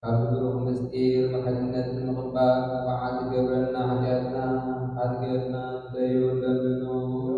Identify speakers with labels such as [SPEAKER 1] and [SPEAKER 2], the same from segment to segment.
[SPEAKER 1] كابدرهم مستير محلنا المغبات وعاد قبرنا حياتنا حرقنا ديون منهم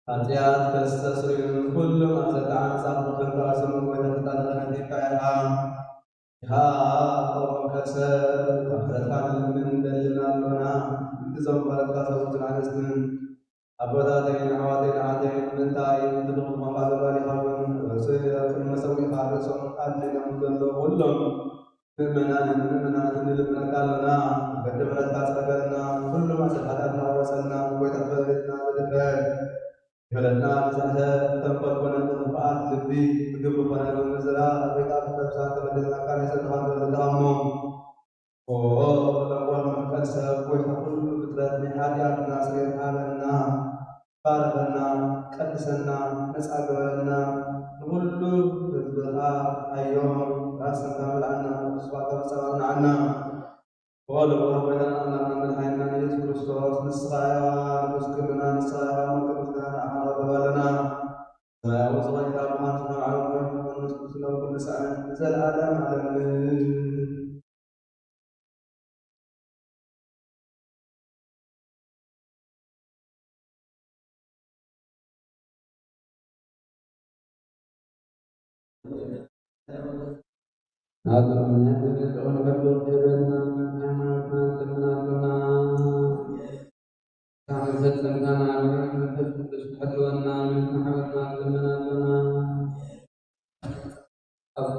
[SPEAKER 1] ኃጢአት ከስተስርዩ ኩሉ ማሰጣን ሳሙከን ተዋስሙ ወተፈጣን ከነቲካያ ያ ወከሰ ወፈጣን ምን ደልናሎና እንዘም ባለታ ሰውትን አነስትን አቦታቴን አዋቴን አቴን ምንታይ ትልቁ ማባለባሊ ሀውን ወሰያቱን መሰዊ ሀረሰም አለንም ዘሎ ሁሉም ምእመናንን እንልምነካለና በድብረት ታስረገልና ሁሉ ማሰጣን ታወሰና ወይተፈልና ወደፈር ይበለና ብዛተ ተንኮል ኮነ ጥፋት ልቢ ምግብ ኮነ በመዝራ በቃል ተብሳት ተመደና ካለ ሰጥቷን ተወለዳሞ ለቆል መንከሰብ ወይተኩል ፍጥረት ኃጢአት ናስሬት አበና ባረበና ቀድሰና ነጻ ገበልና ሁሉ ህዝብሃ አዮም ራስን ተመላና ስዋተ ሰማናና ወለቆ ወይታና من حينا ኢየሱስ ክርስቶስ ንስሐያ ንስክምና ንስሐያ ንስክምና አማራበለና ወሰላም ታማን ተማዓው ወንስ ስለው ኩል ሰዓት ዘላለም ዓለም ናቱን ተቆነ በዶተና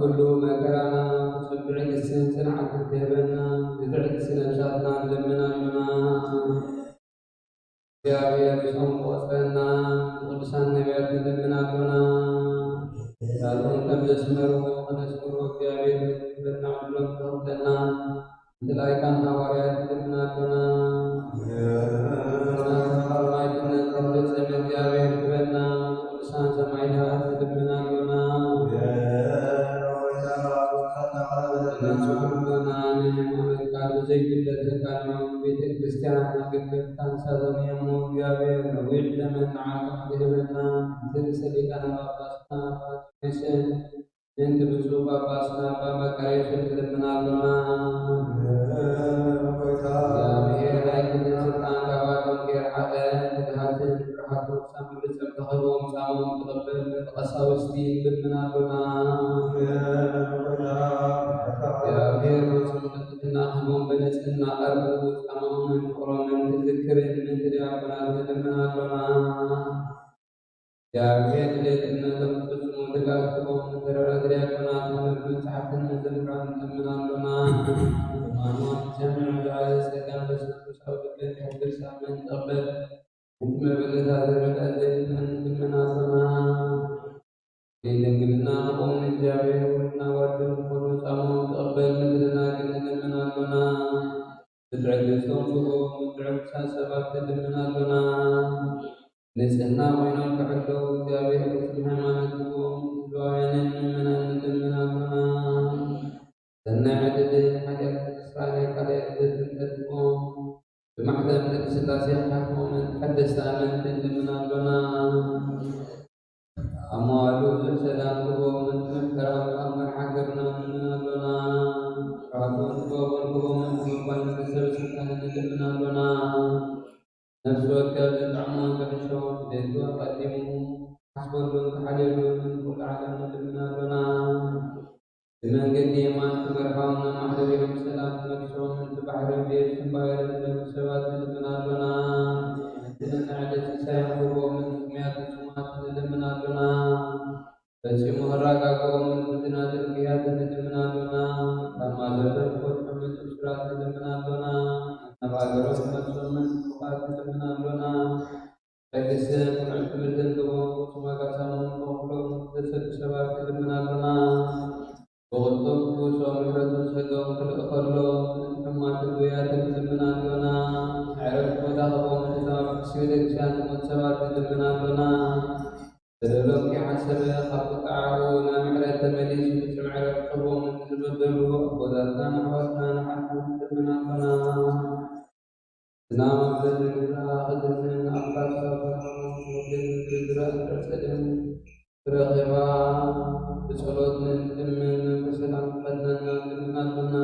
[SPEAKER 1] كل مكرانا سبعين السنة سنعة كتابنا بذلك سنة شاتنا لمنا لنا يا بيا بسم وصلنا ولسان نبيات لمنا لنا يا رب تبسمروا ونسمروا يا بيا لنا ولم تردنا دلائكان حواريات لمنا لنا يا بيا لنا ولسان سمعيها لمنا لنا زي كان بيت الكريستيان نقدر تنسى يوم يابير نويل لمن معاك بهبنا ترسل كان باباسنا فاتمشن انت بسو باباسنا بابا كريشن لمن لنا يابير لايك نسيتان كواتم غير حدا تدهاتن راحتو سامل سمتخلوم سامم تقبل قساوستي لمن لنا يابير نحن بنسنا أرجو تماما قرآن تذكر من تدعونا لنا لنا يا بيت لنا تبصم تكاتبون ترى تدعونا من سحبنا زمران لنا لنا ما جمع جاي سكان بس تصاب بالحب سامن قبل حكم بالله الذي من لنا لنا قوم الجابر ونوادم ونسامو تقبل مثلنا كننا لنا تدعي صومه مدعي ساسبات لنا لنا لسنا وين كحلو الجابر اسمها ما نتقوم دعائنا لنا لنا سنة عدد حاجات إسرائيل قرية تتقوم بمحضر من السلاسي حكم حدث عن لنا لنا أموالو سلام كبوم من كرام أمر حجرنا من لنا راتون كبوم من كسر سكان لنا لنا نفسك كذعما كبشون ديتوا قدموا حسبون كحجرون من كل عالم لنا لنا لمن قديما تبرهمنا محضرهم سلام كبشون من بحر بيت سباير من سبات لنا لنا لنا عدد سيام كبوم من مئات سمات لنا لنا بسم هراك قوم بدنا تركيات لنا لنا كما زادت قوم سرات لنا لنا نبغى من قوات لنا لنا فكسر معتمد قوم ثم قسم قوم تسد سبات لنا لنا وقتم وصامرة سدوم تلقلو ثم تدويات لنا لنا عرف وذهبوا من سبات سيدك شان سبات لنا لنا تدلوك حسب خلق عاونا معرة مليس بسمع رقبه من تبدلوا أخذتنا نحوتنا نحن من أقنا نام بذل أخذ من أقصى ومن تدرأ ترسلم رغبا بصلوت من بسلام قدنا من أقنا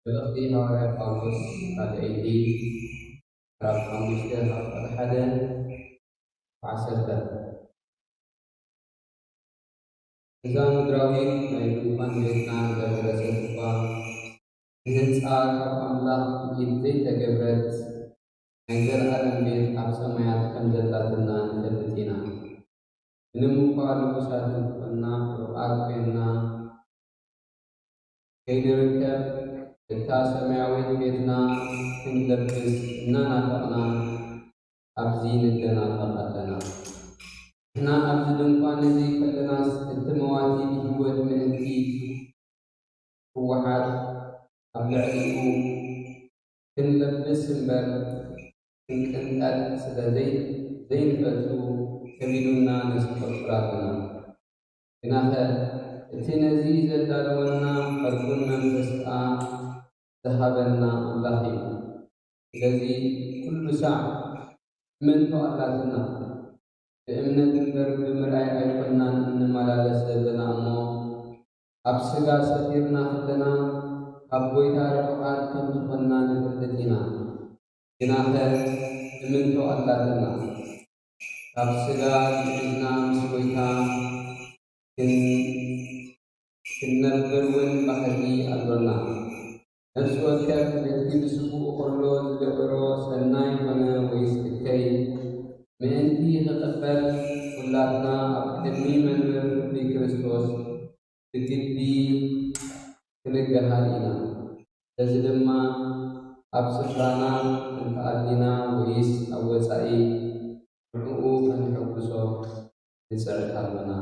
[SPEAKER 1] بأخذ حوالي قاموس بعد أيدي رب قاموس ده حدا وعسرته إذا مدراوين يدوبان بيتنا درجة سفا هنسعى كأملاك يدي تجبرت نجر ألم بيت أبسميات كم زلاتنا نفلتنا نمقال مساعدتنا رؤاد بيننا كيدركب التاسمعوين بيتنا كنلبس إننا فقنا أبزين الدنا فقدنا إحنا أبزل انقان زي كلنا التمواتي بهوة من انتي هو حد أبلعيه كنلبس مبر كنقل سدا زين فتو كبيرنا نسخ فراتنا إنها تنزي زدالونا قلبنا نفسها ذهبنا الله الذي كل ساعة من فعلاتنا بإمنة البر بمرأي أيقنا إن ملالس لنا أمو أبسغا سفيرنا خدنا أبويتا رفقات كم تفنى نفردتنا إنها من فعلاتنا أبسغا لحزنا مسويتا كنبر ون بحري أدرنا نفس وكيف بنتي بسبوء قلو زبرو سناي بنا ويسكتي من أنتي تقبل ولاتنا أبتمي من في كريستوس تجدي كنجهالنا تزدما أبسطنا أنت أدينا ويس أوسعي رؤوف أن حبسو لسرق لنا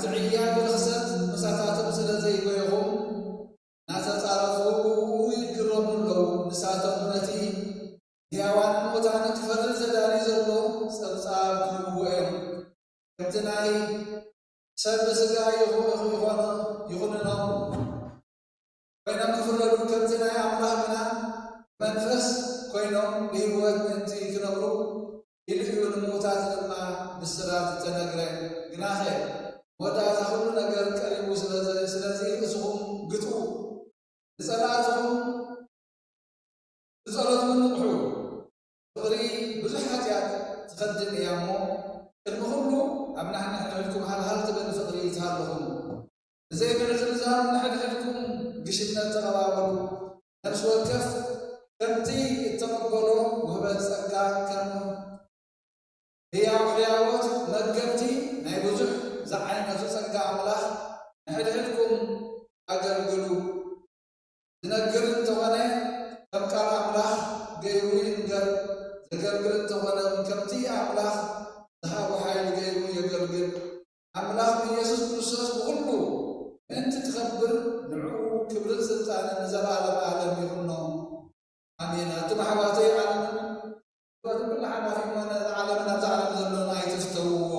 [SPEAKER 2] نرجعيات الخسد مساتات مسلزي ويقوم ناس تعرفوا ክትፈርድ ዘዳሊ ዘሎ ጸብጻብ ክህብዎም ከምቲ ናይ ሰብ ስጋ ይኹንኖም ኮይኖም ክፍረዱ ከምቲ ናይ ኣምላኽና መንፈስ ኮይኖም ብህይወት ምእንቲ ክነብሩ ኢሉ እዩ ንሙታት ድማ ብስራት ዝተነግረ ግናኸ ወዳእታ ኩሉ ነገር ቀሪቡ ስለዚ እስኹም ግጥኡ ንጸላእትኹም ብጸሎት ንቑሑ ፍቕሪ ብዙሕ ሓጢኣት ትኸድን እያ እሞ ቅድሚ ኩሉ ኣብ ንሕድሕድኩም ሃልሃል ትብል ፍቕሪ ትሃለኹም ንዘይምዕዝምዛም ንሕድሕድኩም ግሽነት ተቐባበሉ ነፍሲ ወከፍ ከምቲ እተመገሎ ውህበት ጸጋ ከም ሕያወት መገብቲ ናይ ብዙሕ ዝዓይነቱ ጸጋ ኣምላኽ ንሕድሕድኩም ኣገልግሉ ዝነግር እንተኾነ ከም ቃል ኣምላኽ ገይሩ ይንገር ዘገልግል እንተኾነ ከምቲ ኣምላኽ ዝሃቦ ሓይሊ ገይሩ የገልግል ኣምላኽ ብኢየሱስ ክርስቶስ ብኩሉ ምእንቲ ትኸብር ንዕኡ ክብርን ስልጣንን ንዘለዓለመ ዓለም ይኹኖ ኣሜን። ኣቱም ኣሕዋተይ ዓለምን ኩሉ ሓላፊሞነ ዓለምን ኣብዛ ዓለም ዘሎና ኣይትፍተውዎ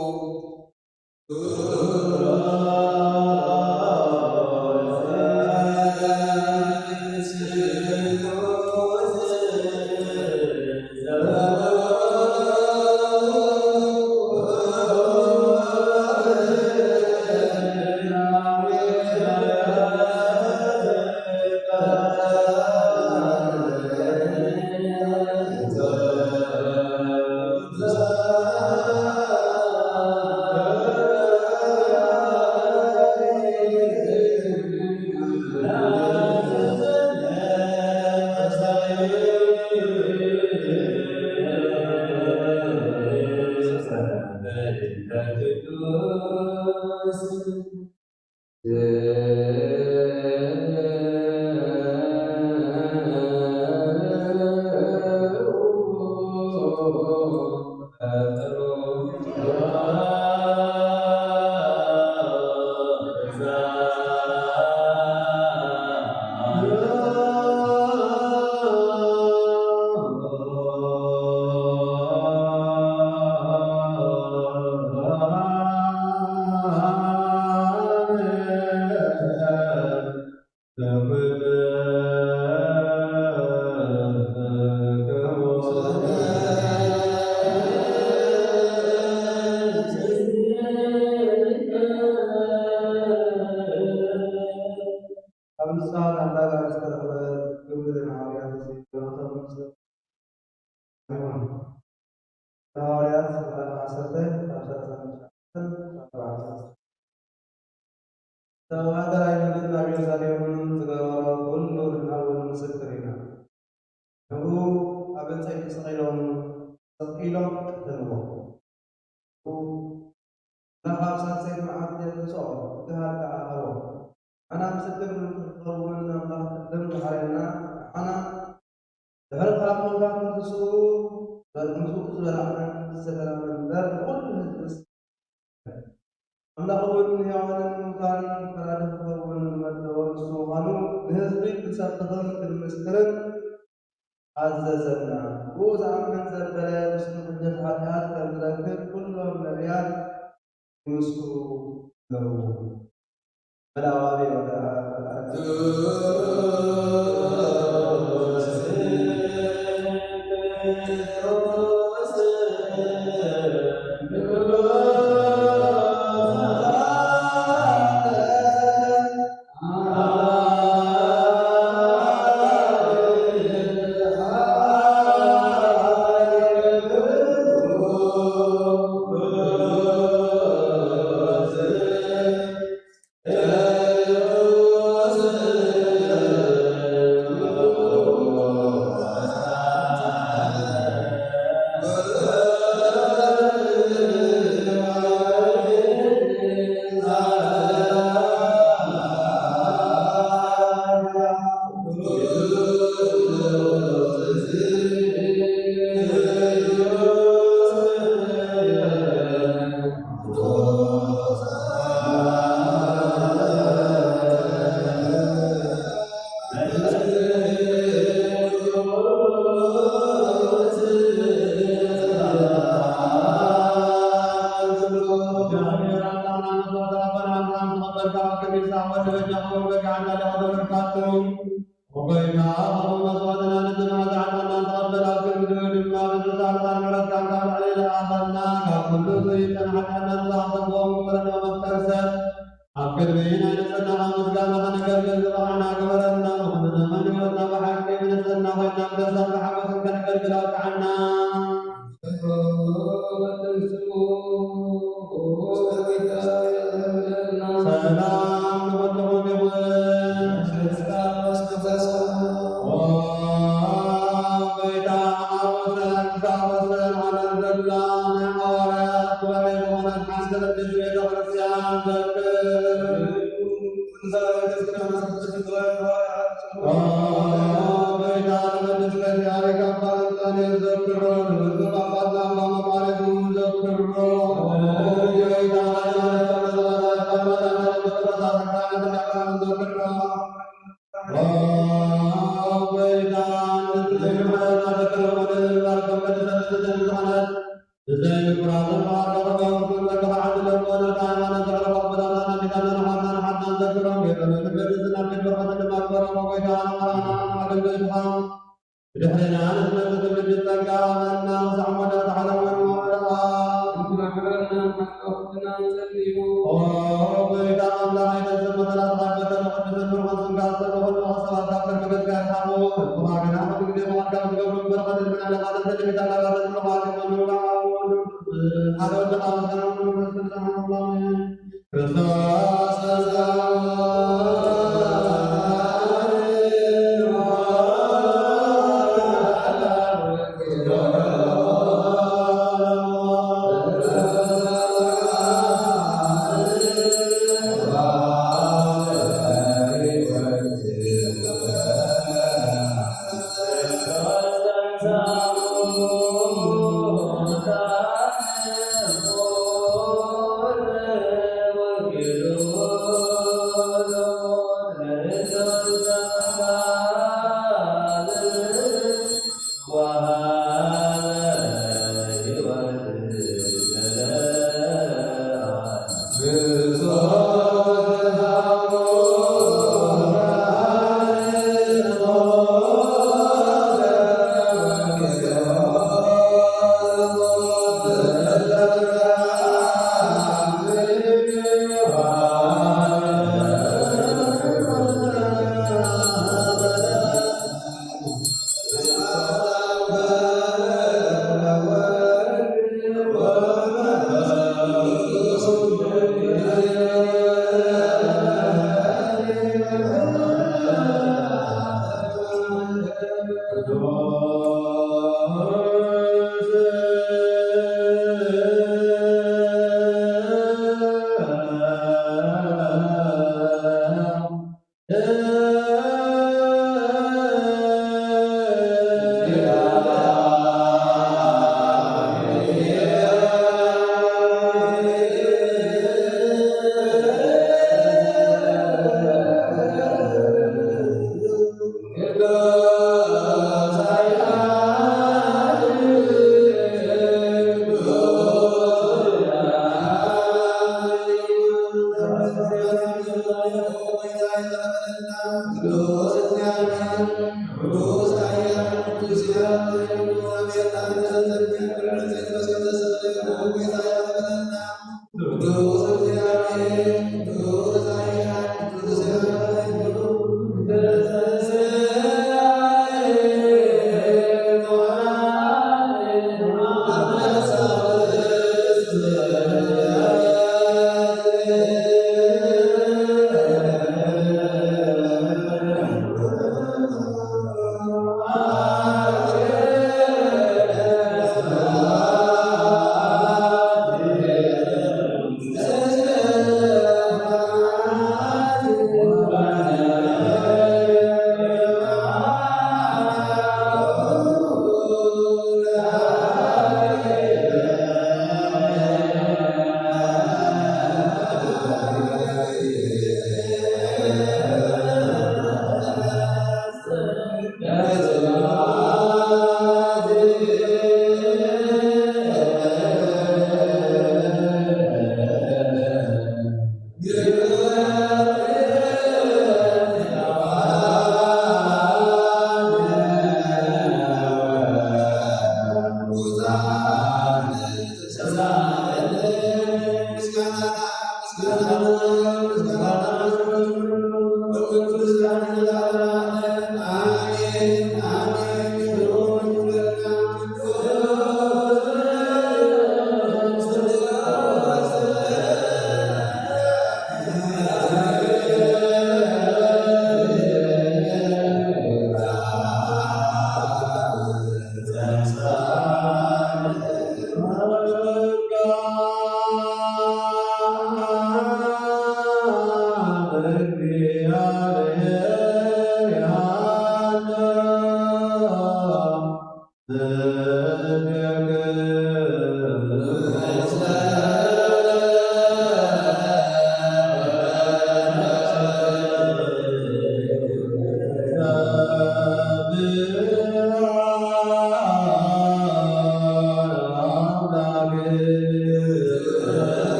[SPEAKER 2] Amin.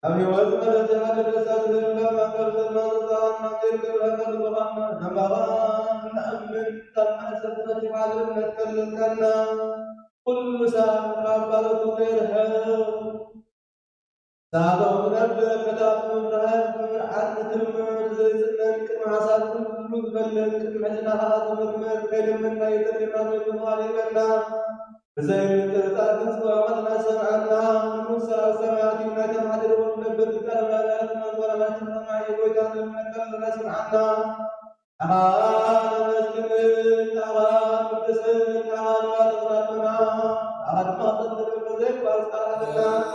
[SPEAKER 3] أبي وزمرة هذا الرسالة لما قررنا نظام نطير قبلها قبلنا نمغان نأمن تم سبنا تعالى نتكلم كنا كل ساعة قبلت غيرها ساعة منبه كتاب من رهب من عدد المن زي سنن كما صار كل بلد كما جناها من كلم من نيت لنا من غالبنا زي التعدد وعملنا سمعنا موسى سمعت ما تمعدر ونبت كلمات من ولا تسمع يقول من كلمنا سمعنا أغان مسلمين أغان مقدسين أغان واتقنا أغان ما تدرك بزيك وأسألنا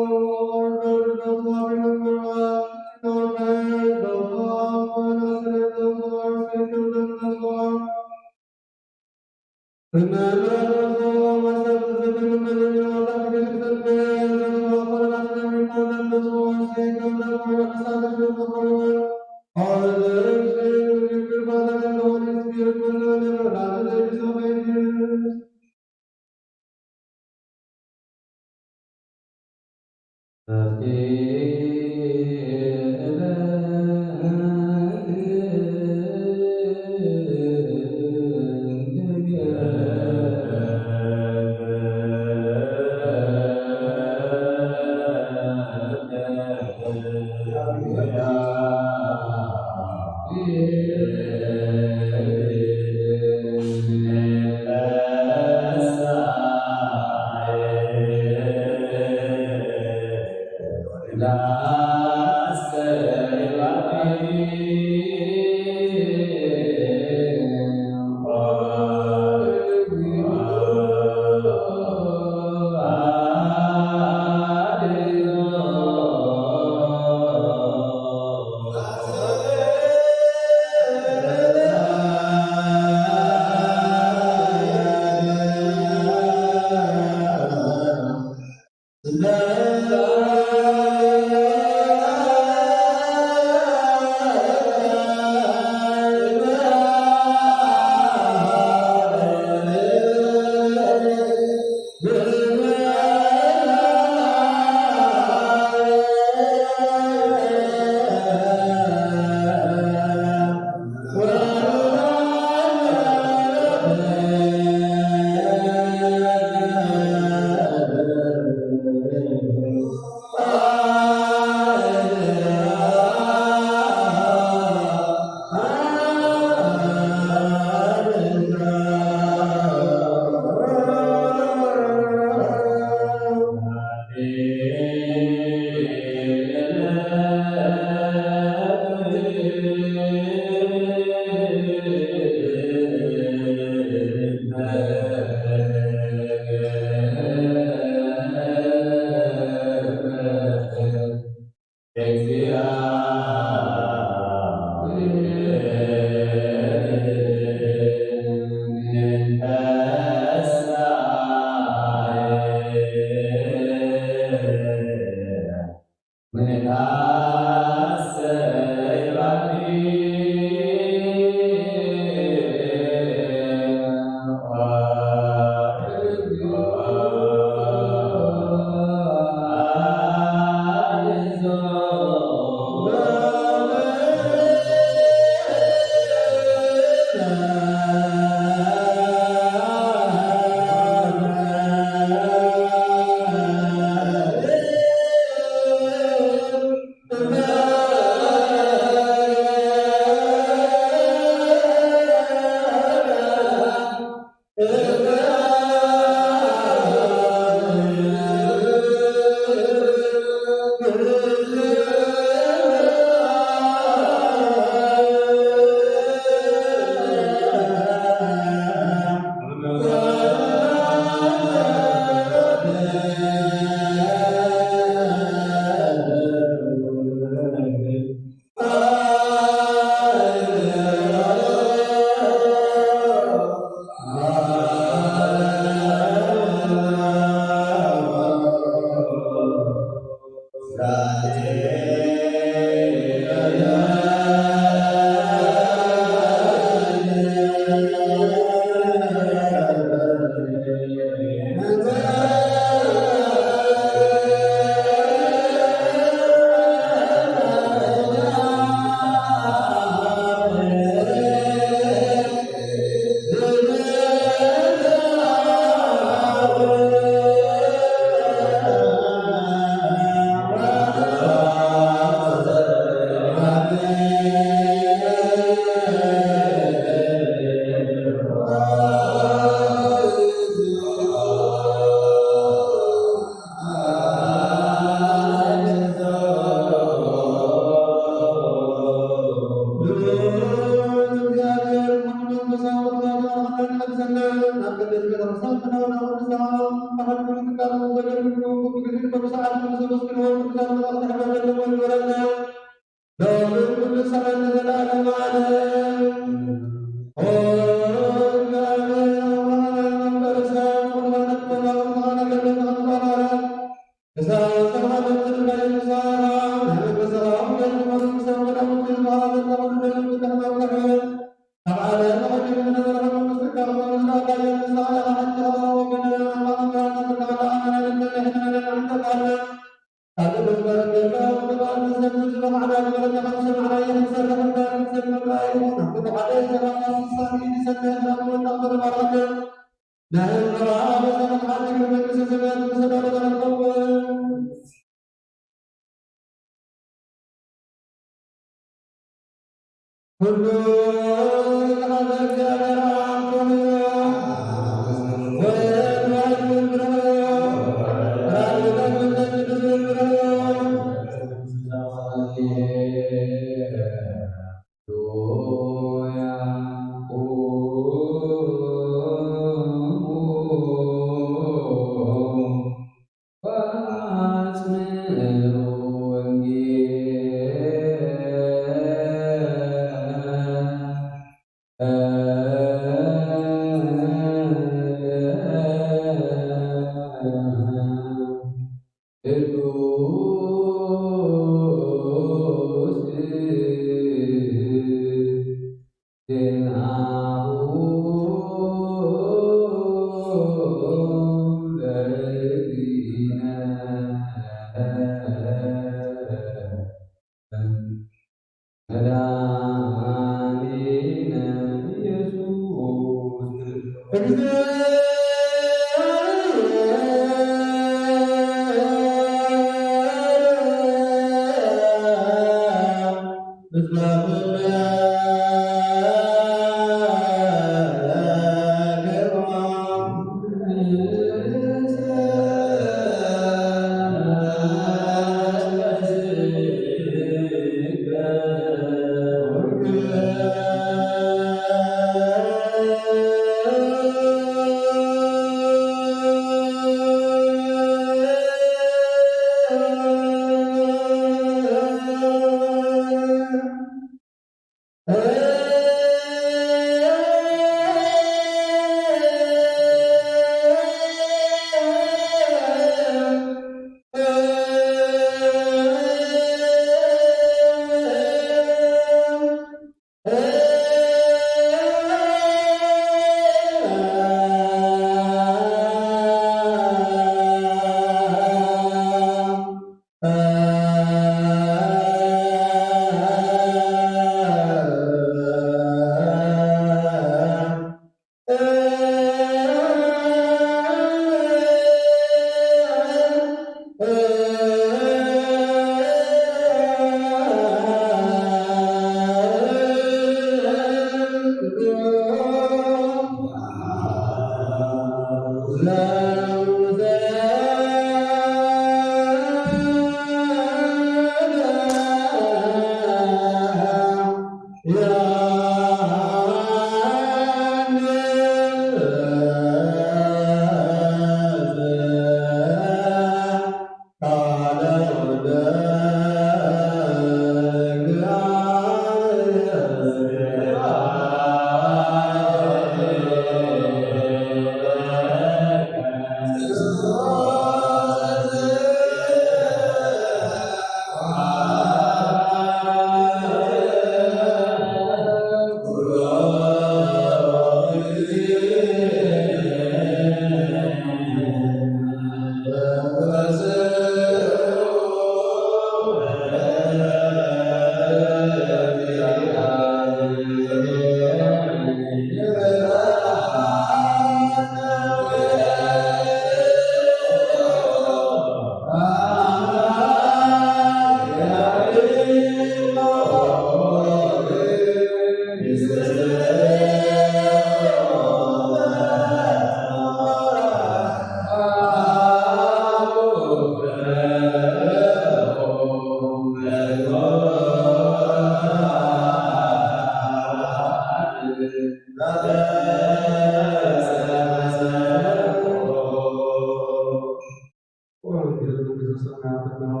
[SPEAKER 3] ሰማያት ነው።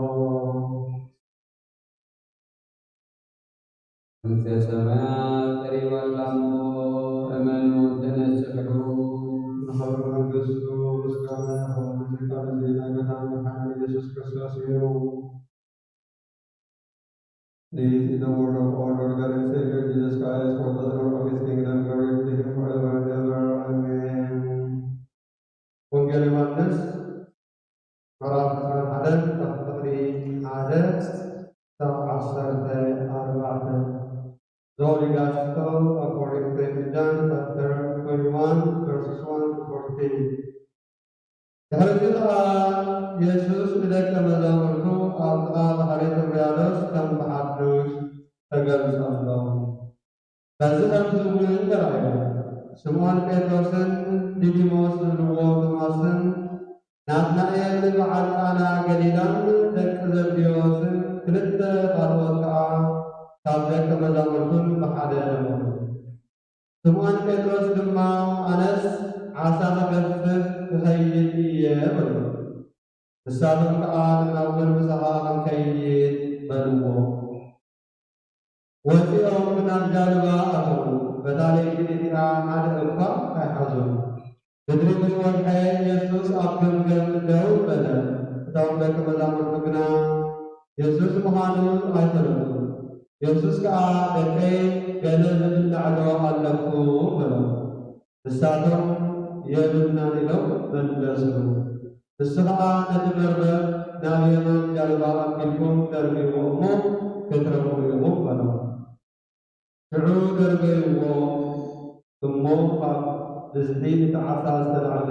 [SPEAKER 1] እንተ ሰማያት ቀሪባላሞ እመኑ ተነስሑ
[SPEAKER 3] ንኸብር መንግሥቱ ምስጋና ይኹን ቃል ዜና ጌታን መድኃኒታችን ኢየሱስ ክርስቶስ እዩ። These is the word of our Lord God and Savior Jesus Christ, for the Lord of His kingdom, glory to Him forever and ever. Amen. ወንጌል ዮሐንስ ምዕራፍ 11 ቁጥሪ 1 እስከ 14 The Holy Gospel according to St. John chapter 21 verses 1 to 14. የሕርግጥ ኢየሱስ ደቀ መዛሙርቱ ኣብ ጥቓ ባሕሪ ጥብርያዶስ ከም ብሓዱሽ ተገልጸሎም። በዚ ከምዚ እውን ተራእዩ። ስምዖን ጴጥሮስን ዲዲሞስ ዝብልዎ ቶማስን ናትናኤል በዓል ቃና ገሊላን ደቂ ዘብዴዎስን ክልተ ካልኦት ከዓ ካብ ደቀ መዛሙርቱን ብሓደ ነበሩ። ስምዖን ጴጥሮስ ድማ ኣነስ ዓሳ ክገፍፍ ክኸይድ እየ በሉ። ንሳቶም ከዓ ናብ ጎንብሳኻ ክንከይድ በልዎ። ወፂኦም ናብ ጃልባ ኣተዉ። በታለይቲ እቲኣ ሓደ እኳ ኣይሓዙን። ምድሪ ምስ ወድሐ ኢየሱስ ኣብ ገምገም ደው በለ። እቶም ደቀ መዛሙርቱ ግና ኢየሱስ ምዃኑ ኣይፈለጡን። ኢየሱስ ከዓ ደቀይ ገለ ዝብላዕ ዶ ኣለኩ በሎም። ንሳቶም የብልናን ኢሎም መለሱ። ንሱ ከዓ ነቲ መርበብ ናብ የማን ጃልባ ኣኪልኩም ደርብይዎ እሞ ክትረኽቡ ኢኹም በሎም። ሽዑ ደርበይዎ እሞ ካብ ብዝሒ እቲ ዓሳ ዝተላዕለ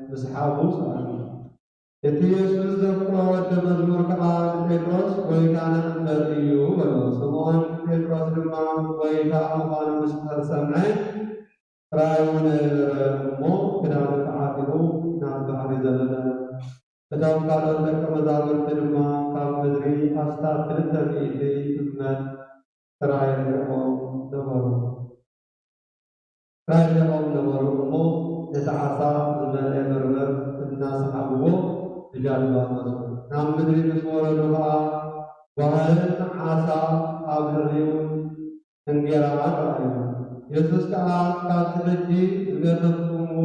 [SPEAKER 3] ምስሓቡ ሰኣሉ። እቲ ኢየሱስ ዘፍቅሮ ወዲ መዝሙር ከዓ ጴጥሮስ ጎይታ ንእምበር እዩ በሎ። ስምዖን ጴጥሮስ ድማ ጎይታ ምዃኑ ምስ ተሰምዐ ራእዩ ነበረ እሞ ክዳኑ ተዓጢቑ ናብ ባሕሪ ዘለለ። እቶም ካልኦት ደቀ መዛሙርቲ ድማ ካብ ምድሪ ኣስታት 200 እምነት ጥራይ ሪኦም ነበሩ እሞ ነቲ ዓሳ ዝመልአ መርበብ እናሰሓብዎ ብጃልባ መፁ። ናብ ምድሪ ምስ ወረዱ ከዓ ባህርን ዓሳ ኣብ ልዕሊኡን እንጌራን ረኣዩ። ኢየሱስ ከዓ ካብቲ ሕጂ ዝገፈፍኩምዎ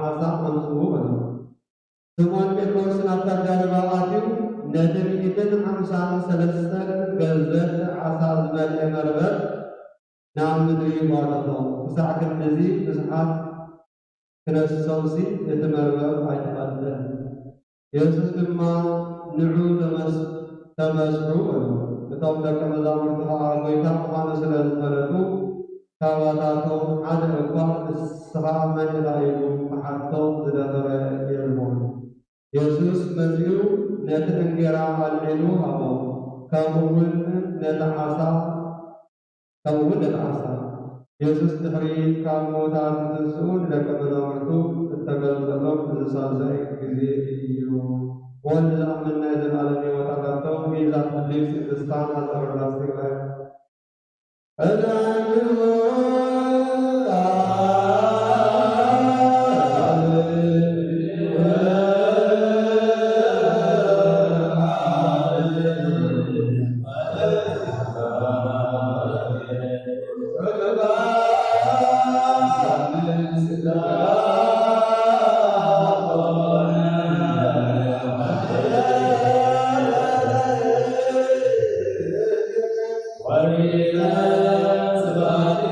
[SPEAKER 3] ዓሳ ኣምጽኡ በሎ። ስምዖን ጴጥሮስ ናብታ ጃልባ ኣትዩ ነቲ 153 ገዘፍቲ ዓሳ ዝመልአ መርበብ ናብ ምድሪ ጓተቶ። ክሳዕ ክንድዚ ብዙሓት ክነስሶምሲ እቲ መርበብ ኣይተቐድአን። ኢየሱስ ድማ ንዑ ተመስሑ በሎ። እቶም ደቀ መዛሙርቱ ከዓ ጎይታ ምዃኑ ስለ ዝፈለጡ ካባታቶም ሓደ እኳ ንስኻ መን ኢኻ ኢሉ ክሓቶ ዝደፈረ የልቦን። ኢየሱስ መጺኡ ነቲ እንጌራ ኣልዒሉ ሃቦም፣ ከምኡውን ነቲ ዓሳ። ኢየሱስ ድሕሪ ካብ ሞታት ትንስኡ ንደቀ መዛሙርቱ እተገልጸሎም ዝሳዘይ ጊዜ እዩ። ወልዲ ዝኣምን ናይ ዘለኣለም ሕይወት ኣለቶ። ሒዛ ትሕሊፍ ስድስታን ኣዘወርዳስ ትግራይ
[SPEAKER 1] What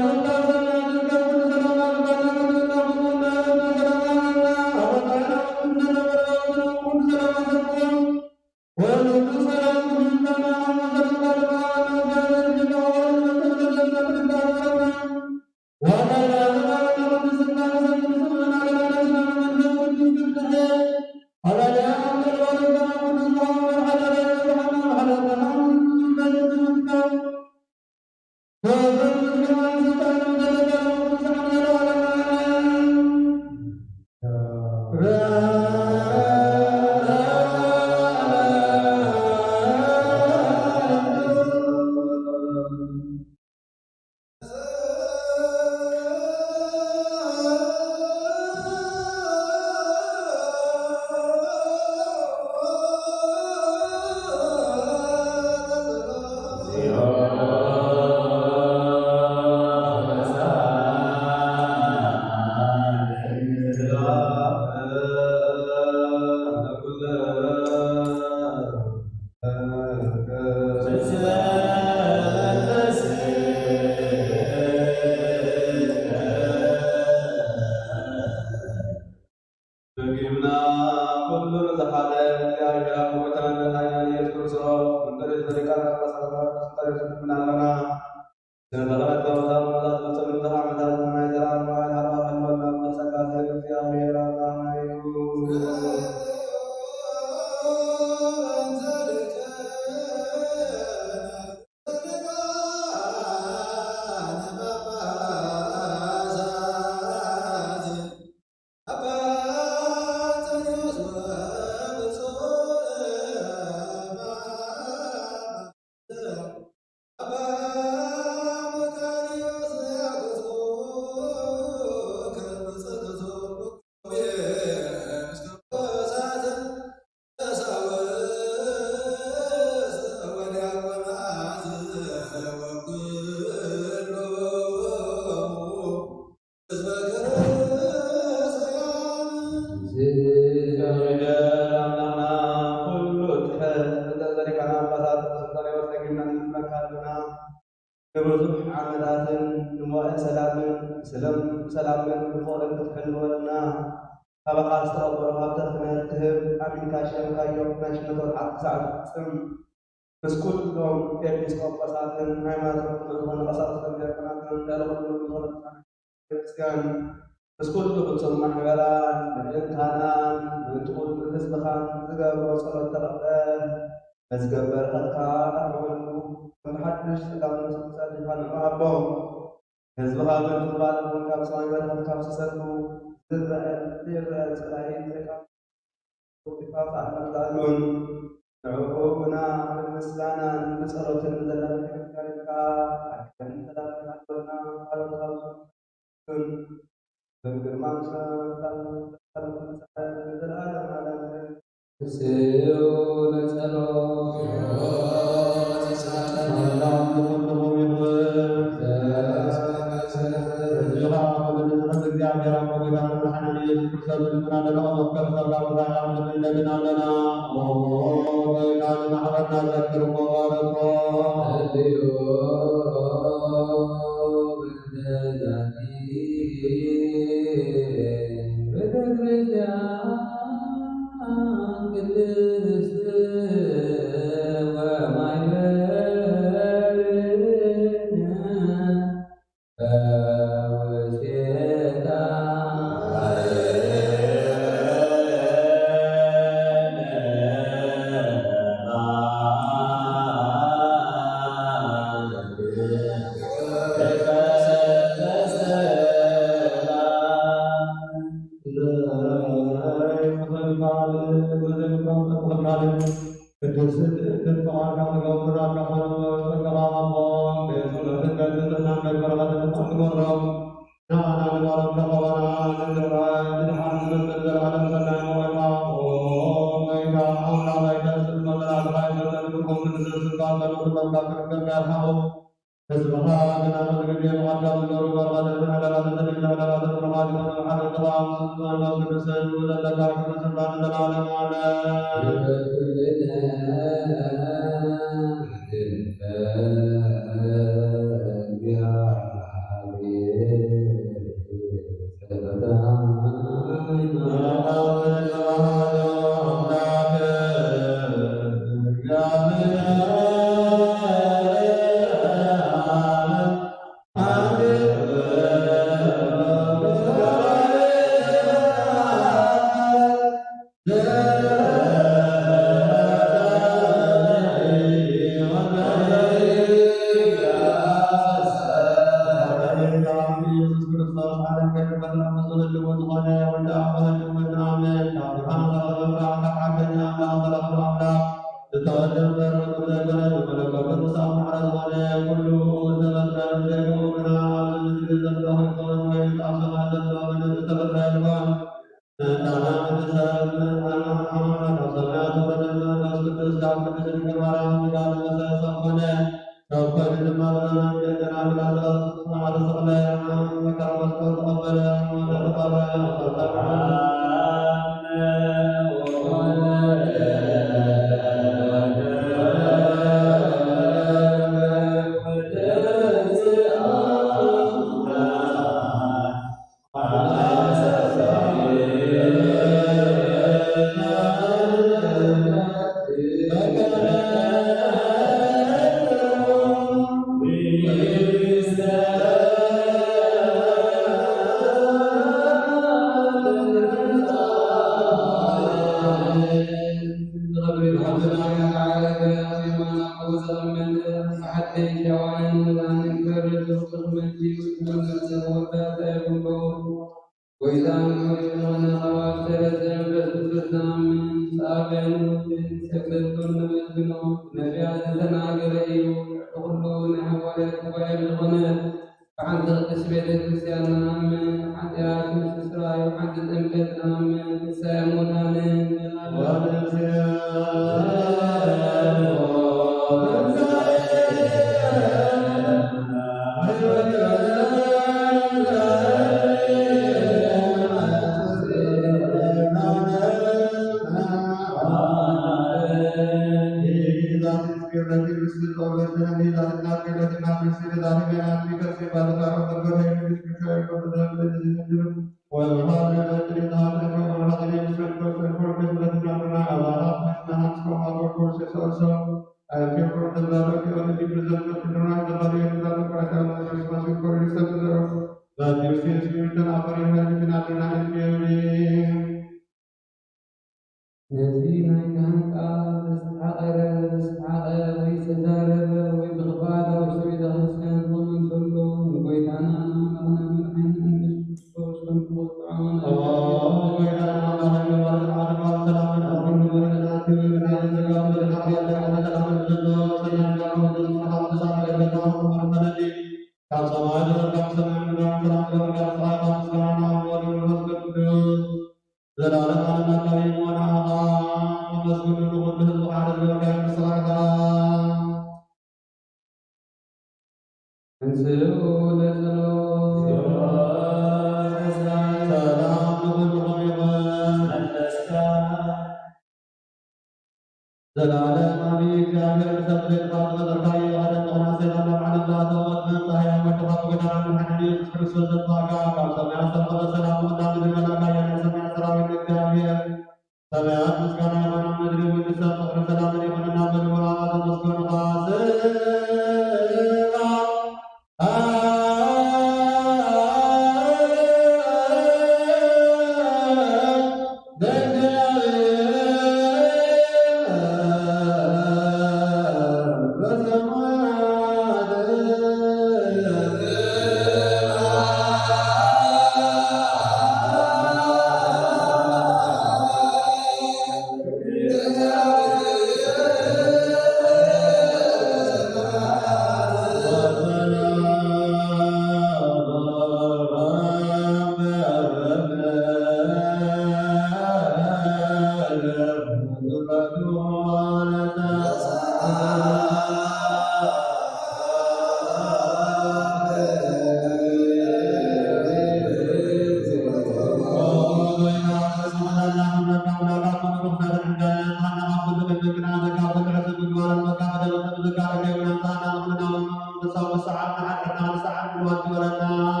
[SPEAKER 3] صوم الساعات حتى الساعات من وقت ولنا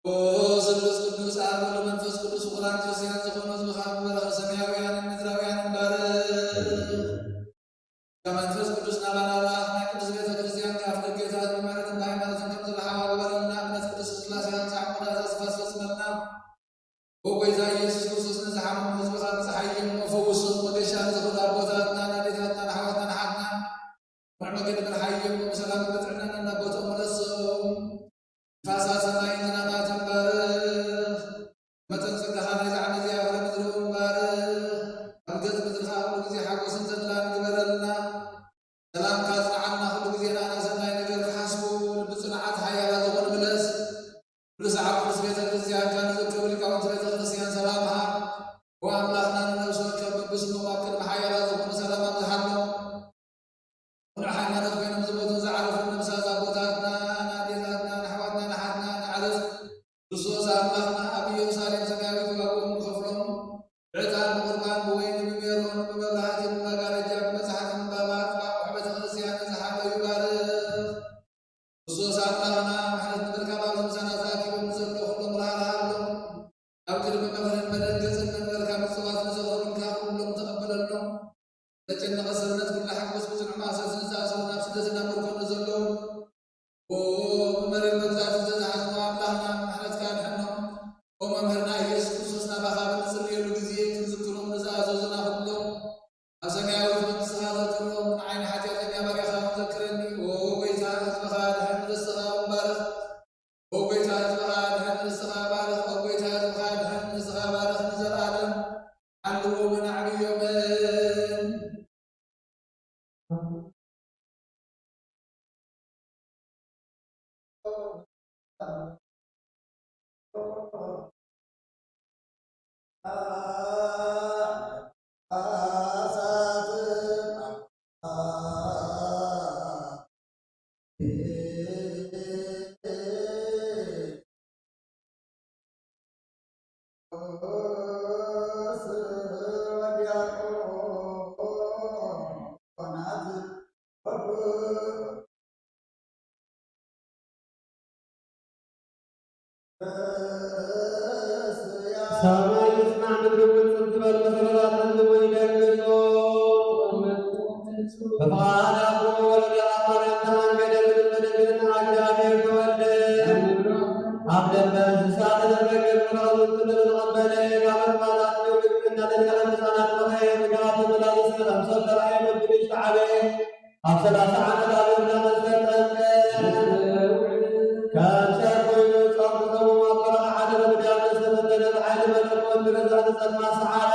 [SPEAKER 2] ስሉስ ቅዱስ አብ ወወልድ ወመንፈስ ቅዱስ ወኩላን ክርስቲያን ዝኾኑ ዝብኻብ በረኸ ሰማያውያንን ምድራውያንን ባርክ። ከመንፈስ ቅዱስ ናባናባ ናይ ቅዱስ ቤተ ክርስቲያን ካፍ ደገታት ብምህረትን ብሃይማኖትን ከም ዝረሓባ ግበረልና። እምነት ቅዱስ ስላሴ ዛዕሙዳዛ ዝፈስፈስመልና ወጎይታ ኢየሱስ ክርስቶስ ንዝሓመሙ ህዝብኻ ንዝሓየሙ ፈውሶም ወገሻ ንዝኽእሉ ኣቦታትና ናዴታትና ንሓዋትና ንሓትና ምዕ መገዲ ብንሓየሙ ብሰላም ብጥዕናና እናቦቶም መለሶም ፋሳ ሰማይ ዝናማትን ባርኽ። መጠን ጸጋኻ ናይ ዛዕሚ እዚኣፍረ ምድሪ እውን ባርኽ። ኣብ ገጽ ምድርኻ ኩሉ ግዜ ሓጎስን ተድላን ግበረልና። ሰላምካ ዝነዓልና ኩሉ ግዜ ንኣና ሰናይ ነገር ክሓስቡ ልቢ ጽንዓት ሓያላ ዝኾኑ ምለስ ብልሳዕ ቅዱስ ቤተ ክርስቲያንካ ንዝርከቡ ሊቃውንቲ ቤተ ክርስቲያን ሰላምሃ ወኣምላኽና ንነብሶ ከም ብስሙም ኣብ ቅድሚ ሓያላ ዝኾኑ ሰላም ኣብዝሓሎም ኩሉ ሃይማኖት ኮይኖም ዝሞቱን ዝዓረፉን ነብሳት ኣቦታትና ናዴታትና ንኣሕዋትና ንሓትና ንዓለስ ክርስቶስ ኣምላኽና ኣብ ኢየሩሳሌም ሰማያዊት ዋግኦም ከፍሎም ብዕጣን ብቁርባን ብወይኒ ብሜሮን ብመብራህቲ ብመጋረጃ ብመጽሓፍን ብኣቕሑ ቤተ ክርስቲያን ዝሓለዩ ባርኽ። ክርስቶስ ኣምላኽና ምሕረት ንምርካብ ኣብዚ ምሳና ተኣኪቦም ንዘሎ ኩሎም ረሃርሃሎም ኣብ ቅድሚ መምህርን መደንገፅን መንበርካ ምፅዋት ንዘኽሩልካ ኩሎም ተቐበለሎም። ተጨነቐ ሰብነት ኩላ ሓጎስ ብፅኑዕ ማእሰር ዝኣሰሩ ናብ ስደትና ምርኮ ንዘለዉ ብመሪር መግዛእትን ዘዝሓዝሙ ኣምላኽና ምሕረትካ ንሕኖም መምህርና ኢየሱስ ክርስቶስ ናባኻ ብንጽልየሉ ግዜ ክንዝክሮም ንዝኣዘዙና ኩሎም ኣብ ሰማያዊት መንግሥትኻ ዘክሮም ንዓይኒ ሓጢአተኛ ባሪያኻ ዘክረኒ። ጎይታ ህዝብኻ ድሕን ንርስኻ ባርኽ። ጎይታ ህዝብኻ ድሕን ንርስኻ ባርኽ። ጎይታ ህዝብኻ ድሕን ንርስኻ ባርኽ ንዘለዓለም ዓልዎምን ኣዕብዮምን።
[SPEAKER 3] ሰማይ ይስማ ምድር ውጽት ትበል መሰረታት ህዝብ ይደንግጡ። በፈቃድ አብሮ ወለደ ማርያም ተማንገደ በድንግልና እግዚአብሔር ተወልደ። ኣብ ደንበ እንስሳ ተደረገ ምራዙን ተቀበለ። ጋበት ማላት ንውግድና ተንቀለ ህፃናት መኸየ ምግባት ተመላለሰ ከምሰል ተረአየ መብልሽ ተዓበየ ኣብ 30 ዓመት ኣብና መስቀል ጠንቀ ከብሰር ኮይኑ ጾም ክሰሙ ኣብ በረኻ ሓደ ረብዳን ዝተፈተነ ብሓይሊ መለኮት ብገዛእ ተጸልማ ሰዓረ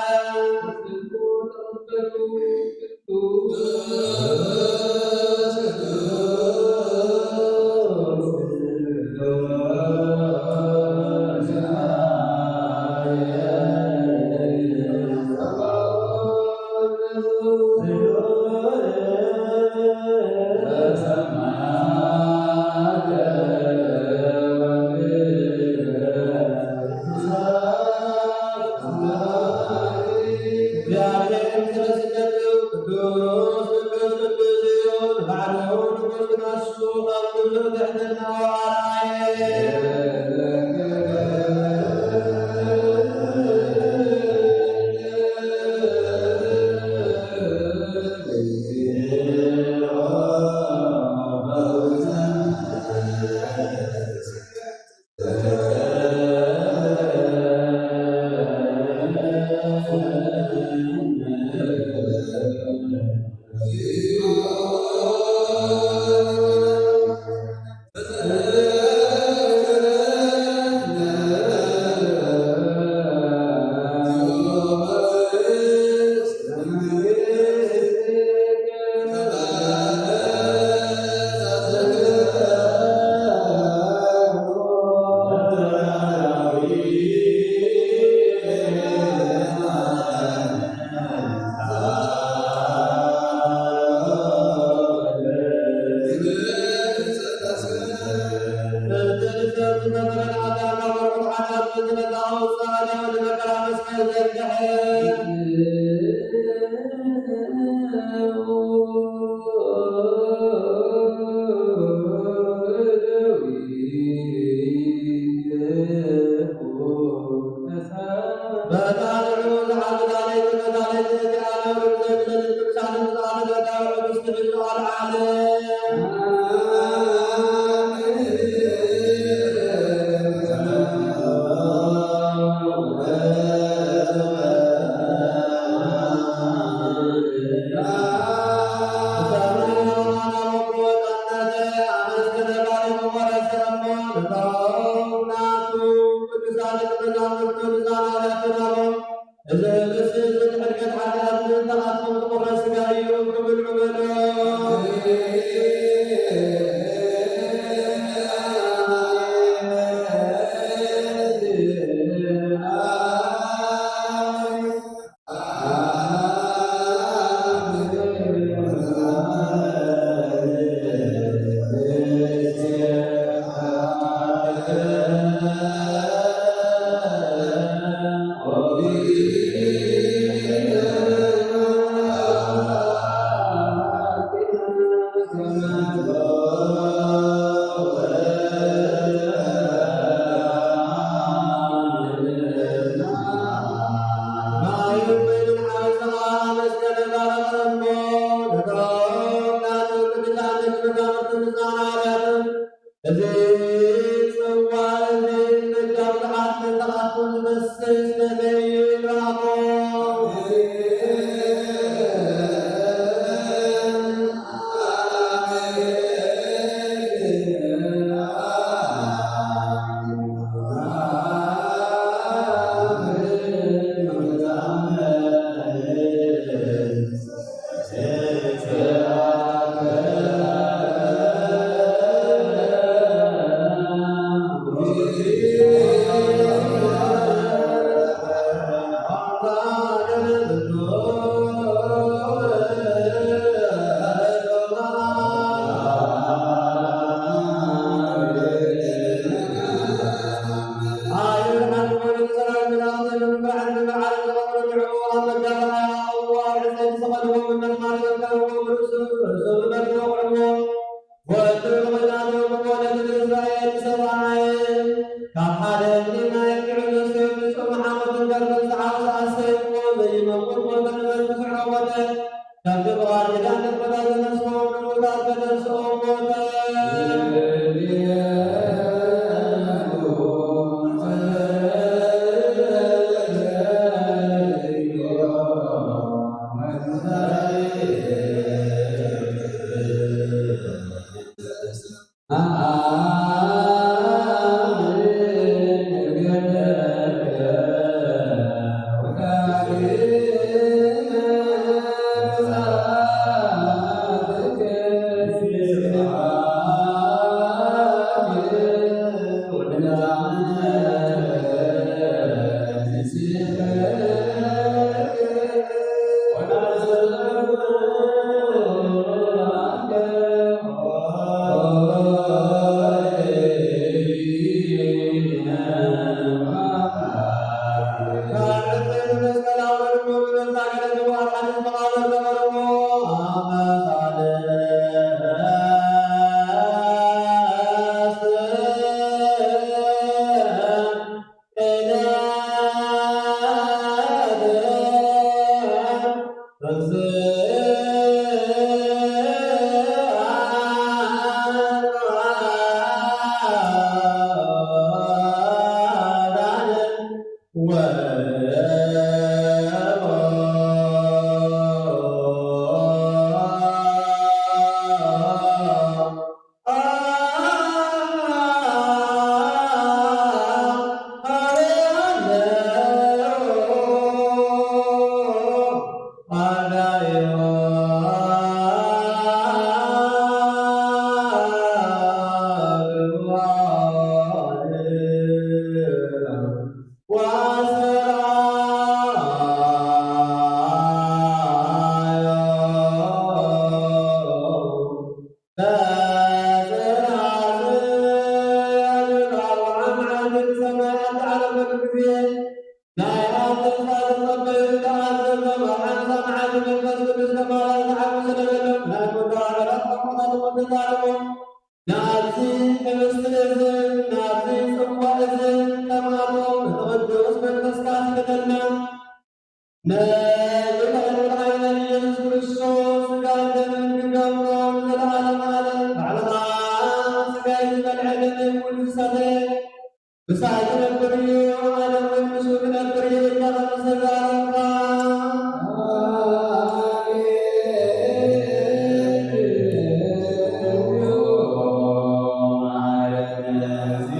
[SPEAKER 3] Amen.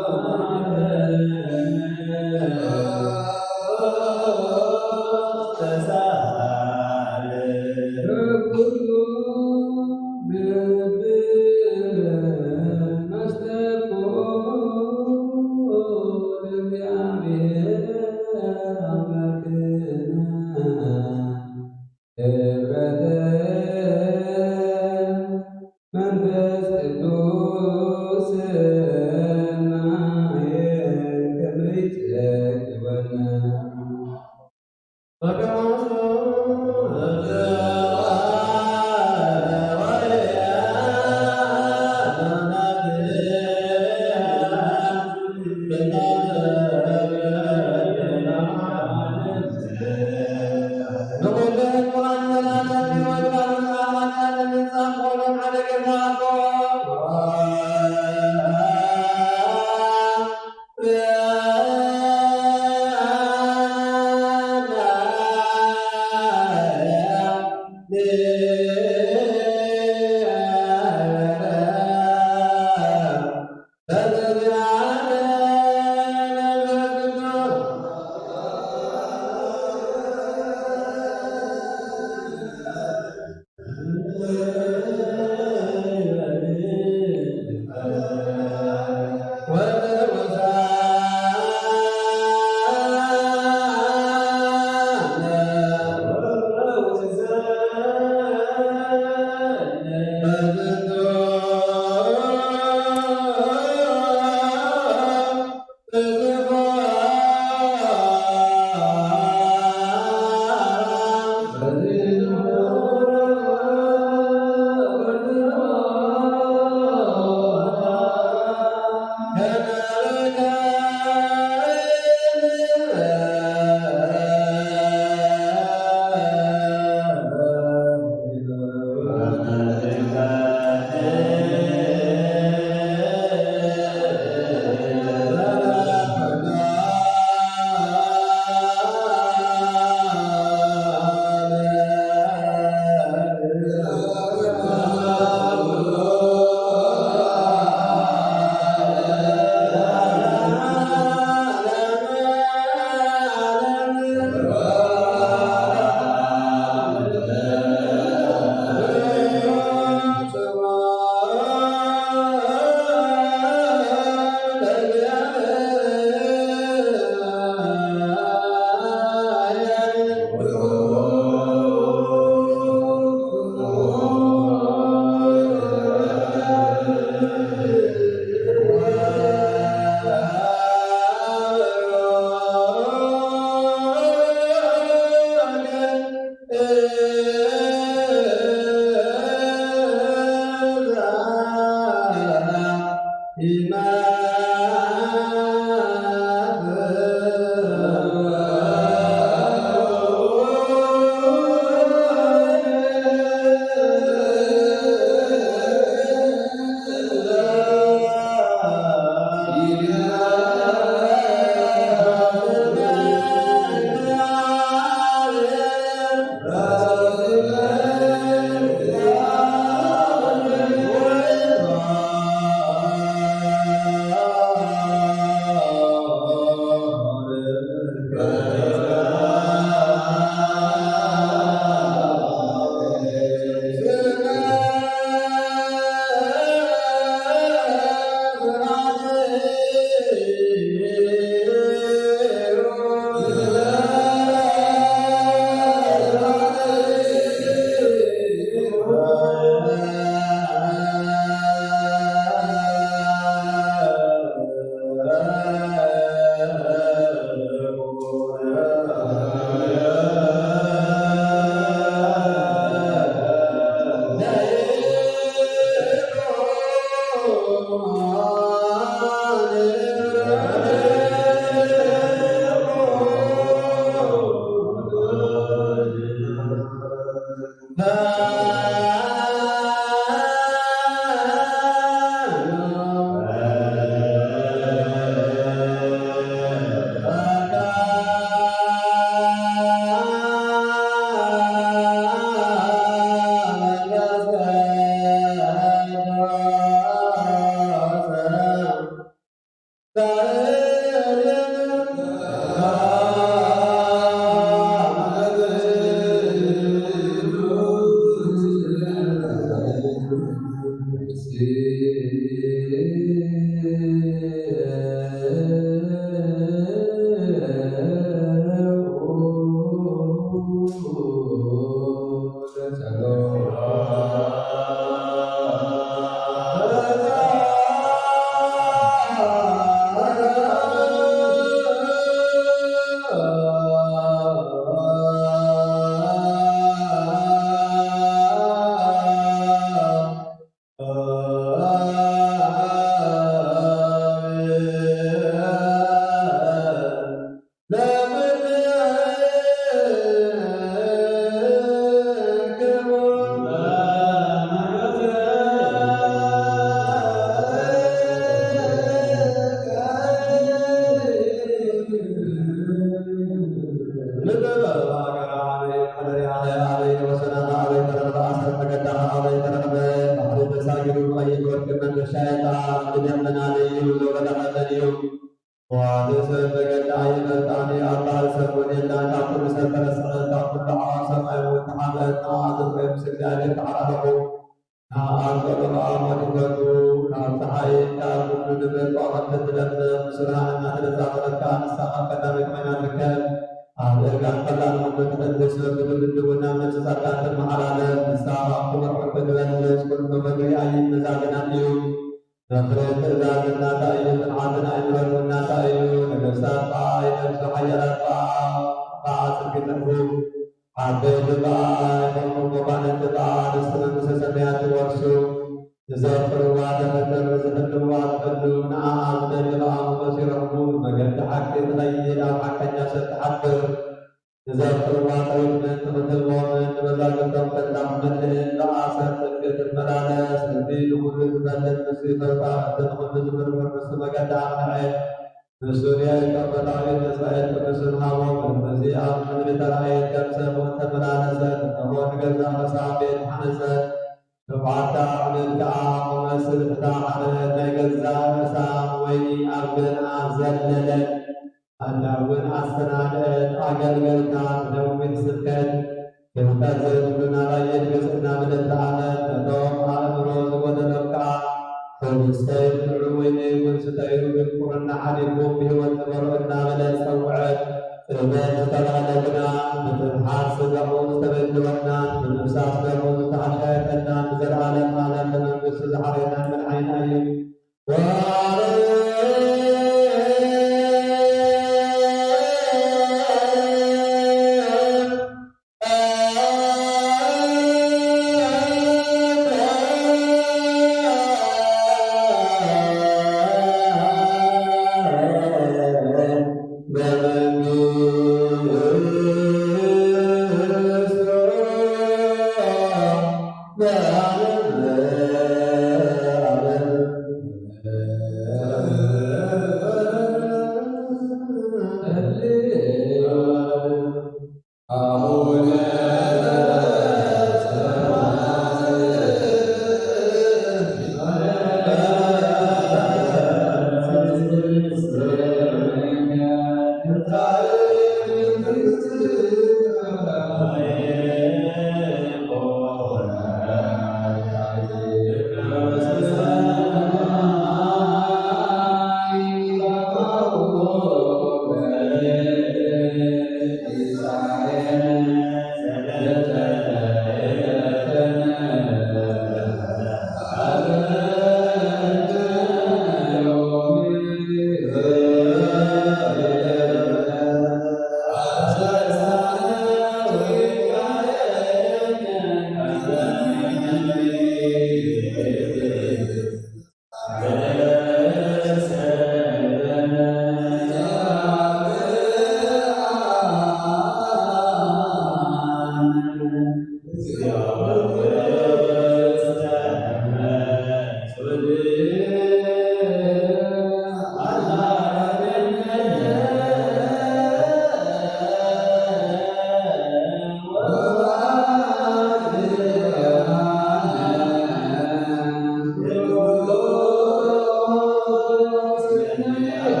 [SPEAKER 1] Yeah.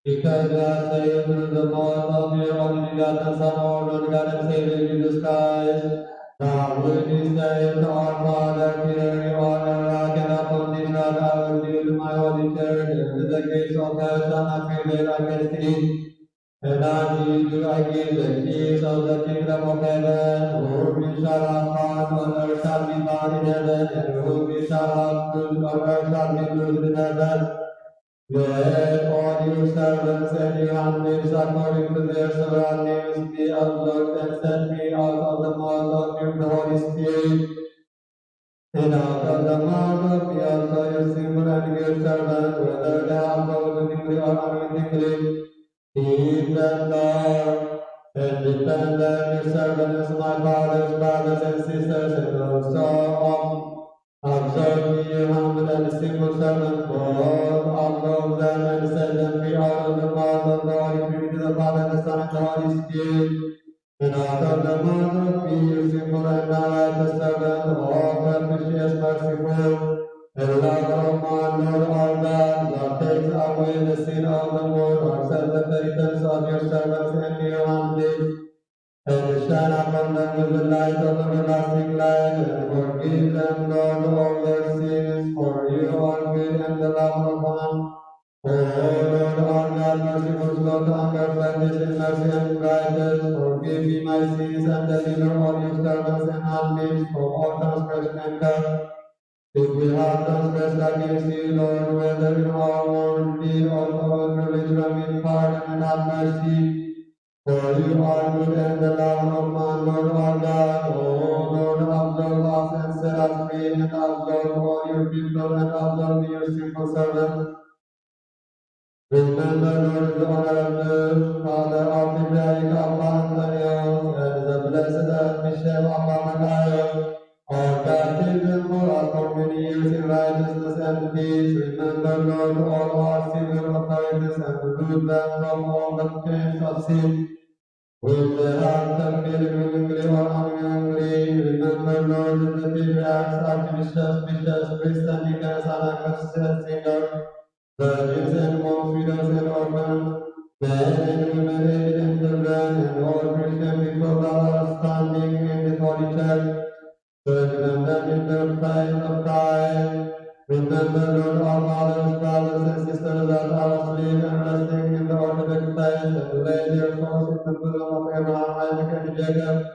[SPEAKER 3] Because God saved through the blood of your only begotten Son, our Lord God and Savior Jesus Christ. Now would you say to our Father, here you are, and rock and upon this rock I will build my holy church, and the gates of hell shall not prevail against it. And unto you I give the keys of the kingdom of heaven. Whom you shall unbound on earth shall be bound in heaven, and whom you shall unloose on earth shall be loosed in heaven. Let all your servants and your handmaids according to their several names be observed and sent me out of the mouth of the Holy Spirit. And out of the mouth of me also your simple and your servants, whether they have gone wittingly or unwittingly, keep them Lord, and defend them, your servants, my fathers, brothers, and sisters, and also observe me, your humble and simple servants, both observe them and set them free out of the mouth of the Holy Trinity, the Father, the Son, and the Holy Spirit. And out of the mouth of me, your simple and righteous servant, all propitious, merciful, and lover of man, Lord our God, that takes away the sin of the world, accept the penitence of your servants and your handmaids, and shine upon them with the light of everlasting light, and forgive them, Lord, all their sins, for you are good and the lover of man. O Lord our God, merciful, slow to anger, plenteous in mercy and righteous, forgive me my sins and deliver all your servants and handmaids from all transgression and curse. If we have transgressed against you, Lord, whether in our word, deed, or thought, religion, in pardon and have mercy, for you are good and the lover of man, Lord our God. O Lord, observe us and set us free, and observe all your people, and observe me, your simple servant. Remember, Lord, the honor of the Father of the Great Abba Antonio, and the blessed Archbishop Abba Matayo, our baptism for us for many years in righteousness and peace. Remember, Lord, all our civil authorities, and remove them from all the chains of sin, which they have committed willingly or unwillingly. Remember, Lord, the patriarchs, archbishops, bishops, priests, and deacons, and apostles, and singers, virgins and monks, widows and orphans, men and women, aged and children, and all Christian people that are standing in the holy church, circumvent them in the sight of Christ. Remember, Lord, our fathers, brothers, and sisters that are asleep and resting in the Orthodox faith, and lay their souls in the bosom of Abraham, Isaac, and Jacob.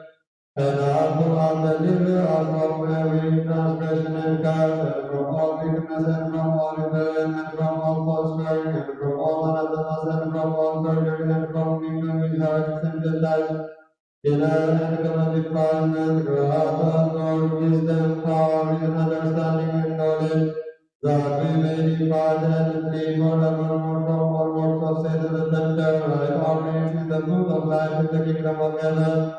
[SPEAKER 3] And also are deliver us from every transgression and curse, and from all wickedness, and from all rebellion, and from all false swearing, and from all anathemas, and from all perjury, and from mingling with heretics and Gentiles. In our and common defilement, grant us, Lord, wisdom, power, and understanding, and knowledge, that we may depart and flee forevermore from all works of Satan the tempter, like our names in the book of life in the kingdom of heaven.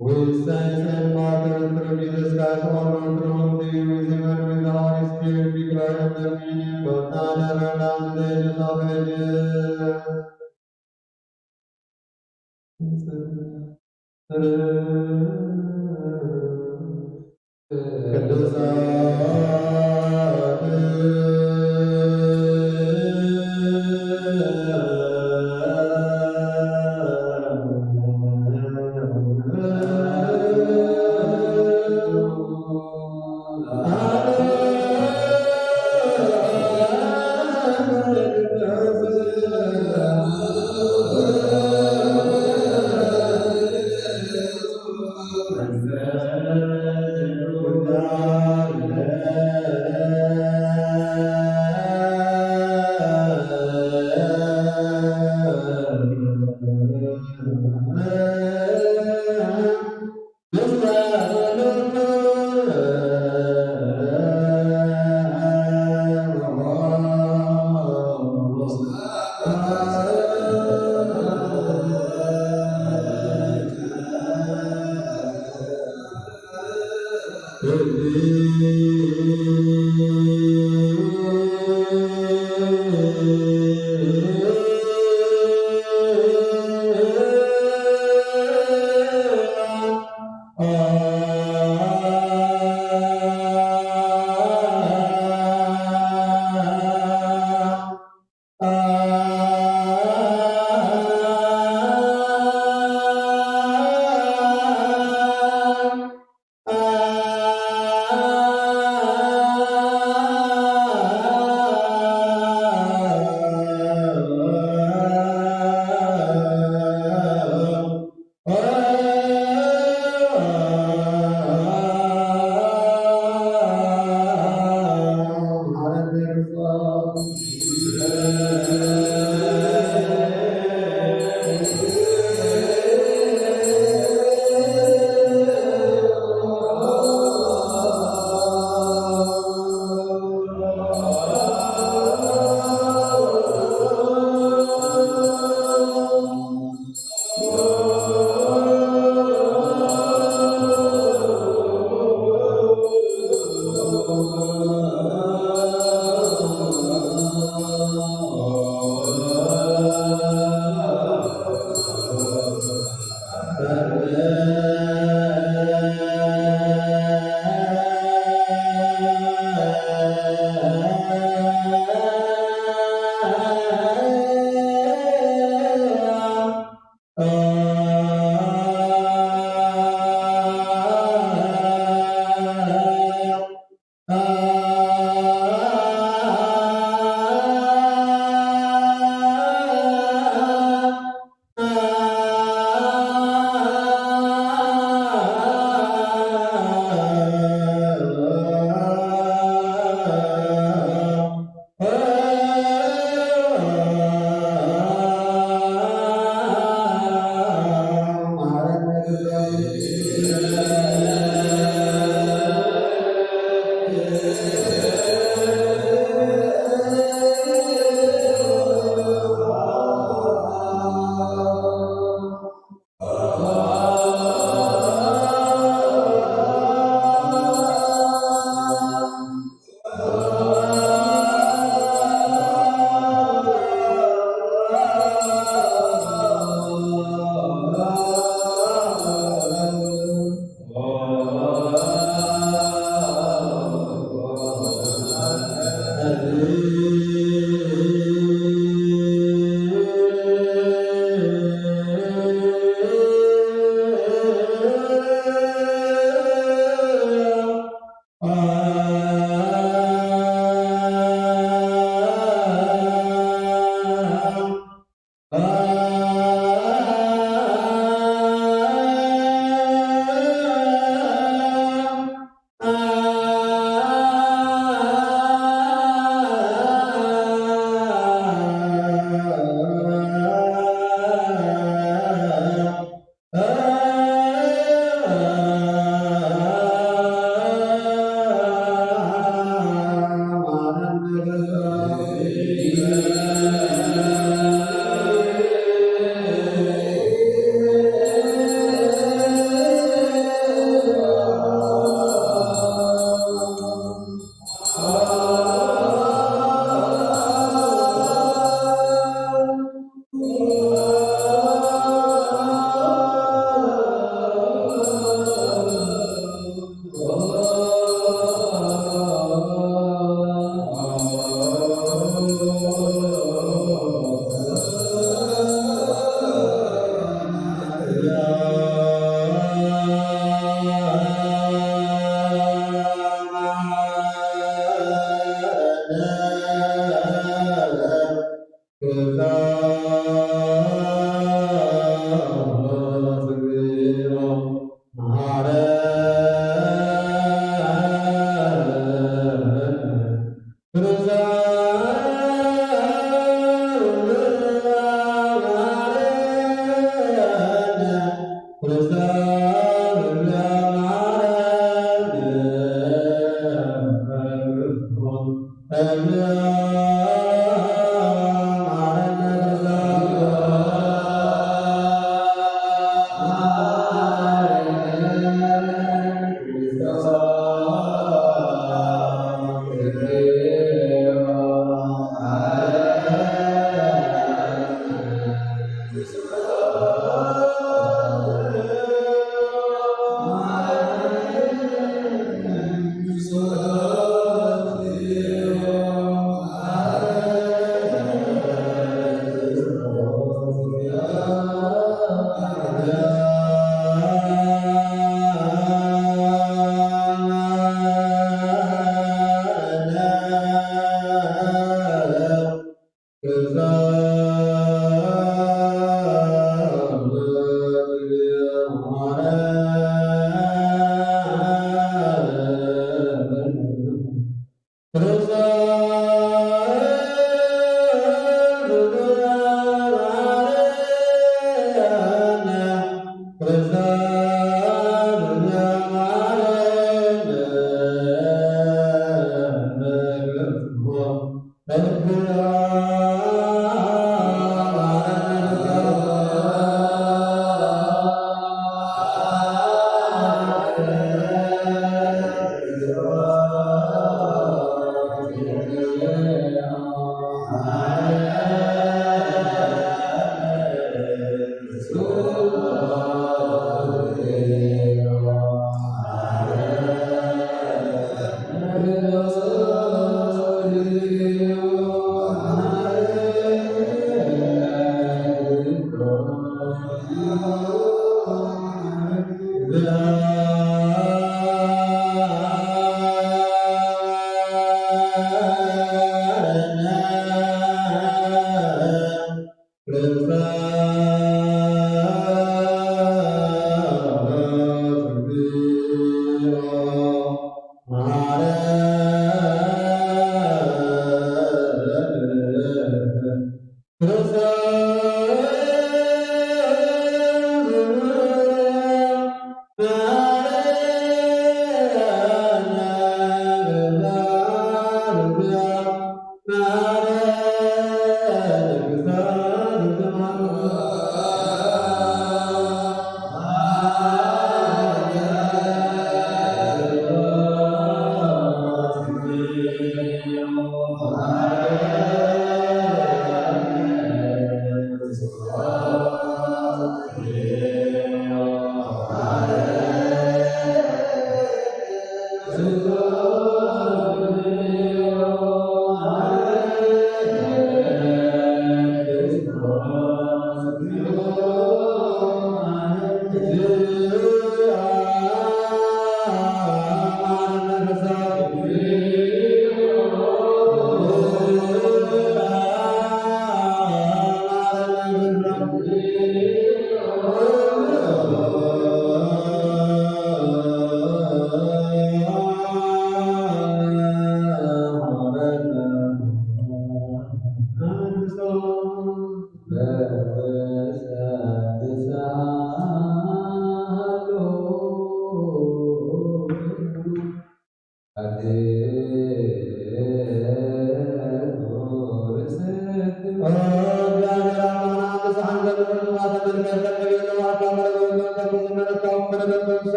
[SPEAKER 3] With saints and martyrs through Jesus Christ, our Lord, through whom the with him and with the Holy Spirit, be glory and dominion, both now and ever, and unto the ages of ages.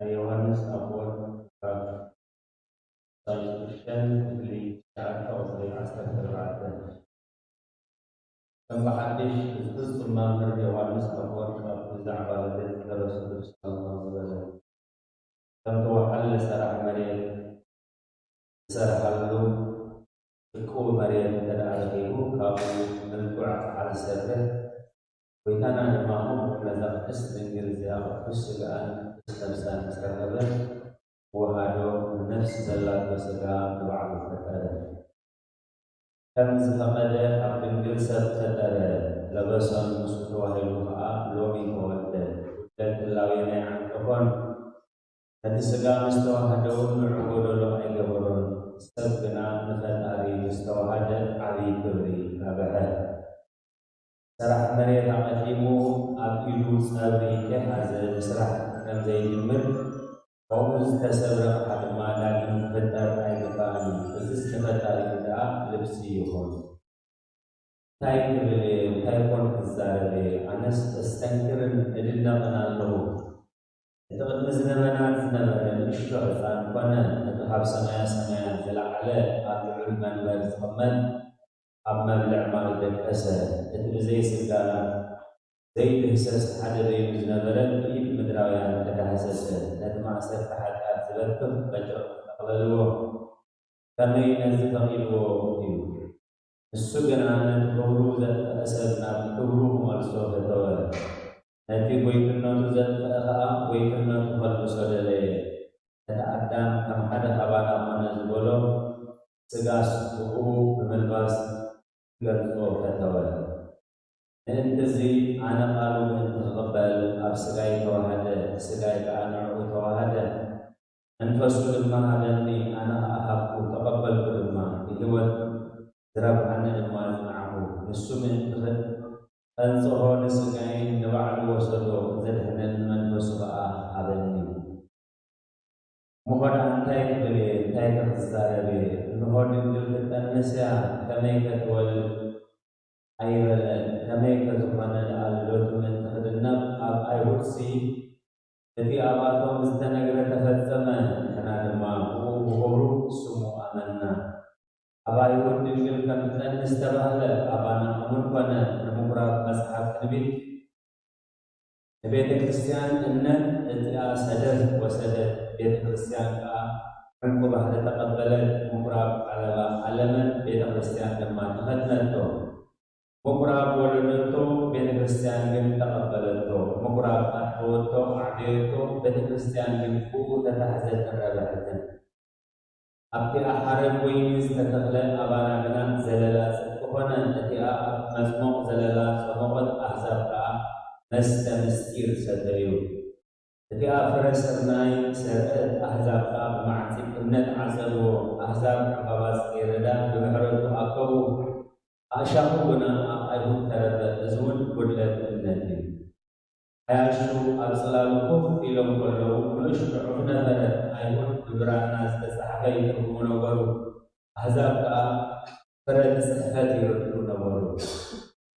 [SPEAKER 3] Yohanes Abuan
[SPEAKER 4] Subscription beli atau beli aset berada. Kembali khusus semua berjawab sebuah keabzaban dan terus sallallahu alaihi wasallam. Tentu hal secara marian secara halu ikut marian tidak ada ibu kamu mentuak al serre. Witana mahu nazar dengan ziarah kesukaan kesan sekarang wahado nafs dalam kesegam doa berkata. Kan sepakat abdul gilsat sadara labasan musuh wahai luha lomi kawadan dan lawina yang kawan nanti segala mustawa hado nurudolo ay gaboron sabgana nafat ari mustawa hada ari kebri kabahan sarah dari ramadimu abidu sabri ke hazal sarah dan zaidimir Paulus tasawwur hadma dan betar ay gabani terus kebetar ida lebsi yuhon tay kebele tay pon zarabe anas istankiran edinna manallo itu mazna mana ishkar san kana tahab samaya zala ala abiul man wal thamman amma bil a'mal dan asad itu zai segala زي الإحساس حدا زي مزنبرات بإيد مدراوية كده حساسة لازم أصير تحت أثبتهم بجر أقللوه كما ينزل إلوه السجن عن الحروب ذات أسدنا الحروب والصوت الدولة nanti boykunno zat fa boykunno fal sodale adam kam hada habana mana zbolo segas buku melbas garso fatawal انتزي أنا قالوا نتقبل أبسقاي توحدة سقاي كأنا توحدة أنفسوا لما هدني أنا أحب تقبل بالما هو درب أنا لما معه نسمع تخد أنصحه نسقاي نبعد وصلوا زدنا من بسقاء هدني مهد أنتي كبري أنتي كتزاربي نهود الجلد النسيا كميكة Ayat kami kezumanan al-Lord mentahadnab ayat si jadi apa tu mesti negara terfadzama karena demam buhuru semua amanah apa ayat dibilkan dan istabahla apa namun pada namura mazhab Nabi Kristian inna iti'a sadar wa sadar Nabi Kristian kan bahada taqabbalat namura alaman Nabi Kristian demam hadna tu Mukrab walato beda Kristian gem taqabbalatto mukrab atto a'dito beda Kristian gem ku tatahazat karabatan abti ahare kuinis tatakhla abana gana zalala sakona atia mazmu zalala sahabat ahzab ka nastamstir sadayu atia farasnai sadat ahzab ka ma'atik innat azalu ahzab bawas irada biharatu akaw Asyahuna ayat terhadap tersebut bulat nanti. Ayashu al-salalukum film kalau nusyuruna pada ayat beberapa sahabat yang baru azab ka pada sahabat yang baru.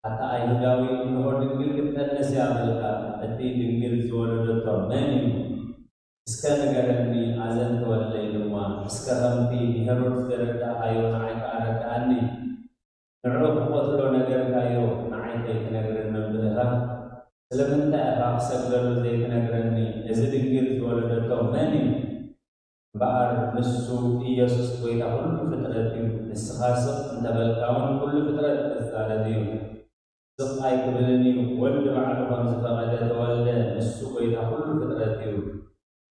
[SPEAKER 4] Kata ayat dawi nuhur dingil kita nasihat ka ati dingil zual dotor meni. Sekarang negara ini azan tuan lainuma. Sekarang di harus berada ayat naik arah ani. Nurul qatlu nagar kayo naite nagaran nabdha selamenta raq sablalu de nagaran ni yazidingir wala dato mani ba'ar nusu yesus wa tahul fitratin niskhas tabal kaun kullu fitrat azaladi zab ay kullani wal ba'al hamzata walda nusu wa tahul fitratin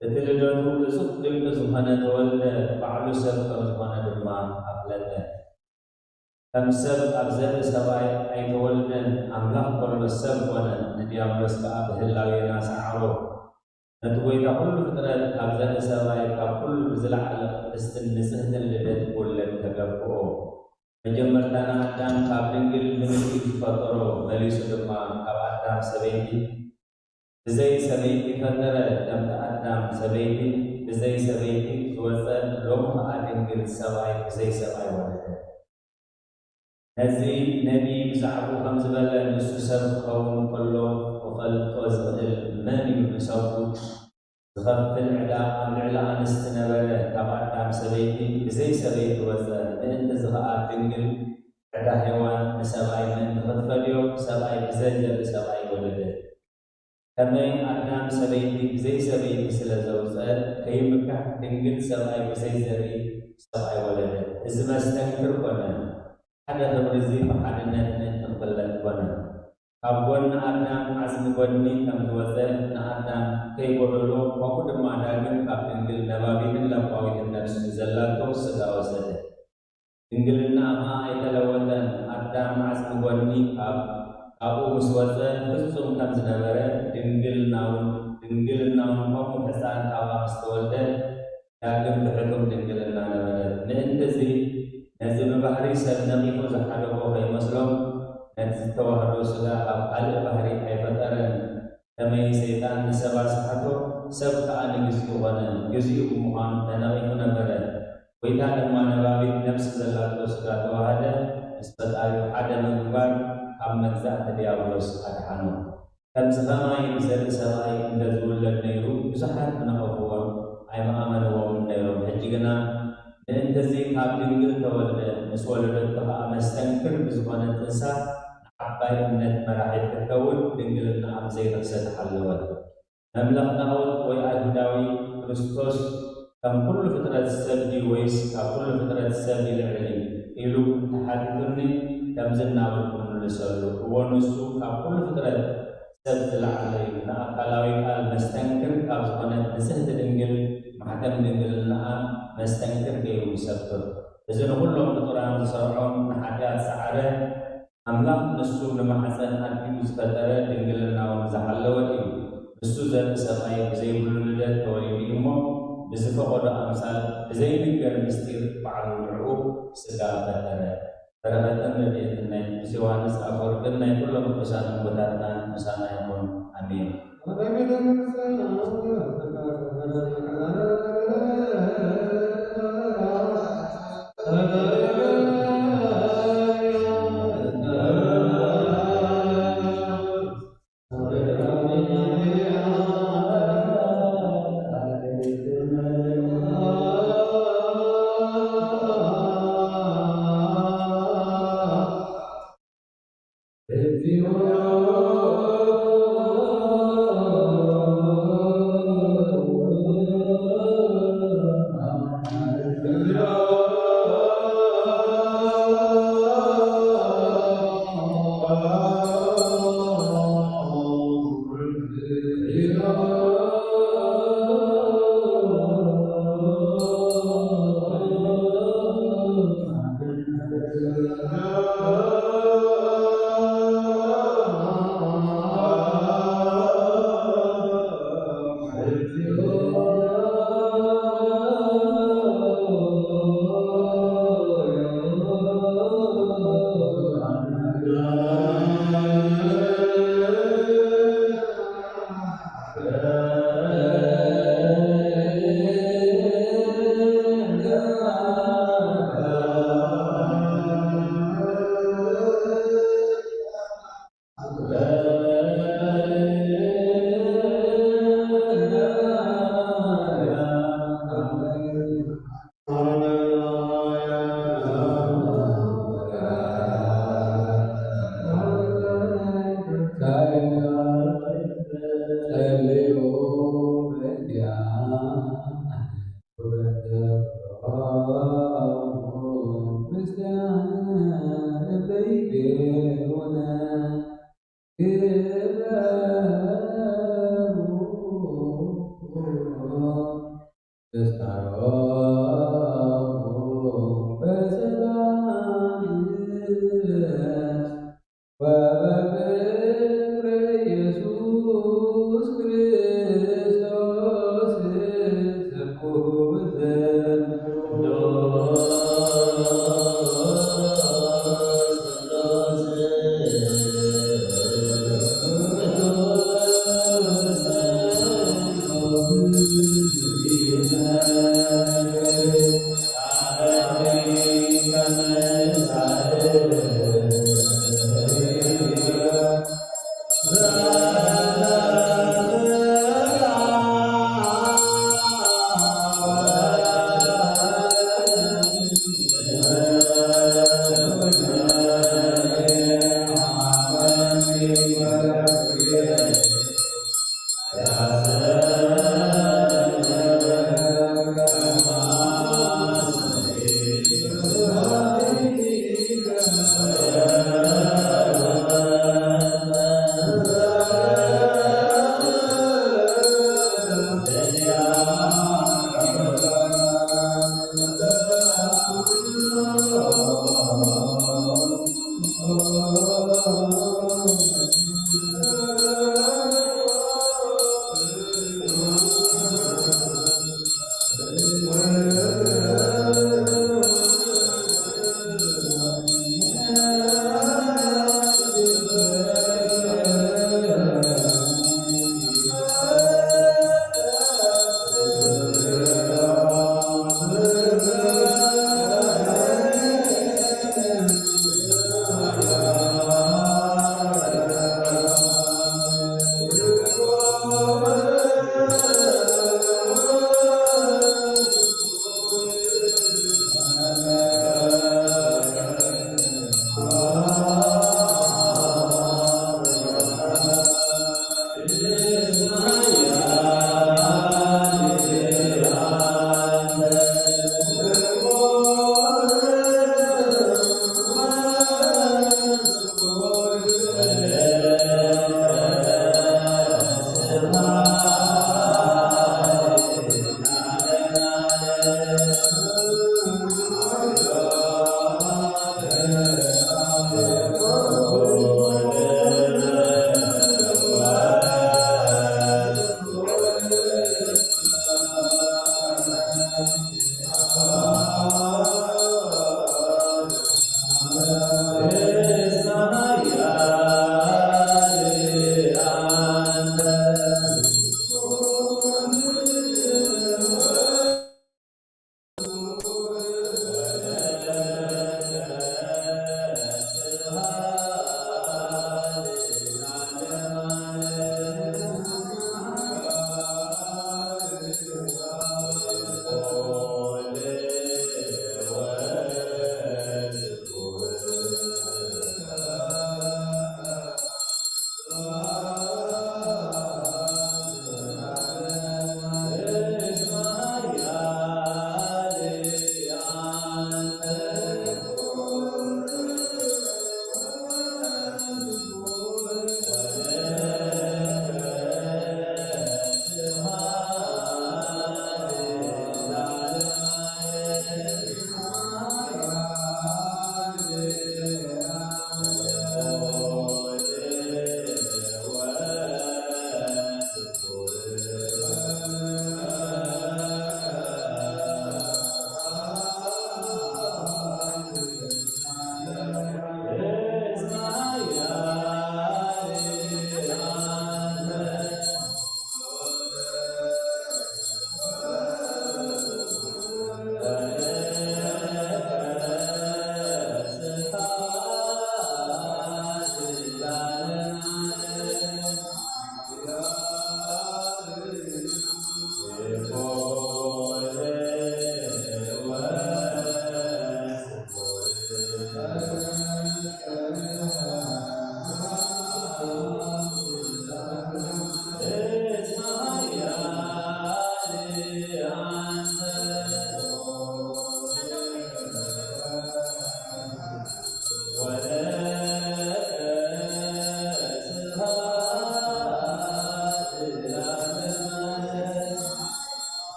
[SPEAKER 4] tadiladu zab dil subhanahu walda ba'al sabta subhanahu ma aflata Tamsab abzal sabai ay kawaldan amlah qul wasab wana nadi amlas ka abhillahi nasa'aru natway ka kullu fitrat abzal sabai ka kullu bizla'al istinisahdan lidat kullan tagabbo majammal tanah dan kabingil memiliki fatoro bali sudama kawadam sabaiti bizai sabaiti fatara dam ta'addam sabaiti bizai sabaiti tuwasal lomha adingil sabai bizai sabai wana Nazi Nabi Musahabu Hamzabala Nususab Kaum Qallo Waqal Tuazal Mani Musahabu ዝኸፍል ዕላ ኣንስቲ ነበረ ካብ ኣዳም ሰበይቲ ብዘይ ሰበይቲ ወፀ ምእንቲ እዚ ከዓ ድንግል ዕዳ ሔዋን ንሰብኣይ ምእንቲ ክትፈልዮ ሰብኣይ ብዘይ ዘርኢ ሰብኣይ ወለደ ከመይ ኣዳም ሰበይቲ ብዘይ ሰበይቲ ስለ ዘውፅአ ከይምካሕ ድንግል ሰብኣይ ብዘይ ዘርኢ ሰብኣይ ወለደ እዚ መስተንክር ኮነ ሓደ ክብሪ እዚ ብሓድነት ምእንቲ ክፍለጥ ኮነ ካብ ጎኒ ኣዳም ዓፅሚ ጎድኒ ከም ዝወፀ ንኣዳም ከይጎደሎ ከምኡ ድማ ዳግም ካብ ድንግል ነባቢትን ለባዊትን ነፍሲ ዘላቶ ስጋ ወሰደ ድንግልና እማ ኣይተለወጠን ኣዳም ዓፅሚ ጎድኒ ካብኡ ምስ ወፀ ፍጹም ከም ዝነበረ ድንግልናውን ከምኡ ሕፃን ካብኣ ምስ ተወልደ ዳግም ብሕቱም ድንግልና ነበረት ምእንቲ እዚ ነዚ ብባህሪ ሰብ ነቂፉ ዝሓደጎ ከይመስሎም ነቲ ዝተዋህዶ ስጋ ኣብ ካልእ ባህሪ ኣይፈጠረን ከመይ ሰይጣን ንሰብ ኣስሓቶ ሰብ ከዓ ንግዚኡ ኾነ ግዚኡ ብምዃኑ ተነቂፉ ነበረ ወይታ ድማ ነባቢት ነፍሲ ዘላቶ ስጋ ተዋህደ ምስ ፈጣሪኡ ሓደ ምግባር ኣብ መግዛእቲ ዲያብሎስ ኣድሓኑ ከምዚ ኸማይ ብዘርኢ ሰብኣይ እንደዝውለድ ነይሩ ብዙሓት ዝነቐፍዎን ኣይመኣመንዎምን ነይሮም ሕጂ ግና ምእንተዚ ካብ ድንግል ተወልደ ምስ ወለደቱ ከዓ መስተንክር ብዝኾነ ጥንሳ ንዓባይ እምነት መራሒት ክትከውን ድንግልና ኣብ ዘይርክሰት ሓለወት መምለኽ ጣዖት ወይ ኣይሁዳዊ ክርስቶስ ከም ኩሉ ፍጥረት ሰብ ድዩ ወይስ ካብ ኩሉ ፍጥረት ሰብ ይልዕል ኢሉ ተሓቲቱኒ ከምዚ እናበልኩ ንልሰሉ እዎ ንሱ ካብ ኩሉ ፍጥረት ሰብ ዝለዓለ እዩ ንኣካላዊ ቃል መስተንክር ካብ ዝኾነት ንስሕቲ ድንግል ማሕተም ድንግልናኣ መስተንክር ገይሩ ይሰብር እዚ ንኩሎም ፍጡራን ዝሰርዖም ንሓጢኣት ሰዓረ ኣምላኽ ንሱ ንማሕፀን ኣዲኡ ዝፈጠረ ድንግልናውን ዝሓለወት እዩ ንሱ ዘርኢ ሰብኣይ ብዘይብሉ ልደት ተወሊዱ እሞ ብዝፈቐዶ ኣምሳል ብዘይንገር ምስጢር ባዕሉ ንዕኡ ስጋ ፈጠረ በረኸትን ረድኤትን ናይ ቅዱስ ዮሃንስ ኣፈወርቅን ናይ ኩሎም ቅዱሳን ቦታትና ምሳና ይኹን ኣሜን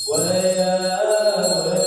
[SPEAKER 3] Where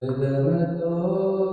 [SPEAKER 1] Betul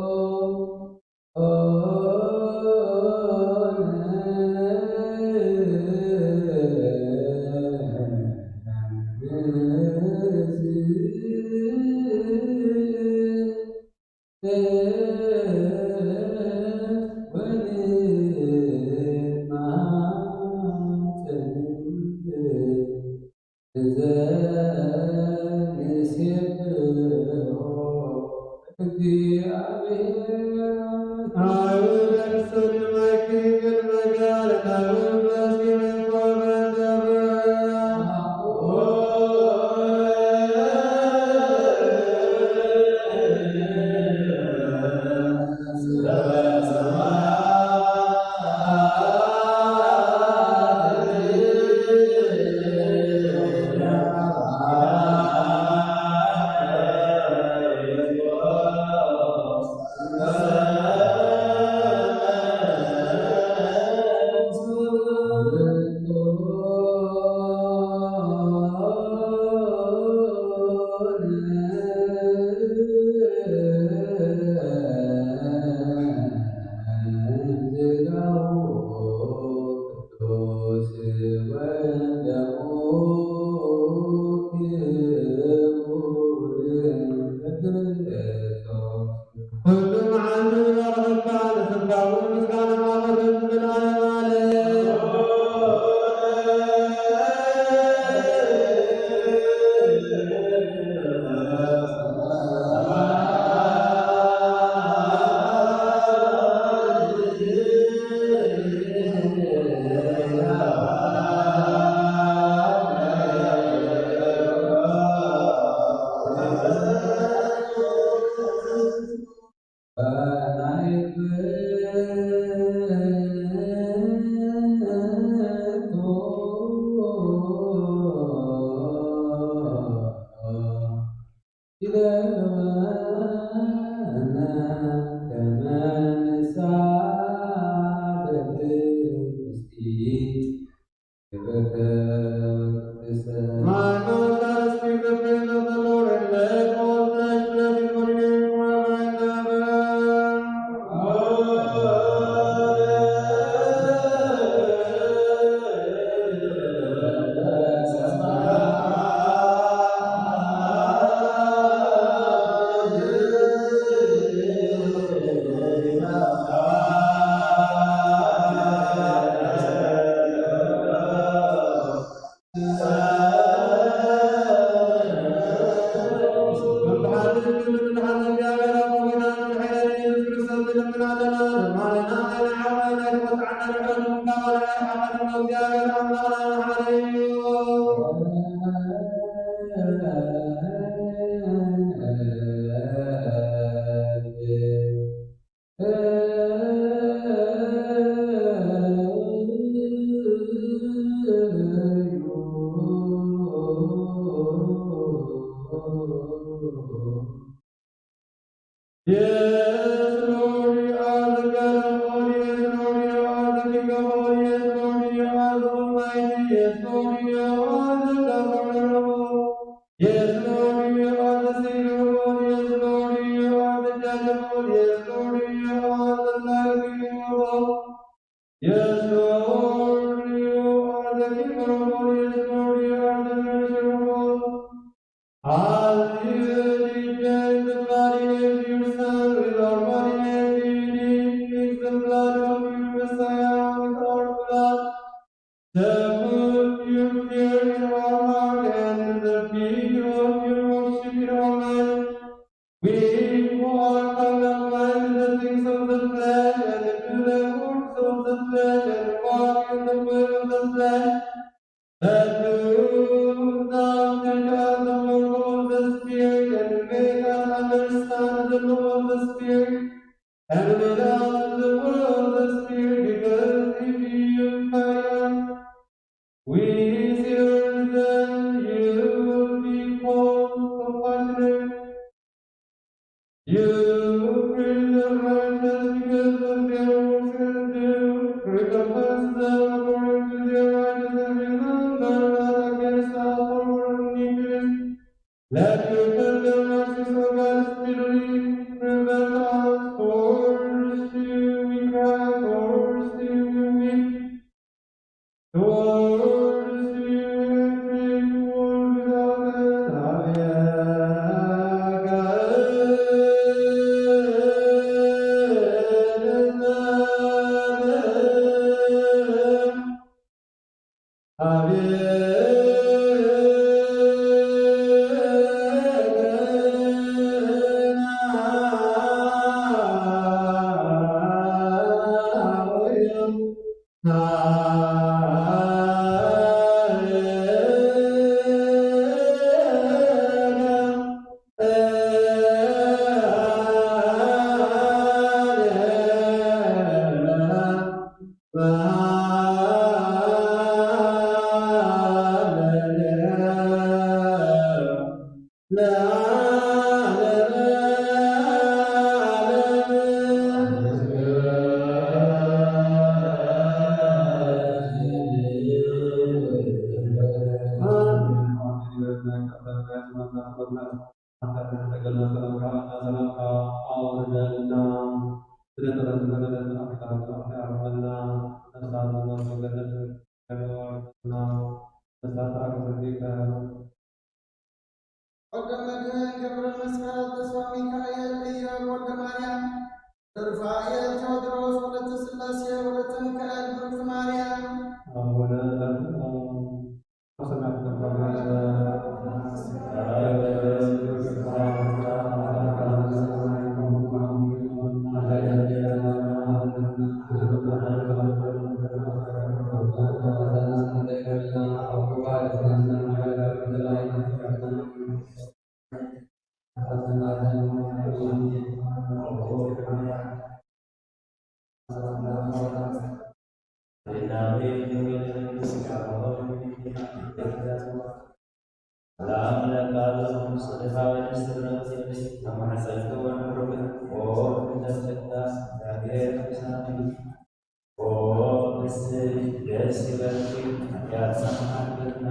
[SPEAKER 4] ደስ ይበልኝ ኃጢአት ሰማሃልና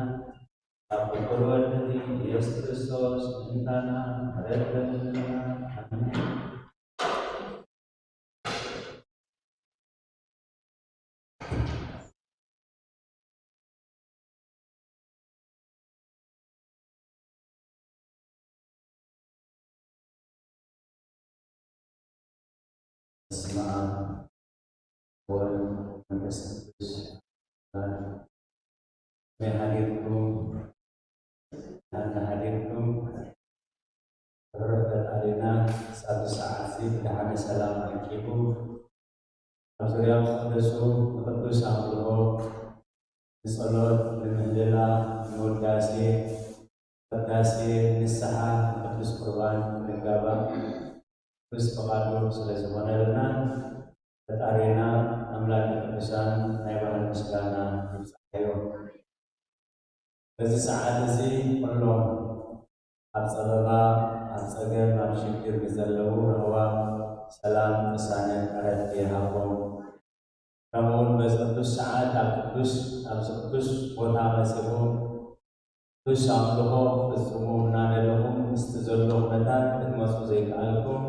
[SPEAKER 4] ኣብ ፍቅር ወልድቲ ኢየሱስ ክርስቶስ ምእንታና ምሕረት ለምንና አሜን። በስመ አብ ወወልድ ወመንፈስ ቅዱስ ሃሌሉያ ሃሌሉያ ፈጣሪና ሳብ ሰዓት ብድሓነ ሰላም ረኪቡ ኣብ ዙርያ መቅደሱ ቅዱስ ኣምልኮ ንጸሎት ንምህልላ ንውዳሴ ቅዳሴ ንስሓ ቅዱስ ቁርባን ንጋባ ቅዱስ ፈቃዱ ስለዝኾነልና ፈጣሪና ኣምላክ ቅዱሳን ናይ ባህል ምስጋና ይብፅሐዮ። በዚ ሰዓት እዚ ኩሎም ኣብ ፀበባ ኣብ ፀገም ኣብ ሽግር ንዘለዉ ረህዋ ሰላም ቅሳነን ዕረፍቲ ይሃቦም። ከምኡውን በዚ ቅዱስ ሰዓት ኣብ ቅዱስ ቦታ መሲኹም ቅዱስ ኣምልኾ ፍፅሙ እናበለኹም ምስቲ ዘሎ ኩነታት ክትመፁ ዘይከኣልኩም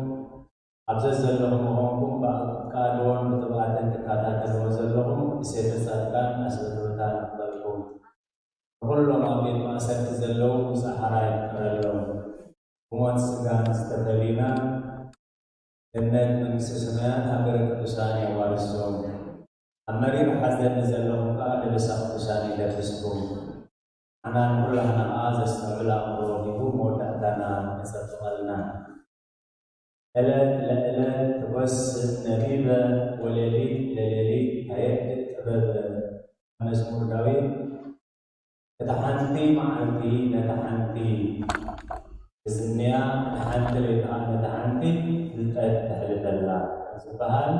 [SPEAKER 4] ኣብዚ ዘለኹም ምኾንኩም ብቃልዎን ብጥብዓትን ትከታተልዎ ዘለኹም እሴተ ጻድቃን ኣስበተውታ ንክበልኩም ኩሎም ኣብ ቤት ማእሰርቲ ዘለዉ ፃሕራ ይፍጠረሎም ብሞት ስጋን ዝተፈሊና ገነት መንግስቲ ሰማያት ሃገረ ቅዱሳን የዋርሶም ኣብ መሪር ሓዘን ዘለኹም ከዓ ልብሳ ቅዱሳን ይለብስኩም ኣና ንኩላህና ከዓ ዘስተውዕል ኣእምሮ ሂቡ መወዳእታና የጸብቐልና ዕለት ለዕለት ትወስን ነቢበ ወሌሊት ለሌሊት ኣየድእ ጥበብ መዝሙር ዳዊት እታ ሓንቲ መዓልቲ ነታ ሓንቲ እዝንያ እታ ሓንቲ ወይ ከዓ ነታ ሓንቲ ፍልጠት ተሕልፈላ ዝበሃል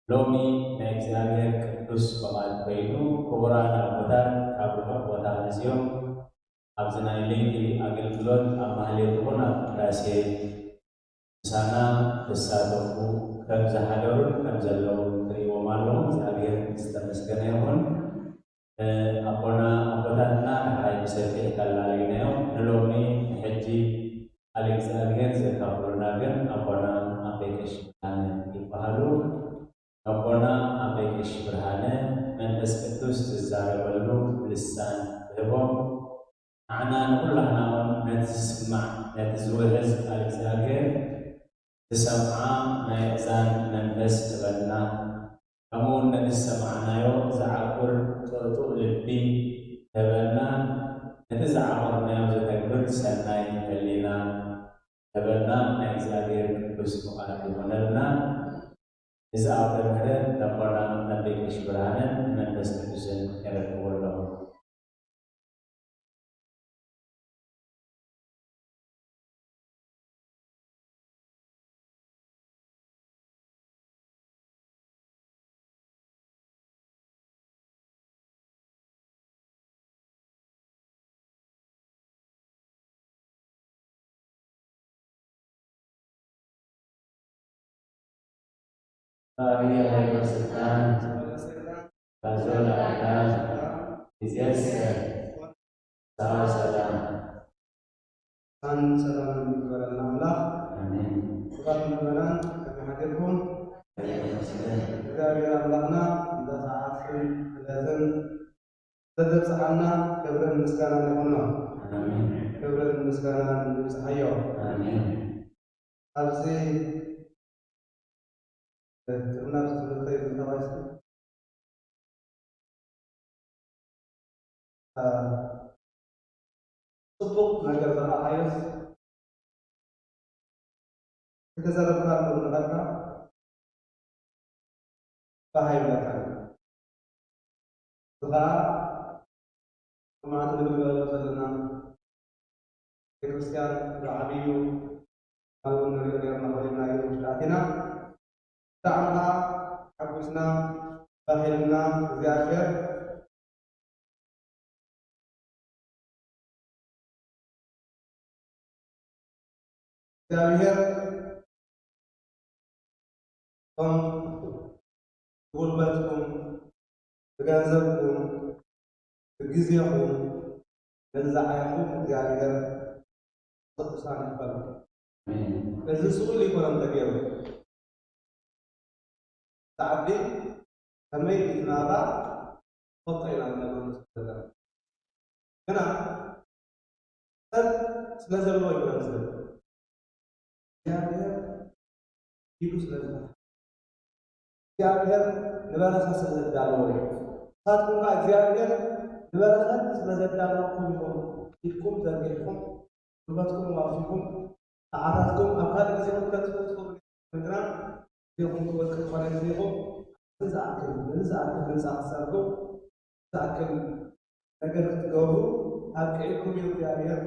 [SPEAKER 4] ሎሚ ናይ እግዚኣብሔር ቅዱስ በዓል ኮይኑ ክቡራን ኣቦታት ካብ ርሑቕ ቦታ መፅዮም ኣብዚ ናይ ለይቲ ኣገልግሎት ኣብ ማህሌት ይኹን ኣብ ቅዳሴ ምሳና ተሳተፉ ከም ዝሓደሩን ከም ዘለዉ ትሪእዎም ኣለዉ። እግዚኣብሔር ዝተመስገነ ይኹን። ኣቦና ኣቦታትና ንሓይ ብሰፊሕ ከላልዩናዮም ንሎሚ ሕጂ ቃል እግዚኣብሔር ዘካፍሉና ግን ኣቦና ኣበይ ቀሺ ብርሃነ ይበሃሉ። ኣቦና ኣበይ ቀሺ ብርሃነ መንፈስ ቅዱስ ዝዛረበሉ ልሳን ዝህቦም ንዓና ንኩላህና እውን ነቲ ዝስማዕ ነቲ ዝውሕዝ ቃል እግዚኣብሔር ዝሰምዓ ናይ እዛን መንፈስ ትበልና ከምኡውን ነቲ ዝሰማዕናዮ ዝዓቁር ጥጡእ ልቢ ተበልና ነቲ ዝዓቆርናዮ ዝተግብር ሰናይ ህሊና ተበልና ናይ እግዚኣብሔር ቅዱስ ፍቃድ ይኾነልና። እዚ ኣብ ምሕረት ኣቦና ኣበይ ቀሺ ብርሃንን መንፈስ ቅዱስን የረክቦ ኣለኹ። Bagi hai bersetan, bazul ada, izas, salam salam.
[SPEAKER 3] ሰላም ይበረና አምላክ
[SPEAKER 4] Amin.
[SPEAKER 3] ቁጣን መበራን ከመሐደኩም እግዚአብሔር አምላክና እንደ ሰዓት ለዘን ተደብጽሐና ክብርን ምስጋና ይሁን ነው።
[SPEAKER 4] Amin.
[SPEAKER 3] ክብርን ምስጋና ይብጽሐዮ።
[SPEAKER 4] Amin.
[SPEAKER 3] ኣብዚ እናስ ትምህርት ይተዋይስ ጽቡቅ ነገር ተራሃይስ የተዘረባሉ ነበር በሃይለታ ዛ ማት ልብለው ዘለና ክርስቲያን ዓብዩ አሁን ነገር ማሆልና ይሩሽታቲና ዳዕና አቁስና ባህልና እግዚአብሔር እግዚአብሔር ጉልበትኩም بجانزكم بجزيكم نزعيكم እግዚአብሔር ቅዱሳን ይባላል። ለዚህ ስቁል ይቆራም ተገሩ ታዕቢ ከመይ ይትናባ ወጣይና ነገር ተደረገ ገና ስለዘለው ይቆራል እግዚአብሔር ይሉ ስለዘለው እግዚአብሔር ለበረከት ስለዘዳለው ሳትኩና እግዚአብሔር ለበረከት ስለዘዳለው ይልኩም ዘርጌኩም ጉልበትኩም ዋፊኩም ሰዓታትኩም አካል ጊዜኩም ከትኩትኩም ምድራን ጊዜኩም ወርቅ ሆነ ጊዜኩም ተዛክል ተዛክል ተዛክል ነገር ትገቡ አብቀይኩም እግዚአብሔር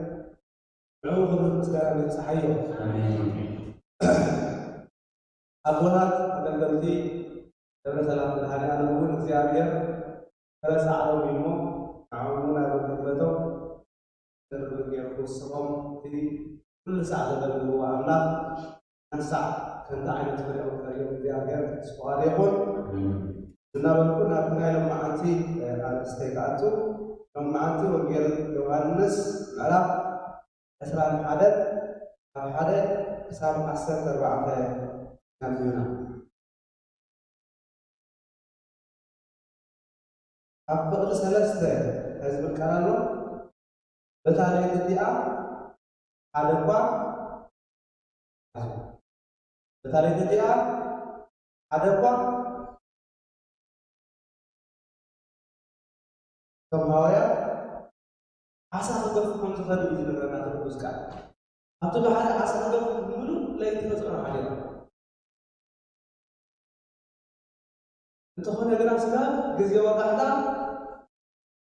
[SPEAKER 3] ነው በምስጋና ለፀሐዩ አሜን አቦናት አገልገልቲ ደብረ ሰላም ለሃለ ዓለሙን እግዚአብሔር ተረሳዓው ቢሞ አሁን አበከበተው دربك يقصهم في كل ساعة دربوا أملاك نسع كنت عينت في اليوم في أبيات سؤال يقول نقول أبناء لما أنتي استيقظتوا لما أنتي وقيل يوهنس على أسرع الحدث الحدث حساب أحسن 4 نبينا أفضل 3 حزب الكلام በታሪክ እዲያ አለባ በታሪክ እዲያ አደባ ከማውያ አሳፈገፍ ከም ዝፈዱ ይዝረና ተብስካ አብቶ በኋላ አሳፈገፍ ሙሉ ላይ ተፈጽሞ አለ እንተሆነ ግን አስጋ ጊዜው ወጣታ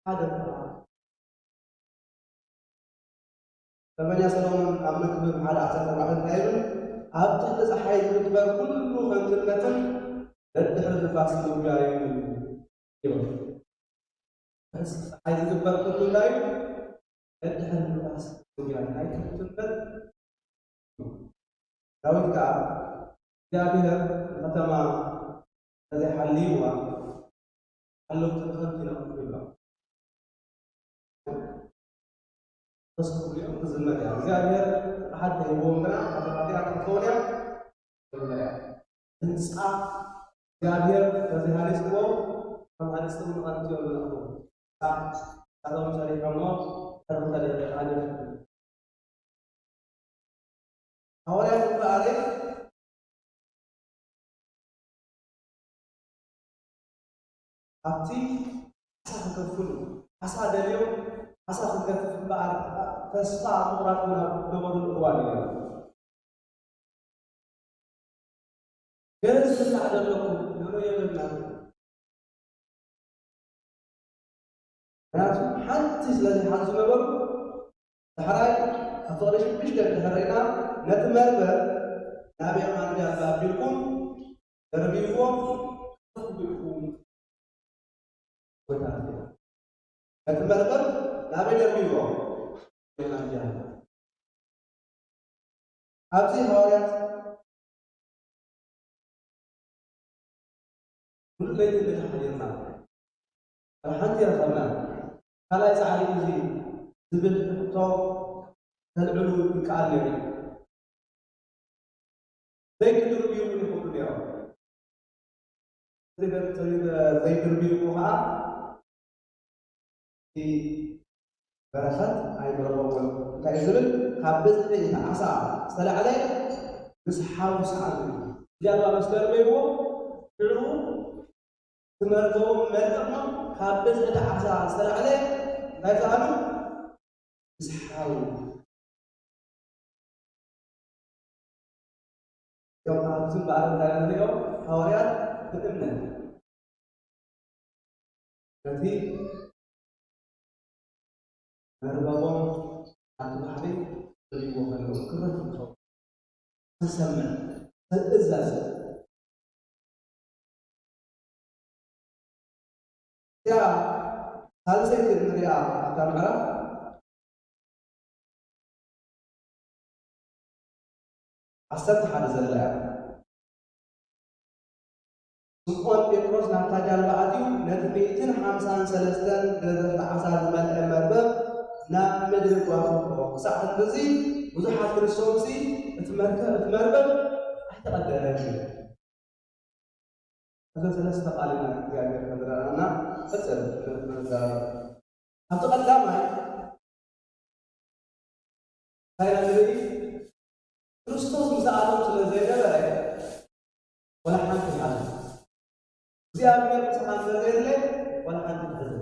[SPEAKER 3] አደባ فمن يصلون أمك على أحسن بعض الخير أبطل صحيح يكبر كل خنزرة تدخل الفاصل الجاري بس صحيح يكبر كل لايف تدخل الفاصل الجاري هاي كنتر لو كا جابر ختما هذا حليوا حلو تدخل في الأمر تصدق اليوم تزلنا يا እግዚአብሔር حتى يبومنا حتى አጥቶሪያ እንጻ እግዚአብሔር በዚህ ሀዲስ ነው ከሀዲስ ነው አንተ ያለው ታታው ዛሬ ደግሞ ተርተለ አለ ሐዋርያት ባለ አቲ አሳከፉሉ አሳደለው አሳከፍ በአር ተስፋ አቁራጥና በመሩ ቋል ይላል ገርስ ተዓደለኩ ነው የበላ ራሱ حتى ስለዚህ ሐዙ ነበሩ ተሐራይ አጥቶሽ ብሽ ተሐራይና ነትመርበ ናቢያ ማንዲያ ባቢኩም ደርቢዎ ተብኩም ወታለ ነትመርበ ናቢያ ደርቢዎ ናቢያ አብዚ ሐዋርያት كل ليلة بنحضرنا الحمد يا خلنا هلا يزعل يجي زبل الطاو تلعلو يقال لي زي كدر بيوم يقول لي زي كدر بيوم ها في بركات هاي بربوة كاي زبل خبز لي عصا استلع عليه بس حاول ساعة جاب مستر بيوم شنو تمرقوم ملقنا خابز اتعسى استلع عليه لا يزعلوا يسحاول يوم عبزن بعد ذلك اليوم حواريات بتمنى كثي مرقوم عبد الحبيب اللي هو خلوه كرة الخوف تسمع تتزاز يا هل سيد الرياء أتمرا أستطيع هذا الزلال ስምዖን ጴጥሮስ ናብታ ጃልባ ኣትዩ ነቲ 153 ገዘፍቲ ዓሳ ዝመልአ መርበብ ናብ ምድሪ ጓፊዎ ክሳዕ ክንድዚ ብዙሓት ክርስቶስ እቲ መርበብ ኣይተቐደረን እዩ እዚ ሰለስተ ቃልና እግዚአብሔር ከዘራና ፈጸም ተመዛራ ኣብቲ ቀዳማይ ታይራንሪ ክርስቶስ ምስኣቶም ስለ ዘይነበረ ወላ ሓንቲ ሓለ እግዚአብሔር ምስኣን ስለዘየለ ወላ ሓንቲ ሓዘን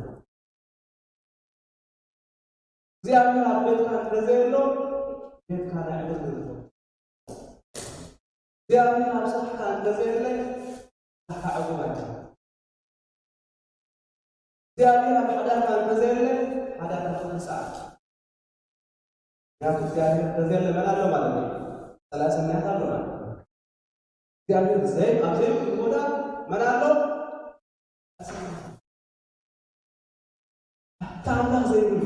[SPEAKER 3] እግዚአብሔር ኣብ ቤትካ ስለዘየሎ ቤትካ ናይ ዕድል እግዚአብሔር ኣብ ስራሕካ ስለዘየለ أحاول زيادة حدث الرزيل حدث الخسارة يا زيادة الرزيل من الله مالك ثلاثة مئة دولار زيادة الزين أزين كودا من الله حتى الله زين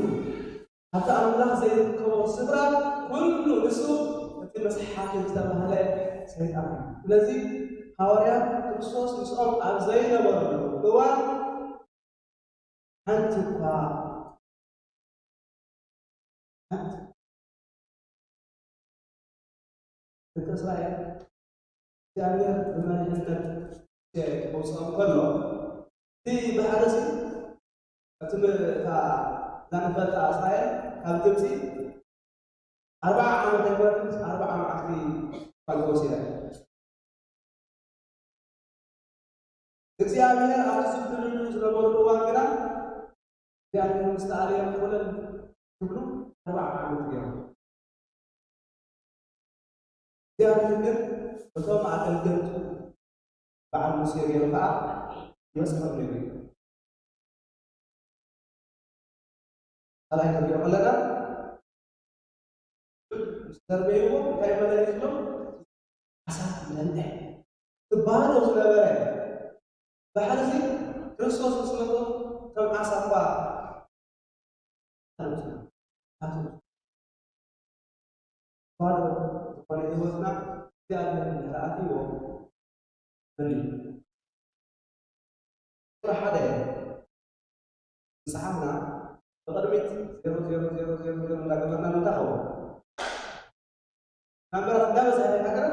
[SPEAKER 3] حتى الله زين كم صبرا كل نسوء في مسحات الكتاب هذا سيد أمين الذي حواريات ክርስቶስ ምስኦም ኣብ ዘይነበረሉ እዋን ሓንቲ እኳ ደቂ እስራኤል እግዚአብሔር ብመሪሕነት ከውፅኦም ከሎ እቲ ባሕሪ እቲ ዘንፈልጣ እስራኤል ካብ ግብፂ 40 ዓመት ኣይኮነስ 40 መዓልቲ ካልወሲዳ እግዚአብሔር አብዝብልን ስለወርዶ ዋንገና እግዚአብሔር ምሳሌ ያቆለን ብሎ 40 ዓመት ነው እግዚአብሔር ግን በተማ አገልግሎት ባዓል ሙሴ የርፋ ይመስከር ነው አላይ ከቢረለና ስተርቤው ታይመለስ ነው አሳት ለንደ ተባለው ስለበረ بحرزي كريستوس مسلمه كم عصفا قالوا يوزنا زيادة من هراتي وبني راح هذا مسحبنا بقدمت 00000 لا قمنا نتاخو نمبر ده بس هذا كده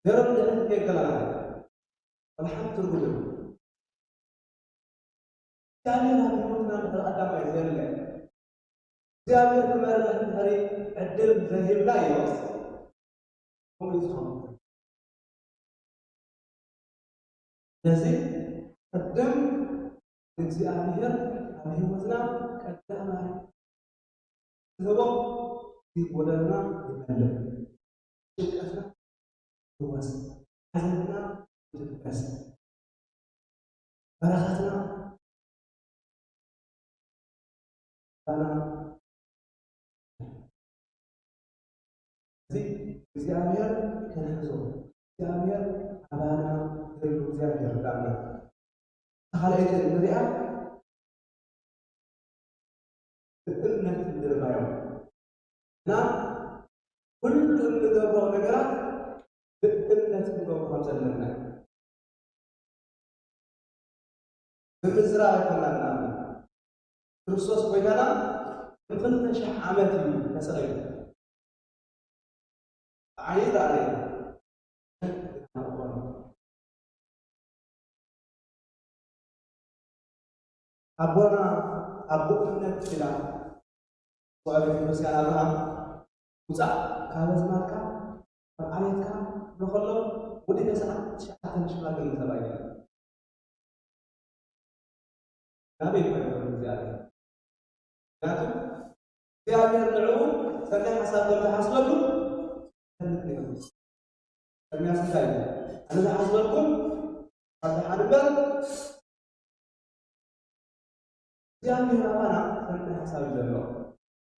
[SPEAKER 3] 0 كلام الحمد لله كاميرا بيوتنا متقدمة يزيلنا زيادة كمان هري عدل زهيب لا يوس هم يسخن نزي قدم زيادة هري وزنا قدامها زبون في ودنا يملك شكرا يوس حزننا بس بركاتنا أنا زيامير كنحزو زيامير أبانا دلو زيامير دعنا تخليت المذيع بإذن الدربايو نعم كل الدربايو نقرأ بإذن الدربايو سلمنا بمزرعة كلامنا ክርስቶስ ኮይናና በፍልተሽ ዓመት ተሰረይ አይራ ላይ አቦና አቦነት ይላል ወአቤት ክርስቲያን አብርሃም ውፃ ካበዝማካ አለካ ለኸሎ ወዲ ተሰዓት ሻዓተን ሽማግሌ ተባይ ናቤ እግዚአብሔር لكن في هذه النعوم سنة حسب ما حصلكم سنة حسب أنا حصلكم هذا حربا في هذه الأمانة سنة حسب الله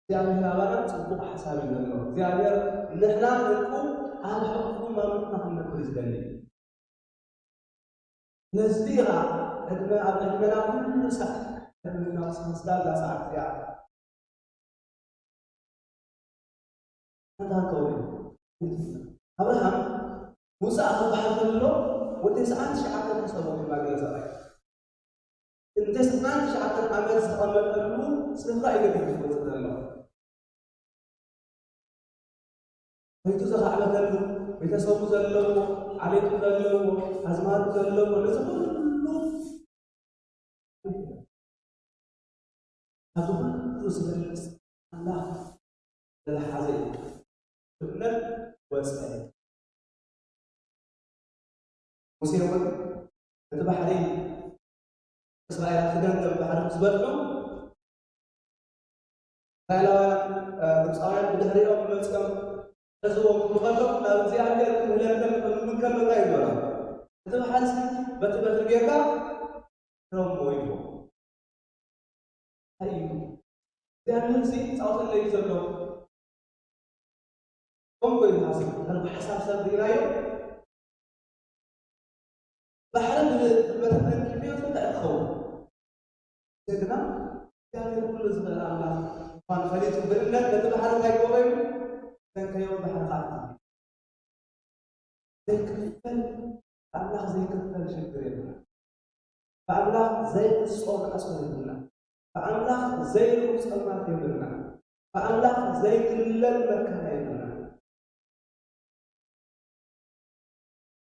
[SPEAKER 3] في هذه الأمانة سنة حسب الله في هذه نحن نقول على حكم ما نحن نقول إزداني نزديها أدمنا كل ساعة أدمنا سنة ساعة يعني هذا قولي أبراهام موسى أخذ له ودي ساعات شعبنا نسوي ما قال زراي انت سمعت شعبنا عمل سقمت له سنقا يقدر يفوت الله هيتو زغ على ذلو بيتسوق ذلو عليك ذلو أزمات ذلو لازم كله هذا كله سبب الله للحزين تبنى واسأل وسيرون تبحرين إسرائيل تقدم بحر سبتهم قالوا إسرائيل بدهري أو بمسكم أزوج مغلق لا زيادة من كم غيره هذا حاسس بتبت الجيكا رم ويفو أيوه ده زي صوت اللي يزلوا كم كوي حاسس هل بحساب سر دينايو بحرم بالمثل كيفية تأخذ سيدنا كان يقول زمان الله فان خليت بالله بتبحر غير قوي كان يوم بحلقات زي كفل الله زي كفل شكرين فالله زي الصوت أسود لنا فالله زي الوصل ما تبلنا فالله زي كل المكان لنا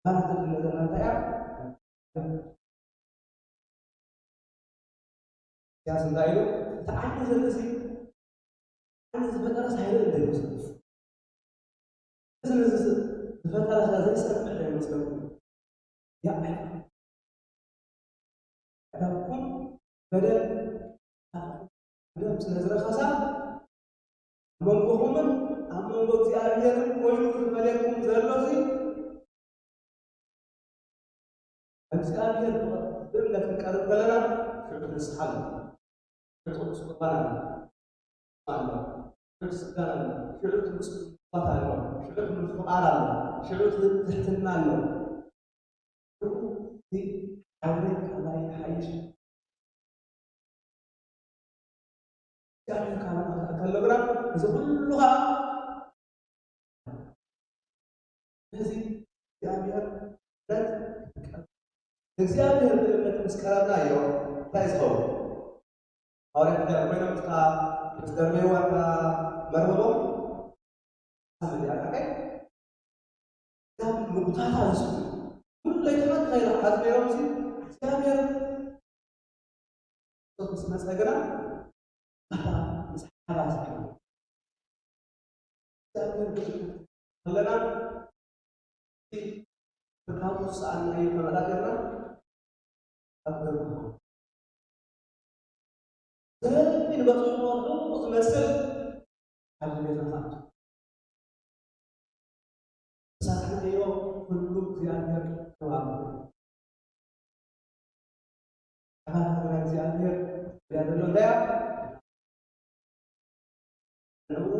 [SPEAKER 3] هذا اللي أنا تعب يا سندايلو تعال نزل نسي أنا زبدة سهلة اللي يوصل فترة هذا يسمع المسلمين يعني أداكم بدل سنزرع خسا منقوم أمم بزيادة وين كل زلزي أزيادة دمنا كذا كلنا شو بنسحل شو سبحان الله شو سكان شو بنسحل قطعنا شغلت من فقارنا شغلت تحتنا له دي حواليك الله يحييش يعني كان أكلمنا إذا كلها هذه يعني لا نسيان اللي مسكرنا يوم لا يسقط أوراق كلامنا مسكرنا ولا مرمو هذا يعني كان مقطع رسول كل كلمة غير حد بيرمزي سامر بس ما سأقرأ مسحبة سامر خلنا في تخصص عن أي مراجعنا أقدر زين بقول موضوع مثل هذا اللي saat itu belum diambil keluar. Karena diambil dia dulu dia lalu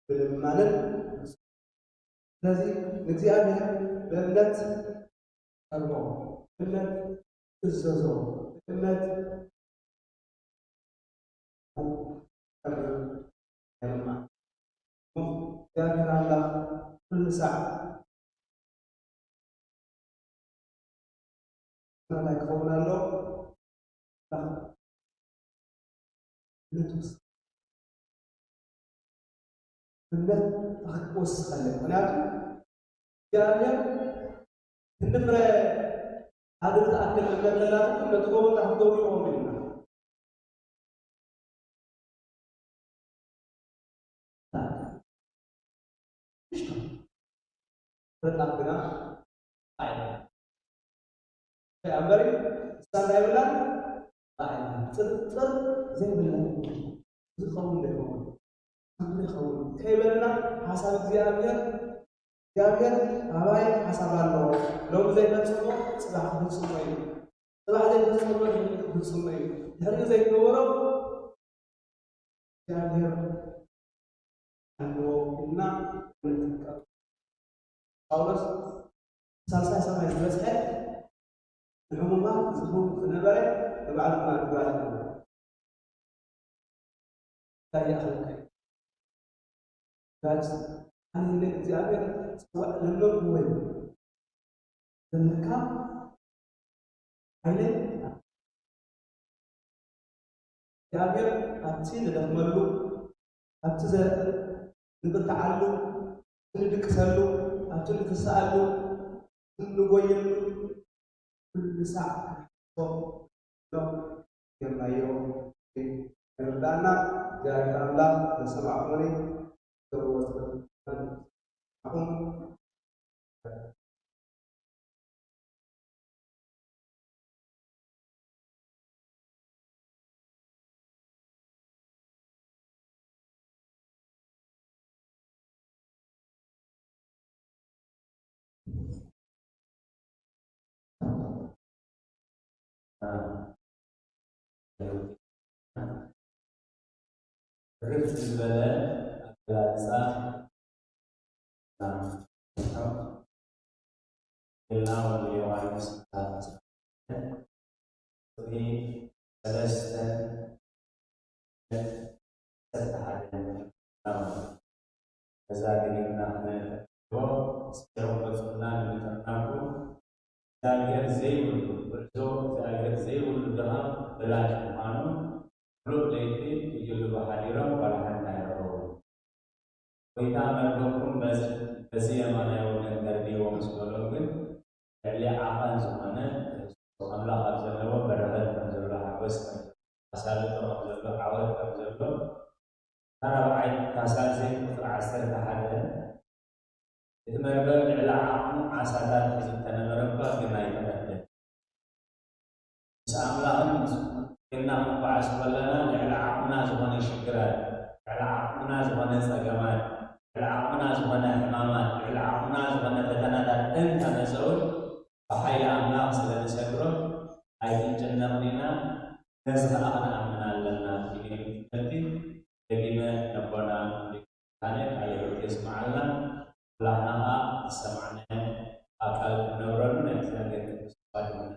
[SPEAKER 3] belum malam لازم نتيامها بلت الموت بلت الزوزو بلت جابر الله كل ساعة لا يكفون له لا نتوس بالله تخلص خليه ولكن جابر النفرة هذا تأكل من لا تكون تقوم تحضر يوم منه tetap dengan ayat. Saya ambil standar bulan ayat. Tetap saya bilang itu kamu deh kamu. Kayak mana hasab ziarah awal hasab Allah. Lalu saya kan semua setelah bersumai. Setelah saya bersumai. Hari saya keluar ziarah anu inna berdekat. Paulus selesai sampai selesai العمومات تكون في نبره وبعد ما لا يأخذ ጋዝ አንድ እግዚአብሔር ለለው ወይ ተንካ አይለ እግዚአብሔር አትሲል ለመሉ አትዘ እንብታዓሉ እንድቅሰሉ አትል ተሳሉ እንጎየሉ كل ساعة لو كما يوم يردانا جاء الله تسمع أمري تروس أقوم
[SPEAKER 4] رفت البلد الأجزاء إلا واليوم سبحانه في ثلاثة حاجات كذلك نحن سيروا بسنا نتناقض ذاكر زي والبرزو ذاكر زي والدهام بلاش مانو لو ليتي يجلو بحديرام بالحن نايرو ويتا مركم بس يمانا يوم الدربي ومسؤولون اللي عقل زمانه الله أبزله وبرهل أبزله عوز أسأله أبزله عوض أبزله أنا بعد كاسال زي في عصر تحدث تمربل على عقل عسادات إذا مربى بما يتبدل سأملاهم إنهم بعث لنا على عقلنا زمان شكرات على عقلنا زمان سجمات على عقلنا زمان حمامات على عقلنا زمان فتنات أنت نزول فحي أملاك سلنا سكرم أيضا جنة لنا نزل أنا أمنا لنا في نبتي لكن نبنا كان أيضا يسمع الله لنا سمعنا أكل نورنا نتلاقي بسبب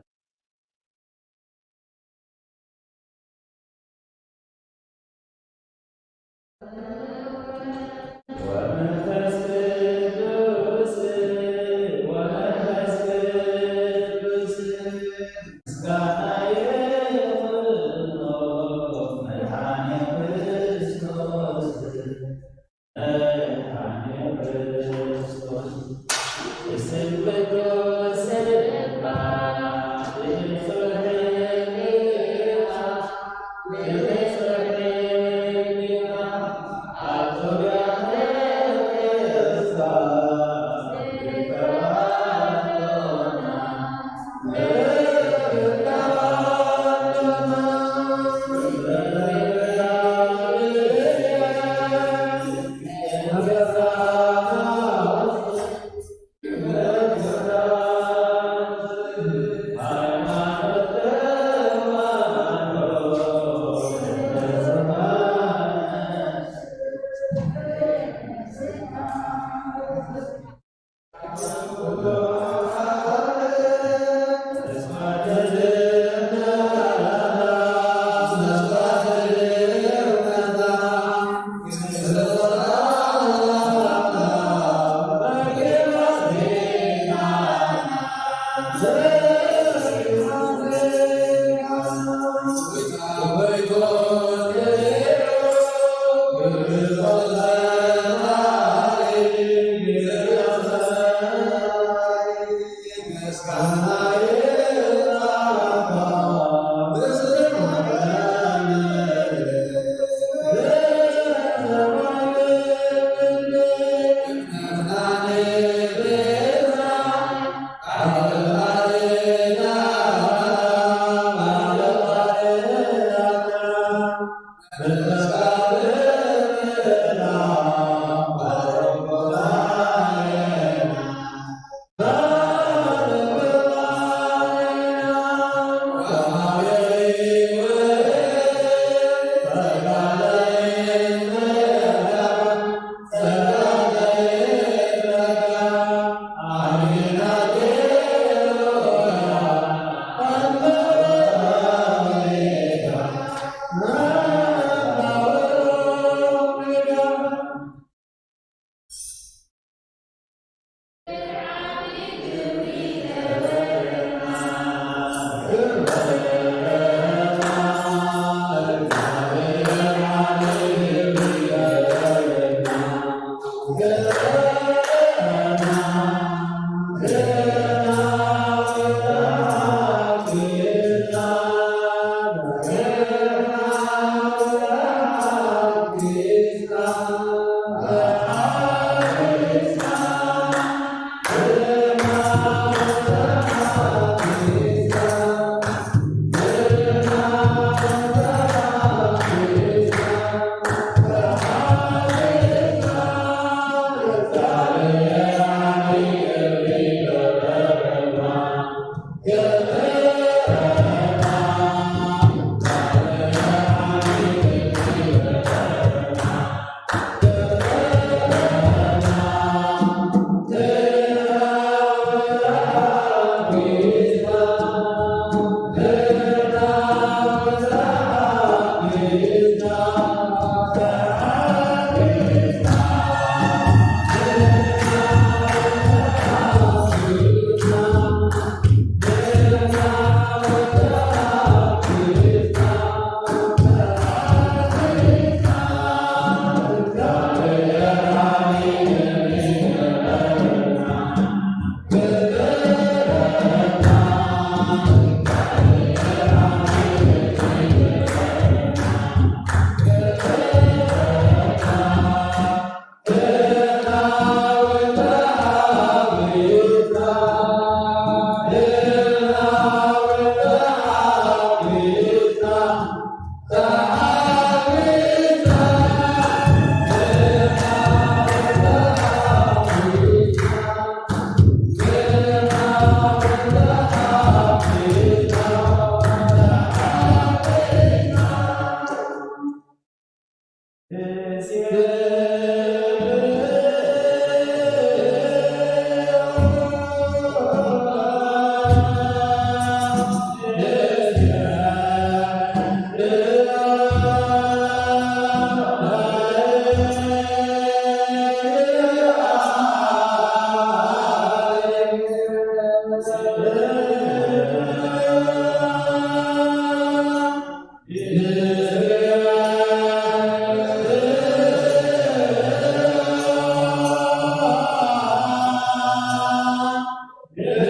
[SPEAKER 3] Amen.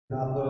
[SPEAKER 3] Thank you.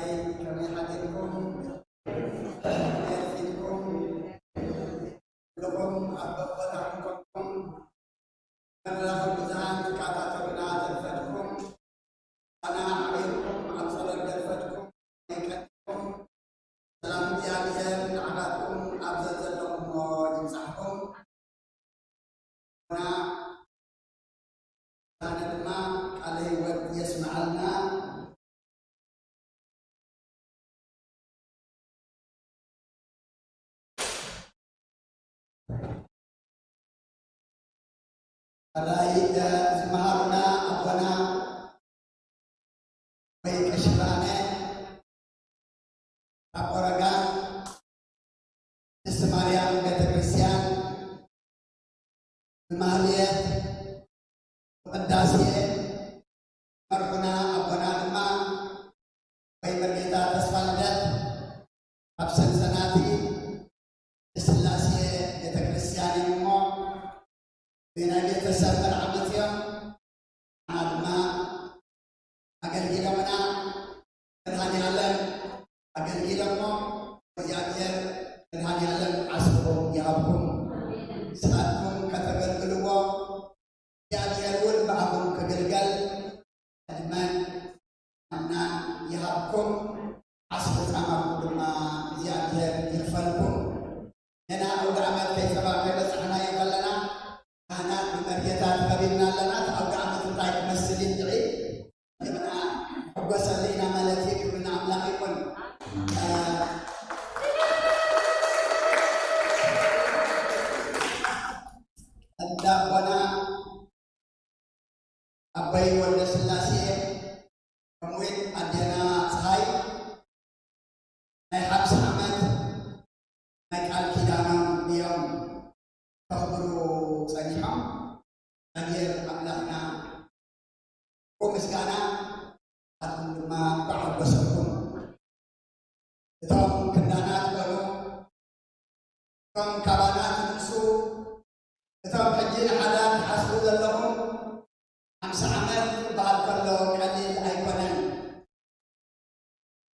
[SPEAKER 5] كما يحدثكم يرفدكم لكم أبقى أنا لكم بزان كاتبنا تلفتكم أنا عليكم أبصر تلفتكم أيكتكم سلام ديالي نعمتكم أبزل لكم وجمسحكم أنا الماء عليه وقت يسمع لنا Alai Maharuna Abana baik kesyarane Aparagan Semariang Beta Kristen Maliyat Pendasye Maruna Abana Lima baik berkita atas Faldat absen sanati Selassie Beta Kristen Imo Bina kita sabar amat ya, adma agar kita mana terhani alam agar kita mau berjaya terhani alam asbun ya abum saatkum katakan kedua ya diarun bahum kegelgal adman mana ya abum asbun sama kuma ya irfankum nana udah amat kayak sabab bebas hana yang kalana أنا بمريتات قبلنا لنا أو قامت الطائف مسجد العيد لمنا وصلينا ملكيك من أملاككم الدعوانا أبي والنسلاسي كموين أدينا سهاي نحب سحمد نكال كدانا بيوم تخبروا صنيحهم نبير أملاكنا ومسكانا أتم ما بعد بسركم توم كنانات بلو توم كبانات نسو توم حجين حالات حسود لهم خمس عمل بعد كله قليل أيقونين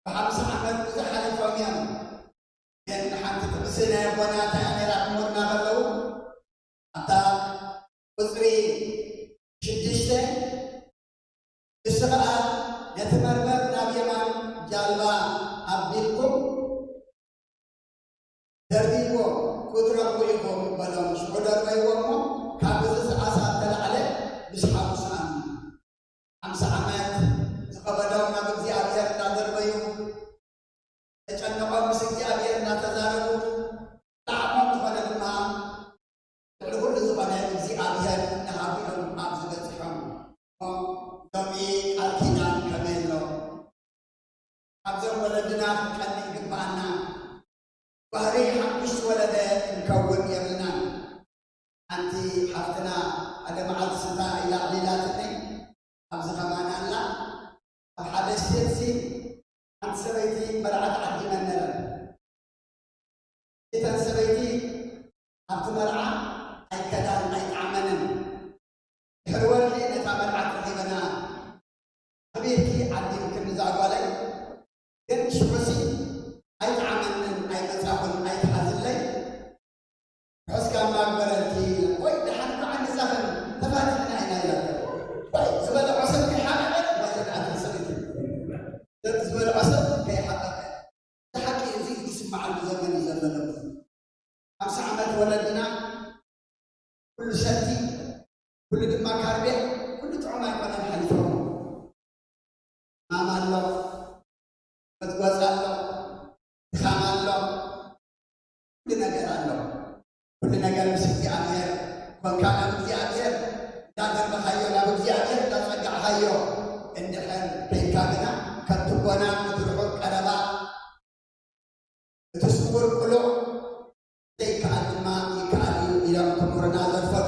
[SPEAKER 5] فخمس عمل بزحل فميم ين حتى تبسنا بنات أميرات مرنا بلو أتا وزري شدشته السبعة يتمرمر نبيمان جالبا أبدلكم دربيكو كتربو يكم بلون شكدر بيومو كابزس أساد تلعلي بسحاب سنان أمس عمد سقبدو نبزي أبير نادر بيوم يجنقوا مسكي أبير ناتزاربو تعمل تفضل المام كل زبانة يجزي أبيان نعبيهم أبزغتهم دمي الكنان كميلو أبزغ ولدنا كنن قبعنا وهري حقش ولده نكون يمنا أنتي حفتنا على معاد ستا إلى عليلاتني أبزغ معنا الله وحدث تنسي أنت سبيتي برعد عدي من نرد إذا سبيتي أنت مرعى أي كلام أي عمل حلوة اللي نتعمل عقلي بنا حبيبتي عندي يمكن نزعج علي إن شخصي أي عمل أي مسافر أي حزن لي حس كان ما قبلتي وي دحنا عن زهر تفاتحنا هنا يا وي زبالة عسل كي حاجة ما يدعى تنسلتي زبالة عسل كي حاجة تحكي يزيد يسمع المزمن يزمن أمس عملت ولدنا كل شتي كل دم كاربي كل تعمل كذا حلفهم ما مالله بتوزع له خامل له كل نجار له كل نجار مسكي عمير من كان مسكي عمير دادر بخيو لا مسكي عمير لا ترجع خيو إن حن كي كابنا كتبنا بتروح كربا بتسكر كله زي كأن ما يكاد إلى كمرنا ظرفه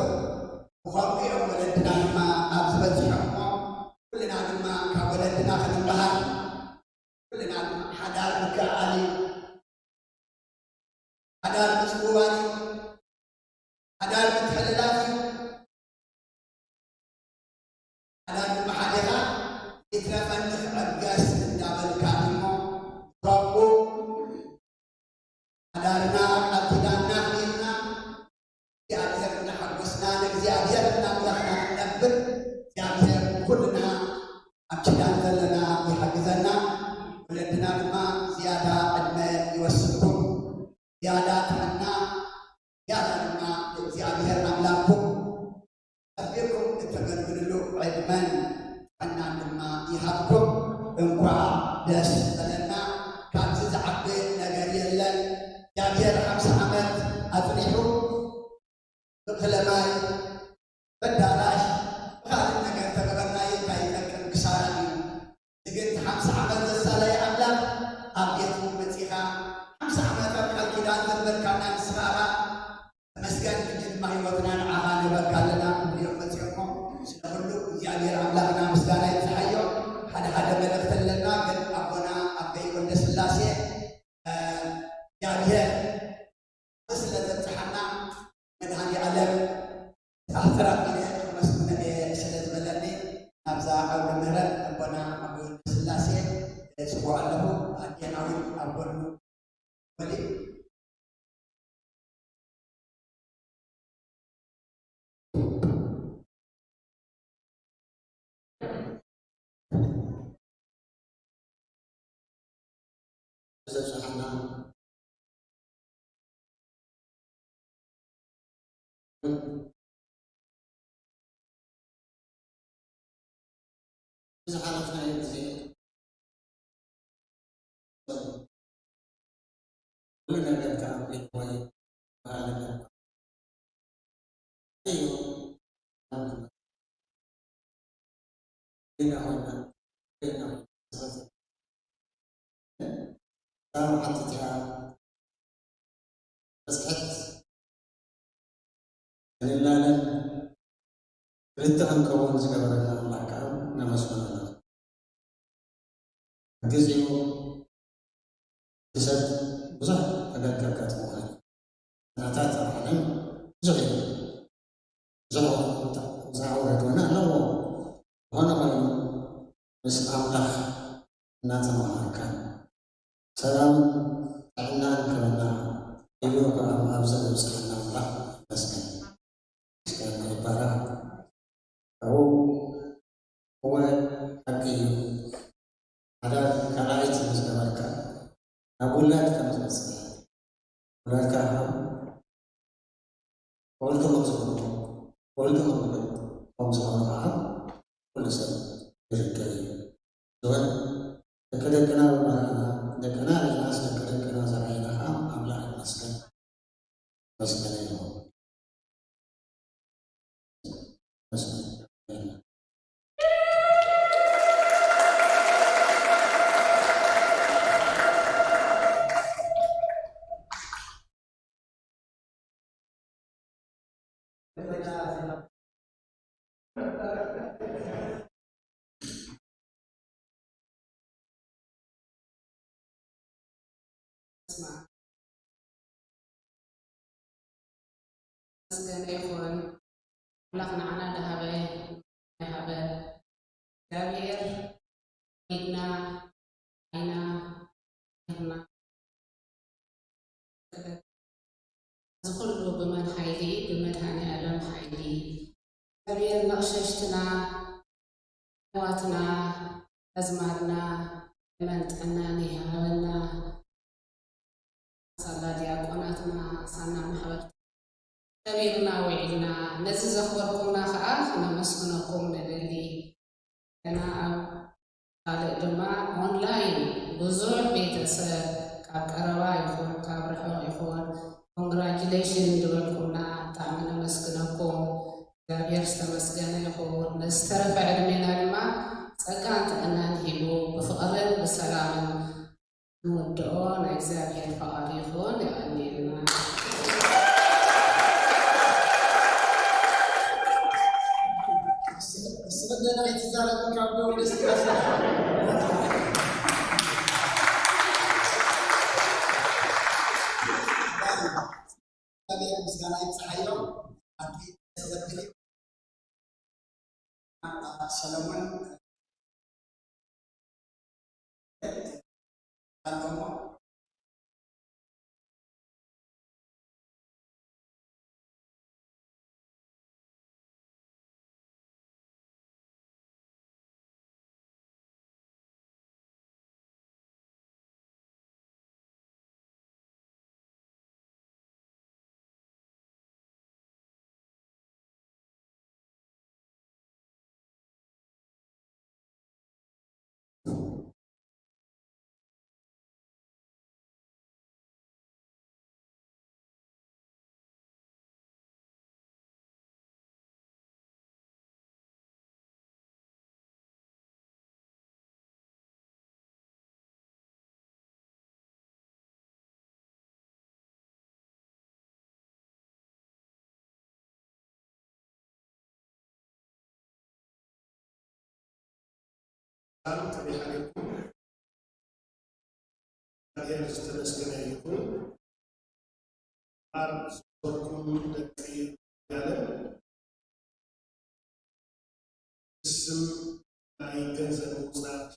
[SPEAKER 5] وخاطئ ولدنا ما أبزبت حكمه كلنا ما كولدنا خدم بحر كلنا حدار مكالي حدار مسكواني حدار متحللاتي حدار المحادثة إتلافا نخبر قاس من دابل كامل ስላሴ እግዚአብሔር ስለዘብፅሐና መድኃኒ ዓለም ኣሕተራቢነ መስነ ስለ ዝበለኒ ናብዛ ዓውደ ምህረት ኣቦና ኣቦ ስላሴ ጽቡቕ ኣለኹ ኣዴና እውን ኣብ ጎኑ ወሊ ዘብፅሐና ዝሓለፍናዮ ግዜ ኩሉ ነገር ካብ ወይ ባህል ነገር እዩ ኢና ኮይና ኢና ሳብ ሓቲትያ መስሐት ንላለን ክልተ ክንከውን ዝገበረና ኣምላኽ ከዓ ነመስግኖ ኣለና ግዚኡ ሰብ ብዙሕ ነገር ከጋጥሞ ኾይኑ ናታት ኣብ ዓለም ብዙሕ እዩ ብዙሕ ዝዓውረድና ኣለዎ ዝኾነ ኮይኑ ምስ ኣምላኽ እናተመሃርካ ሰላምን ጥዕናን ክበና ኢሉ ኣብ ዘብፅሐና ኣምላኽ መስገን ምስጋና ይባረኽ ካብኡ እወ ሓቂ እዩ ሓዳር ካልኣይት ምስ ገበርካ ናብ ውላድ ከም ዝመፅእ ውላድካ ወልዲ ከምዝኮኑ ወልዲ ከም ዝኾኑ ከዓ ኩሉ ሰብ ይርድእ እዩ ዝወን ደቂ ደቅና ብመላእና ደቅና ርናስ ደቂ ደቅና ዘርአይና ከዓ ኣምላኽ ይመስገን መስገን እዩ መስገን
[SPEAKER 6] مسجن يكون لقنا عنا ذهبه ذهبه جابير إدنا إنا إحنا كله بمن حيدي بمن هاني ألم حيدي جابير نقششتنا واتنا أزمارنا من تعناني هاولنا صلى دياقوناتنا صلنا محبت كبيرنا وعينا نزز أخبركمنا خاخ نمسكنكم للي أنا قال دما أونلاين بزور بيتسر كقربا يكون كابرحو يكون congratulation دبلكمنا تعمل مسكنكم كبير استمسكنا يكون نسترفع عدمنا لما سكانت أنا نهيبو بفقر بسلام نودعون إجزاء الفقر يكون يعني لنا
[SPEAKER 5] بدنا نتزارع بكابو ونسترسل كبير مسكنا يتحيروا أكيد تذكري سلمان الأمة تبي عليكم
[SPEAKER 7] እግዚአብሔር ይመስገን ይሁን አርሶኩም ደቂ ያለ ስም ላይ ገንዘብ ውሳት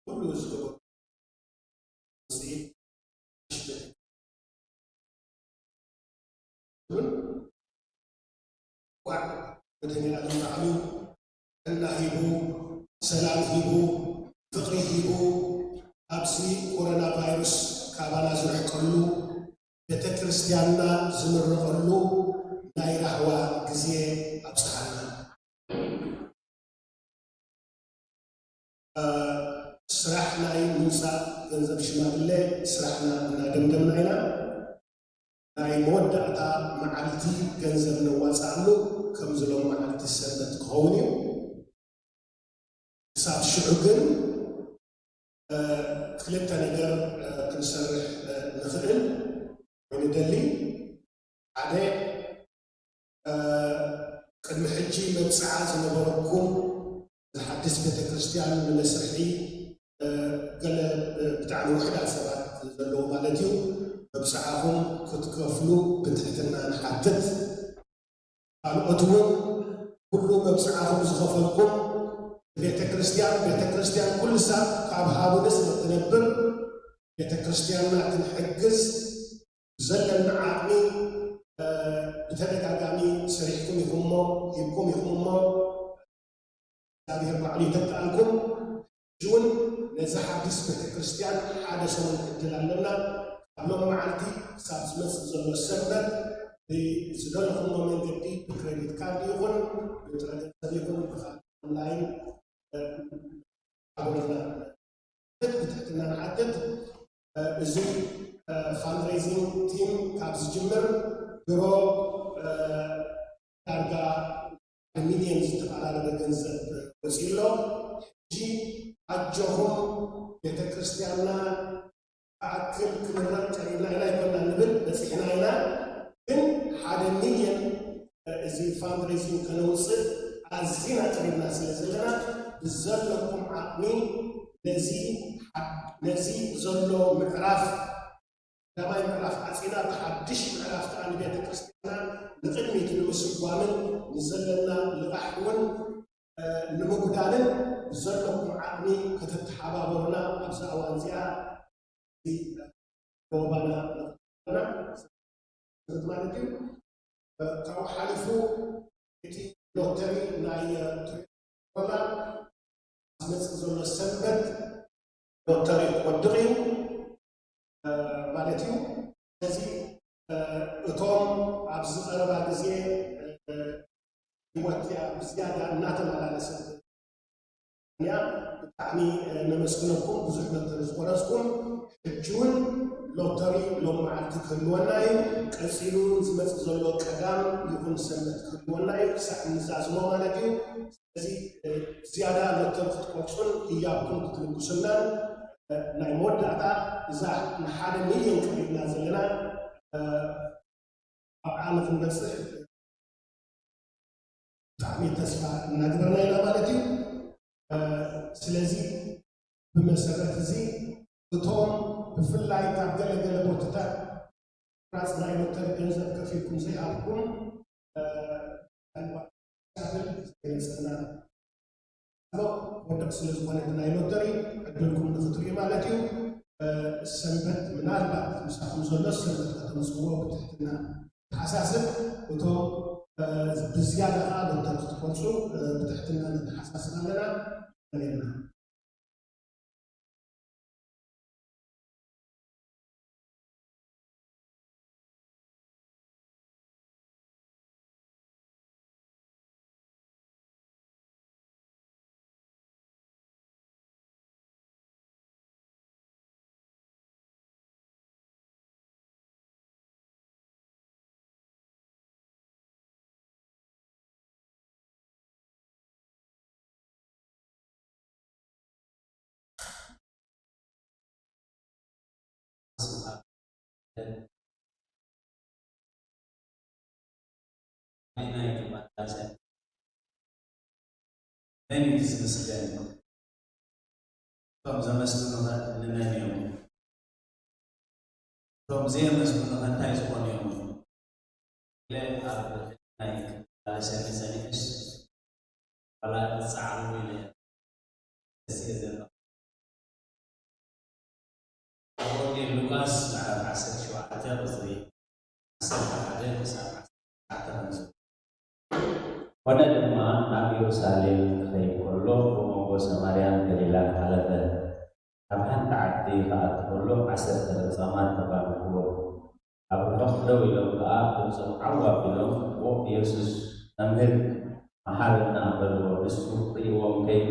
[SPEAKER 7] ሁሉ ዝገቡ በተኛለ ታሉ እና ሂቡ ሰላም ሂቡ ፍቅሪ ሂቡ አብሲ ኮሮና ቫይረስ ካባና ዝርሕቀሉ ቤተክርስቲያንና ዝምረቀሉ ናይ ራህዋ ጊዜ አብጽሐና ስራሕ ናይ ምውፃእ ገንዘብ ሽማግሌ ስራሕና እናደምደምና ኢና ናይ መወዳእታ መዓልቲ ገንዘብ ነዋፅኣሉ ከም ዝሎም መዓልቲ ሰንበት ክኸውን እዩ ክሳብ ሽዑ ግን ክልተ ነገር ክንሰርሕ ንኽእል ወይንደሊ ሓደ ቅድሚ ሕጂ መብፅዓ ዝነበረኩም ዝሓድስ ቤተክርስቲያን ንመስርሒ ገለ ብጣዕሚ ውሕዳት ሰባት ዘለዎ ማለት እዩ መብፅዓኹም ክትከፍሉ ብትሕትና ንሓትት ካልኦት እውን ኩሉ መብፅዓኹም ዝኸፈልኩም ቤተክርስቲያን ኩሉ ሰብ ካብ ሃቡነ ስለትነብር ቤተክርስቲያንና ክንሕግዝ ዘለና ዓቕሚ ብተደጋጋሚ ሰሪሕኩም ይኹሞ ሂብኩም ይኹሞ እግዚአብሔር ባዕሉ ይተካልኩም ጅውን ነዚ ሓዲስ ቤተክርስቲያን ሓደ ሰሙን ዕድል ኣለና ካብሎም መዓልቲ ክሳብ ዝመፅእ ዘሎ ሰንበት ዝደለኹሞ መንገዲ ብክሬዲት ካርድ ይኹን ብጥረ ገንዘብ ይኹን ብካልእ ኦንላይን አብረና ብትሕትና ንዓድድ እዚ ፋንድሬዚንግ ቲም ካብ ዝጅምር ድሮ ዳርጋ ሚሊዮን ዝተቃላለለ ገንዘብ ወፂሎ ሕጂ ኣጆኹም ቤተክርስቲያንና ተኣክል ክንረቕ ጨሪና ኢና ይኮና ንብል በፂሕና ኢና ግን 1 ሚሊዮን እዚ ፋንድሬዚንግ ከነውፅእ ኣዝና ጨሪና ስለ ዘለና ብዘለኩም ዓቕሚ ነዚ ዘሎ ምዕራፍ ዳማይ ምዕራፍ ዓፂና ተሓድሽ ምዕራፍ ከዓ ንቤተ ክርስቲያንና ንቅድሚት ንምስጓምን ንዘለና ልቓሕ እውን ንምጉዳንን ብዘለኩም ዓቕሚ ክትተሓባበሩና ኣብዛ እዋን እዚኣ ጎባና ማለት እዩ ካብኡ ሓሊፉ እቲ ሎተሪ ናይ ትሪኮላ ዝመፅእ ዘሎ ሰንበት ሎተሪ ክወድቕ እዩ ማለት እዩ ስለዚ እቶም ኣብ ዝቐረባ ግዜ ህይወትያ ብዝያዳ እናተመላለሰት እያ ብጣዕሚ ነመስግነኩም ብዙሕ ሎተሪ ዝቆረፅኩም ሕጂ እውን ሎተሪ ሎም መዓልቲ ክህልወና እዩ ቀፂሉ ዝመፅእ ዘሎ ቀዳም ይኹን ሰንበት ክህልወና እዩ ክሳዕ ንዛዝሞ ማለት እዩ ስለዚ ዝያዳ ሎተሪ ክትቆርፁን ህያብኩም ክትልግሱናን ናይ መወዳእታ እዛ ን1 ሚሊዮን ቀሪብና ዘለና ኣብ ዓመት ንበፅሕ ብጣዕሚ ተስፋ እናግበርና ኢና ማለት እዩ ስለዚ ብመሰረት እዚ እቶም ብፍላይ ካብ ገለገለ ቦታታት ራስ ናይ ሎተሪ ገንዘብ ከፊልኩም ዘይሃብኩም ገለፀና ወደቅ ስለ ዝኾነት ናይ ሎተሪ ዕድልኩም ንኽትሪኡ ማለት እዩ ሰንበት ምናልባት ምስኻኹም ዘሎ ሰንበት ከተመፅዎ ብትሕትና ተሓሳስብ እቶም ብዝያዳ ከዓ ሎተሪ ክትቆርፁ ብትሕትና ንተሓሳስብ ኣለና ነርና
[SPEAKER 4] Aina cuma saya. Ini disebutkan ቶም ዘመስግኑ ንመን እዮም ቶም ዘየመስግኑ እንታይ ዝኾኑ እዮም ኢለ ኣብ ናይ ሰኒ ሰኒስ ዋላ ፃዕሩ ኢለ እዚየ ዘሎ ኣብ ወንጌል ሉቃስ ምዕራፍ 17 ቁፅሪ 11 ክሳብ 19 ኮነ ድማ ናብ ኢየሩሳሌም ክኸይድ ከሎ ብመንጎ ሰማርያን ገሊላን ሓለፈ ኣብ ሓንቲ ዓዲ ከኣቱ ከሎ 10 ህፃማት ተባልዕዎ ኣብ ርሑቕ ደው ኢሎም ከዓ ድምፆም ዓው ኣቢሎም ኢየሱስ መምህር መሓርና በልዎ ንሱ ርእይዎም ከይዱ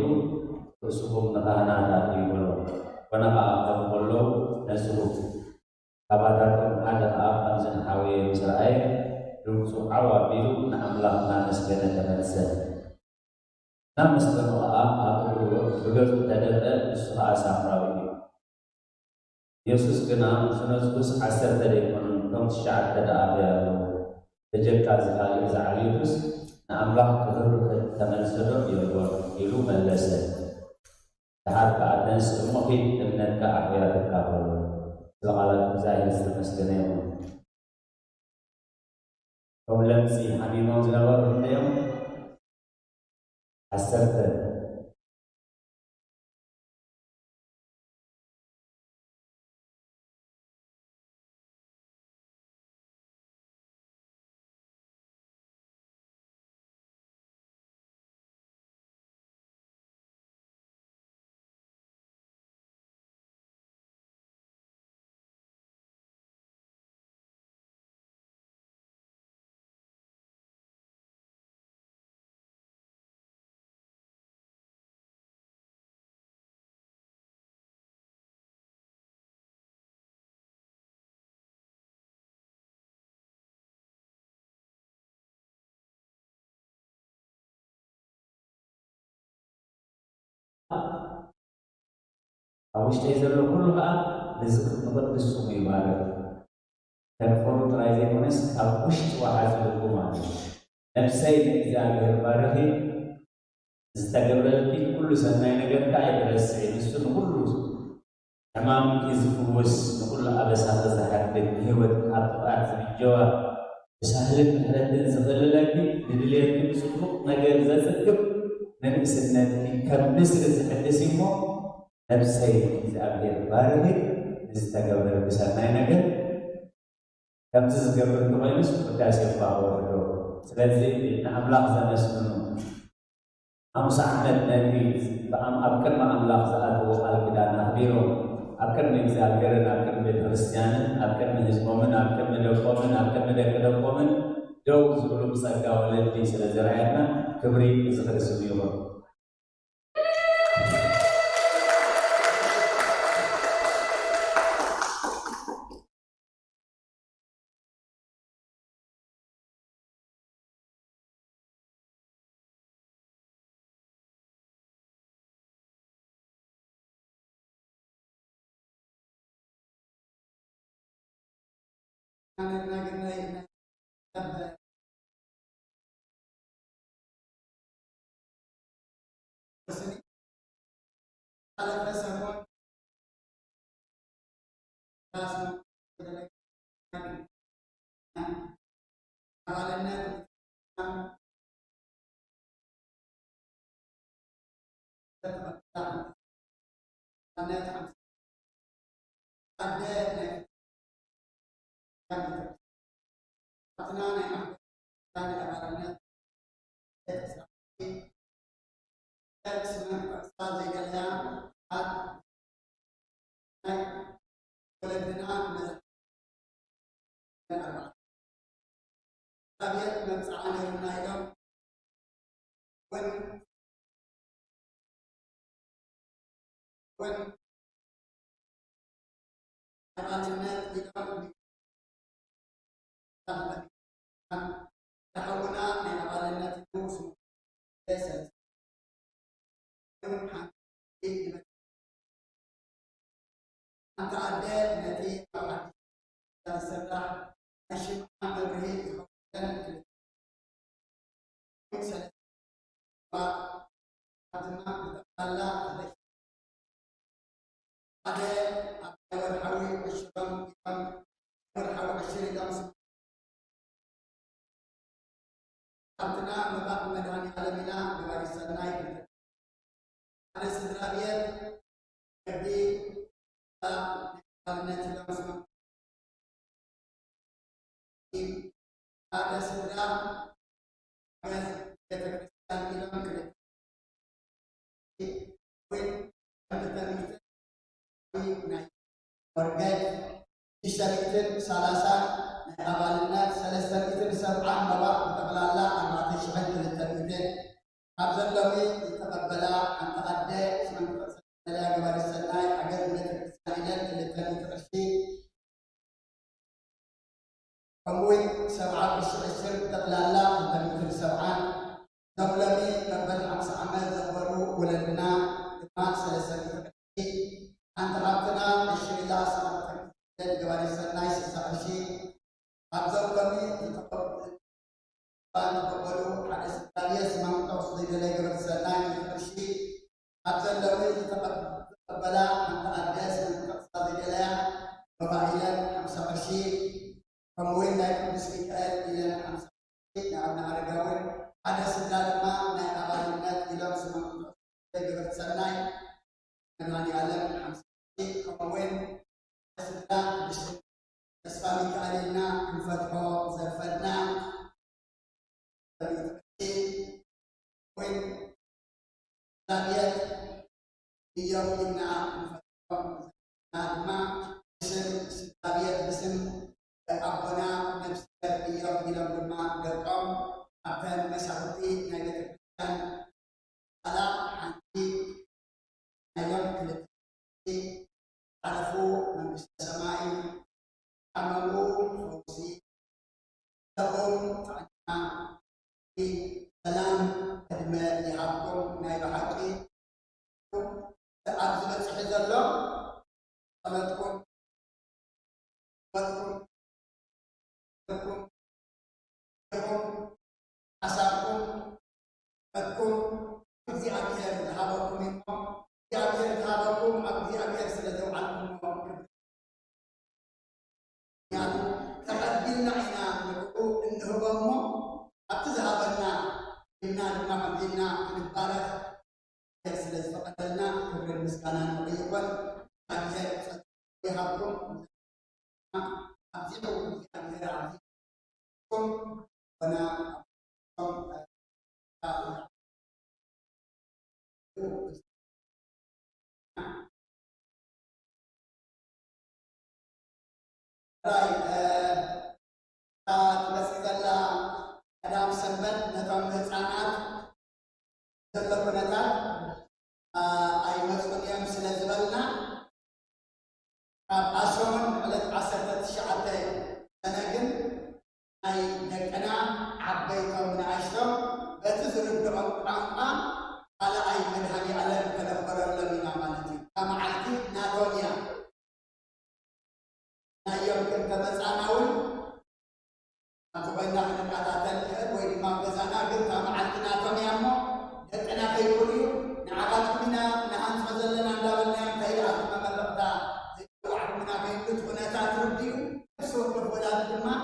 [SPEAKER 4] ርእስኩም ንካህናት ኣትዩ በሎም ኮነ ከዓ ከም ከሎ ነፅሩ ካባታቶም ሓደ ከዓ ከምዚ ንሓወየ ምስ ረኣየ ድምፁ ዓው ኣቢሉ ንኣምላኽ እናመስገነ ተመልሰ እናመስገኑ ከዓ ኣብ እግሩ ብገፁ ተደፍአ ንሱ ከዓ ሳምራዊ እዩ ኢየሱስ ግና ስነፅኩስ 10 ደይኮኑን እቶም 9 ደኣ ኣለዉ ደጀካ ዝካልእ ዝዓልዩስ ንኣምላኽ ክብሪ ተመልሰ ዶ የብሎን ኢሉ መለሰ ድሓር ከዓ ተንስእ እሞ ኺድ እምነትካ ኣሕያ ትካፈሉ ዝቓላት እግዚአብሔር ዝተመስገነ ይኹን ቶም ለምፂ ሓሚሞም ዝነበሩ እንተዮም 10 ኣብ ውሽጠይ ዘሎ ኩሉ ከዓ ንቅድስ ስሙ ይባረክ ከንፈሩ ጥራይ ዘይኮነስ ካብ ውሽጢ ወሓዚ ልቡ ማለት ነፍሰይ ንእግዚአብሔር ባርኺ ዝተገብረልኪ ኩሉ ሰናይ ነገር ከዓ ይትረስዒ ንሱ ንኩሉ ሕማም ዝፍውስ ንኩሉ ኣበሳ ተዘሓድግ ንህይወት ኣብ ጥቕዓት ዝምጀዋ ብሳህልን ምሕረትን ዝኽልለኪ ንድልየትኪ ብፅቡቕ ነገር ዘፅግብ ንንእስነትኪ ከም ንስሪ ዝሕድስ እሞ ነፍሰይ እግዚኣብሔር ባርኺ ዝተገብረ ብሰናይ ነገር ከምዚ ዝገብር እንተኮይኑስ ቅዳሴ እኳ ወርዶ ስለዚ ንኣምላኽ ዘመስግኑ ሓሙሳ ዓመት ነቲ ኣብ ቅድሚ ኣምላኽ ዝኣተዎ ቃል ኪዳን ኣኽቢሮም ኣብ ቅድሚ እግዚኣብሔርን ኣብ ቅድሚ ቤተ ክርስትያንን ኣብ ቅድሚ ህዝቦምን ኣብ ቅድሚ ደቆምን ኣብ ቅድሚ ደቂ ደቆምን ደው ዝብሉ ብፀጋ ወለዲ ስለ ዝረኣየና ክብሪ ዝኽርስም ይኹን
[SPEAKER 5] هذا أول حوي الشرم أول حوي الشري دمس أبتنا مباق مدهاني علمنا بغاري سناي هذا استدرابية يبدي هذا sedang kita bilang kereta naik organ disyarikat salasa abalna salasa itu sab'an bawa tabalala amati syahid kereta itu abzal lawi taqabbala an ta'adda semangat saya kepada sanai agar kereta itu Kemudian sab'at isyir tatlala dan mungkin sab'an Nablami babal amsa amal zabaru ulanna Demak selesai kita Antara kena isyirila sama dan gawarisan naik sesaksi Abzal kami tetap baru ada sekalian semang tahu sudah dari gawarisan naik sesaksi Abzal kami tetap bala antara ada semang tahu sudah dari Babailan sesaksi Kemudian naik miskinan dia hamsat nak hargawan ada sedalma naik abalinat dalam semua kegiatan naik dengan alam hamsat kemudian sedang asfami kalina fatho zarfadna kemudian tabiat dia inna fatho nama tabiat besim Abana nafsir ia bilang bermak datang akan mesarti negatifkan salah hati ayam keleti arafu samai amalu fauzi tahum ta'ana di salam kadma lihakum naib haqi ta'abzulat sahizallah salatkum asapun batkum abdi akhir habakum minkum di akhir habakum abdi akhir sedang alkum yang taqadbilna ina nabu innahu atzahabna inna lima abdina nibarak yang sedang faqadna kubur miskanan ayuban akhir habakum abdi akhir abdi wana dalam sempat dalam hexanat dalam penata ayat yang selazbalna asron alat asadat sya'atai sanagin ay nagkana abbay ka na ashram batusurud doon ang ala ay manhani alam kalabbaran lamin amanati kamaati natonya na yung kagkabatsanawin ako ba nakatatan ka pwede magkasanagan kamaati natonya mo nagkana kay Puriyo naakat ko na nahansmazala ng lawan na yung kaya ako mamalakta dito ako manabindot ko na tatrog diyo so wala dima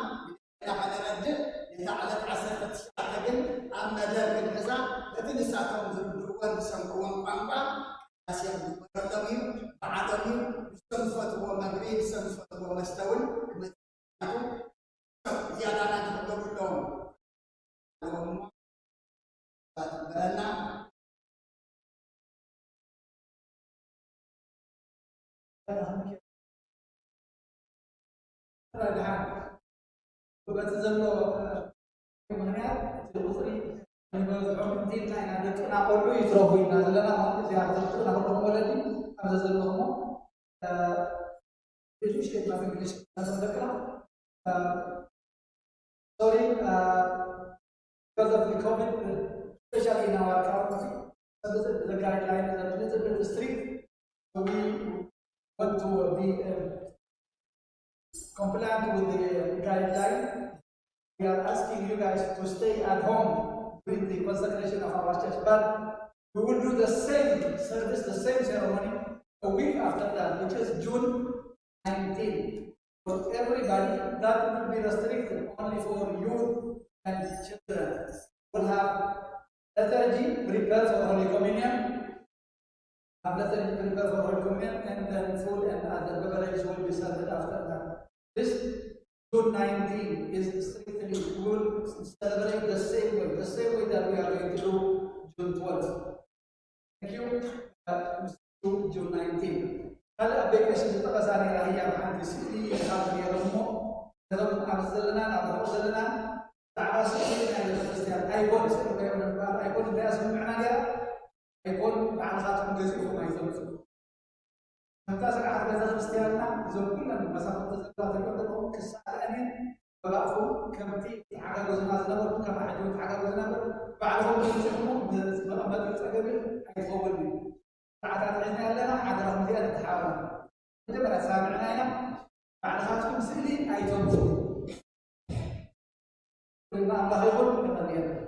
[SPEAKER 5] نحن نرد لتعلق عسكرة الشعب أما ذلك النزاع لكن الساعة مزرد بسمكوان قنقا أسيان بردمي بعدمي بسنفة ومغرب بسنفة ومستوى زيادة نتبقى لهم بلنا
[SPEAKER 2] በተዘለው ምክንያት ትውስሪ በዝሖም እንትን ላይ ናደቅና ቆሉ ይትረፉና ዘለና ማለት ዚያርተቱ ናቆሉ ወለዲ አዘዘለሞ ብዙሽ ከማፈግሽ ተዘከራ sorry because of the COVID especially in our country the guideline is a little bit strict so we want to be compliant with the guideline. We are asking you guys to stay at home during the consecration of our church, but we will do the same service, the same ceremony a week after that, which is June 19, for everybody, that will be restricted only for youth and children. We'll have liturgy prepared for Holy Communion, and then food and other beverages will be served after that. This June 19 is strictly, we will celebrate the same way that we are going to do June 12. Thank you. June 19. هلا أبيك أشوف تقصاني رأيي عن تسيري هذا يرمو ترى أرسلنا أرسلنا تعال سيدنا إلى الكريستيان أيقون سيدنا يوم القيامة أيقون الناس معنا يا أيقون بعد خاتم جزء ما يزوجون ممتاز على هذا الكريستيان زوج كلنا مسافة تزوج تقدم كسر أمين فبعضهم كم تي على جزء ما زنبر كم حجون على جزء نبر بعضهم يسمون ما تتقبل أيقون منه بعد عندنا لنا حضرهم زيادة تحاول نجبر سامعنا يا بعد خاتم سيدي أيقون قلنا الله يقول من اليد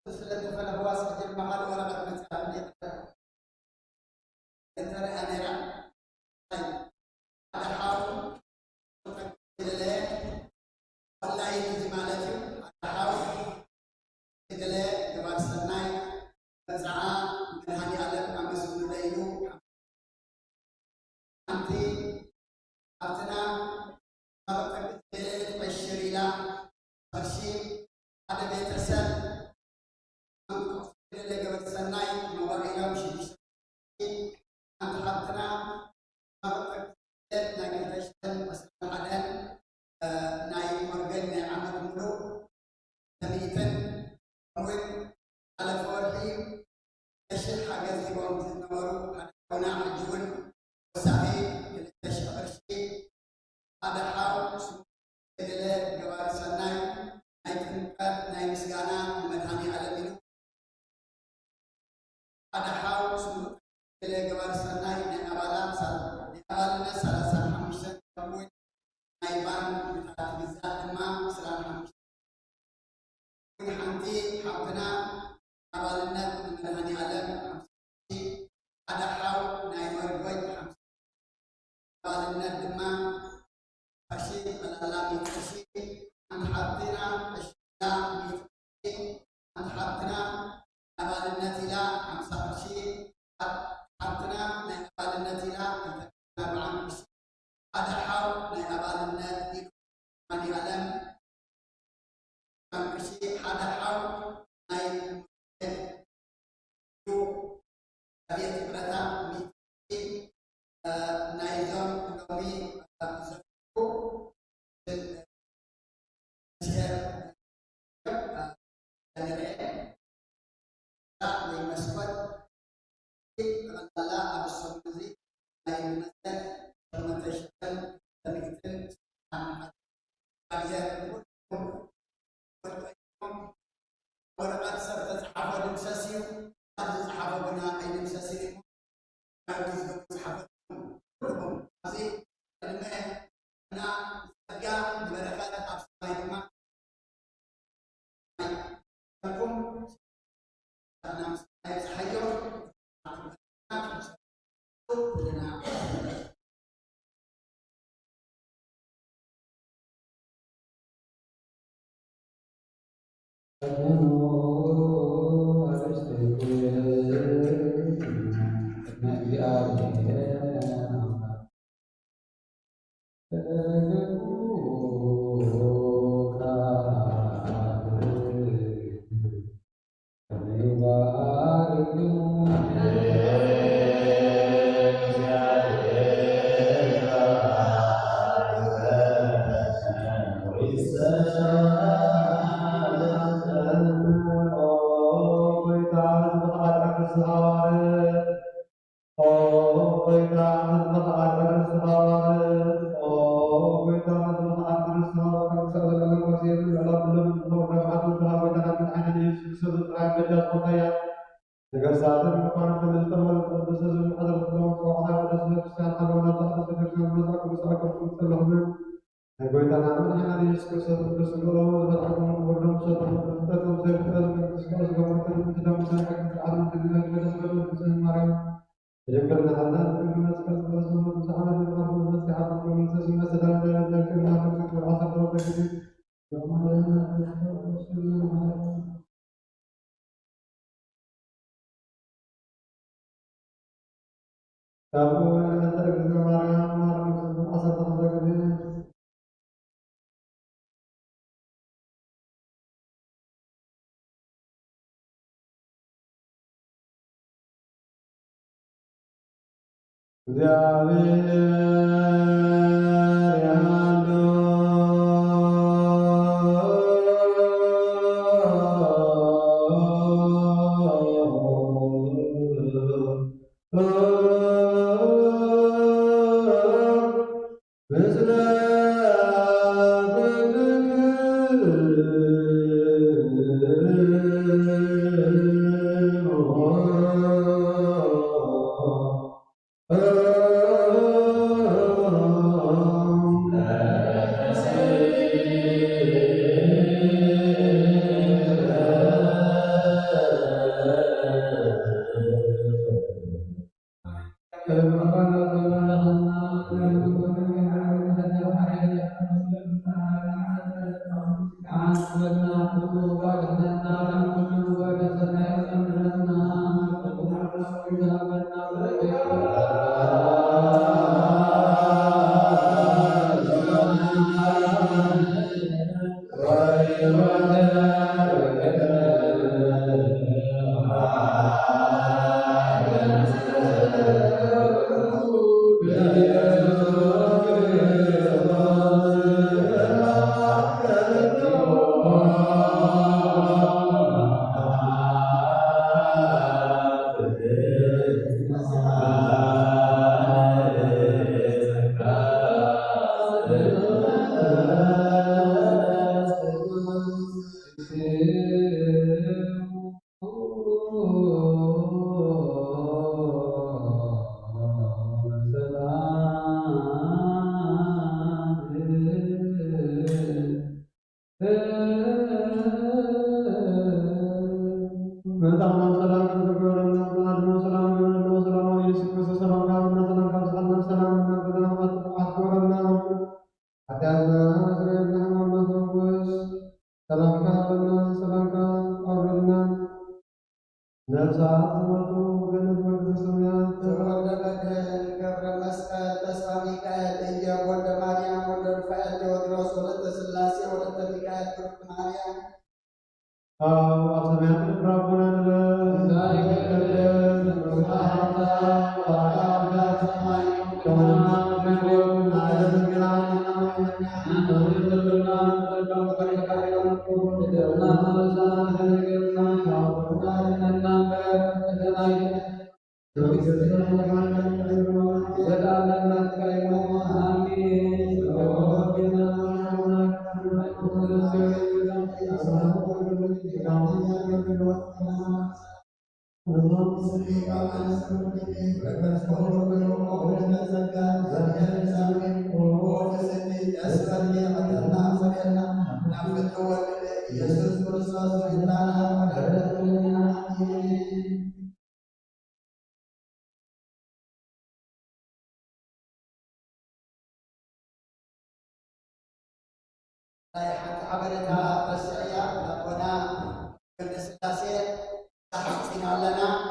[SPEAKER 5] سلسلة فله واسع المحل ورقة مثال ترى أميرا طيب هذا حاول الليل والله يجي مالتي حاول الليل كبار سناي تسعى من هذه على أمس من الليل أنت أتنا أبغى الليل بشري لا برشي هذا بيتسل الليل كبار سناي مواعيد مشي أنت حتنا أبغى الليل نقدر مثلا عدن نايم مرجل عمل ملو تميتن وين على فورحي تشيل حاجة زي ما قلت نورو هنا عجون وسعي تشيل برشي هذا حاول الليل جوار سناي نايم كار نايم سجانا مدهني على منو هذا حاول الليل جوار سناي نايم أبالان سال أبالنا سال حمشة كموي نايبان بتاع ما سلام حمشة حمدي حبنا أبالنا من هني علم هذا حاول نايم الوجه حمشة أبالنا دما أشي بلا ميتشي أن حبنا أشياء ميتشي أن حبنا أبالنا تلا حمشة أشي حبنا أبالنا تلا أبالنا هذا حاول أبالنا تلا هني علم كمشي هذا حاول نايم يو أبيت برتا ميتي نايزون كمي زكو شهر جنرال لا لمسود الله أبصر نايم مثل تمتشكل تمكتل أجر ورقات سرت صحافة المساسير هذه صحافة بنا أي المساسير كانوا صحافة كلهم هذه الماء أنا سجى بركات أبصار ما لكم أنا سحير لنا
[SPEAKER 3] ነገሥታትን መኳንንት ተመልጠው ቅዱስ ሕዝብ አዘርትተው ተዋዕታ ቅዱስ ቤተክርስቲያን አለውና ቅዱስ ቤተክርስቲያን በዛ ቅዱስ አቀርቱ ተለሁነ ጎይታና መድኃኒና ኢየሱስ ክርስቶስ ቅዱስ ገብረው ዝበጣቁም ወዶም ሰጠም ተጠቅም ዘርተዝ ቅዱስ ቅዱስ ገብረው ተደምሰ ቅዱስ ዓለም ትግዛት በተሰበሩ ቅዱስ ማርያም የጀከር ለሐዳት ቅዱስ ክርስቶስ ቅዱስ ዓለም ተባረከ መስሐብ መንፈስ መሰዳደ ለከና ቅዱስ አሰደው ተግዚ ታቦ ተረግዘ ማርያም ማርያም አሰደው ተግዚ
[SPEAKER 5] حبرتها بس يا ربنا كل سلاسل تحسين لنا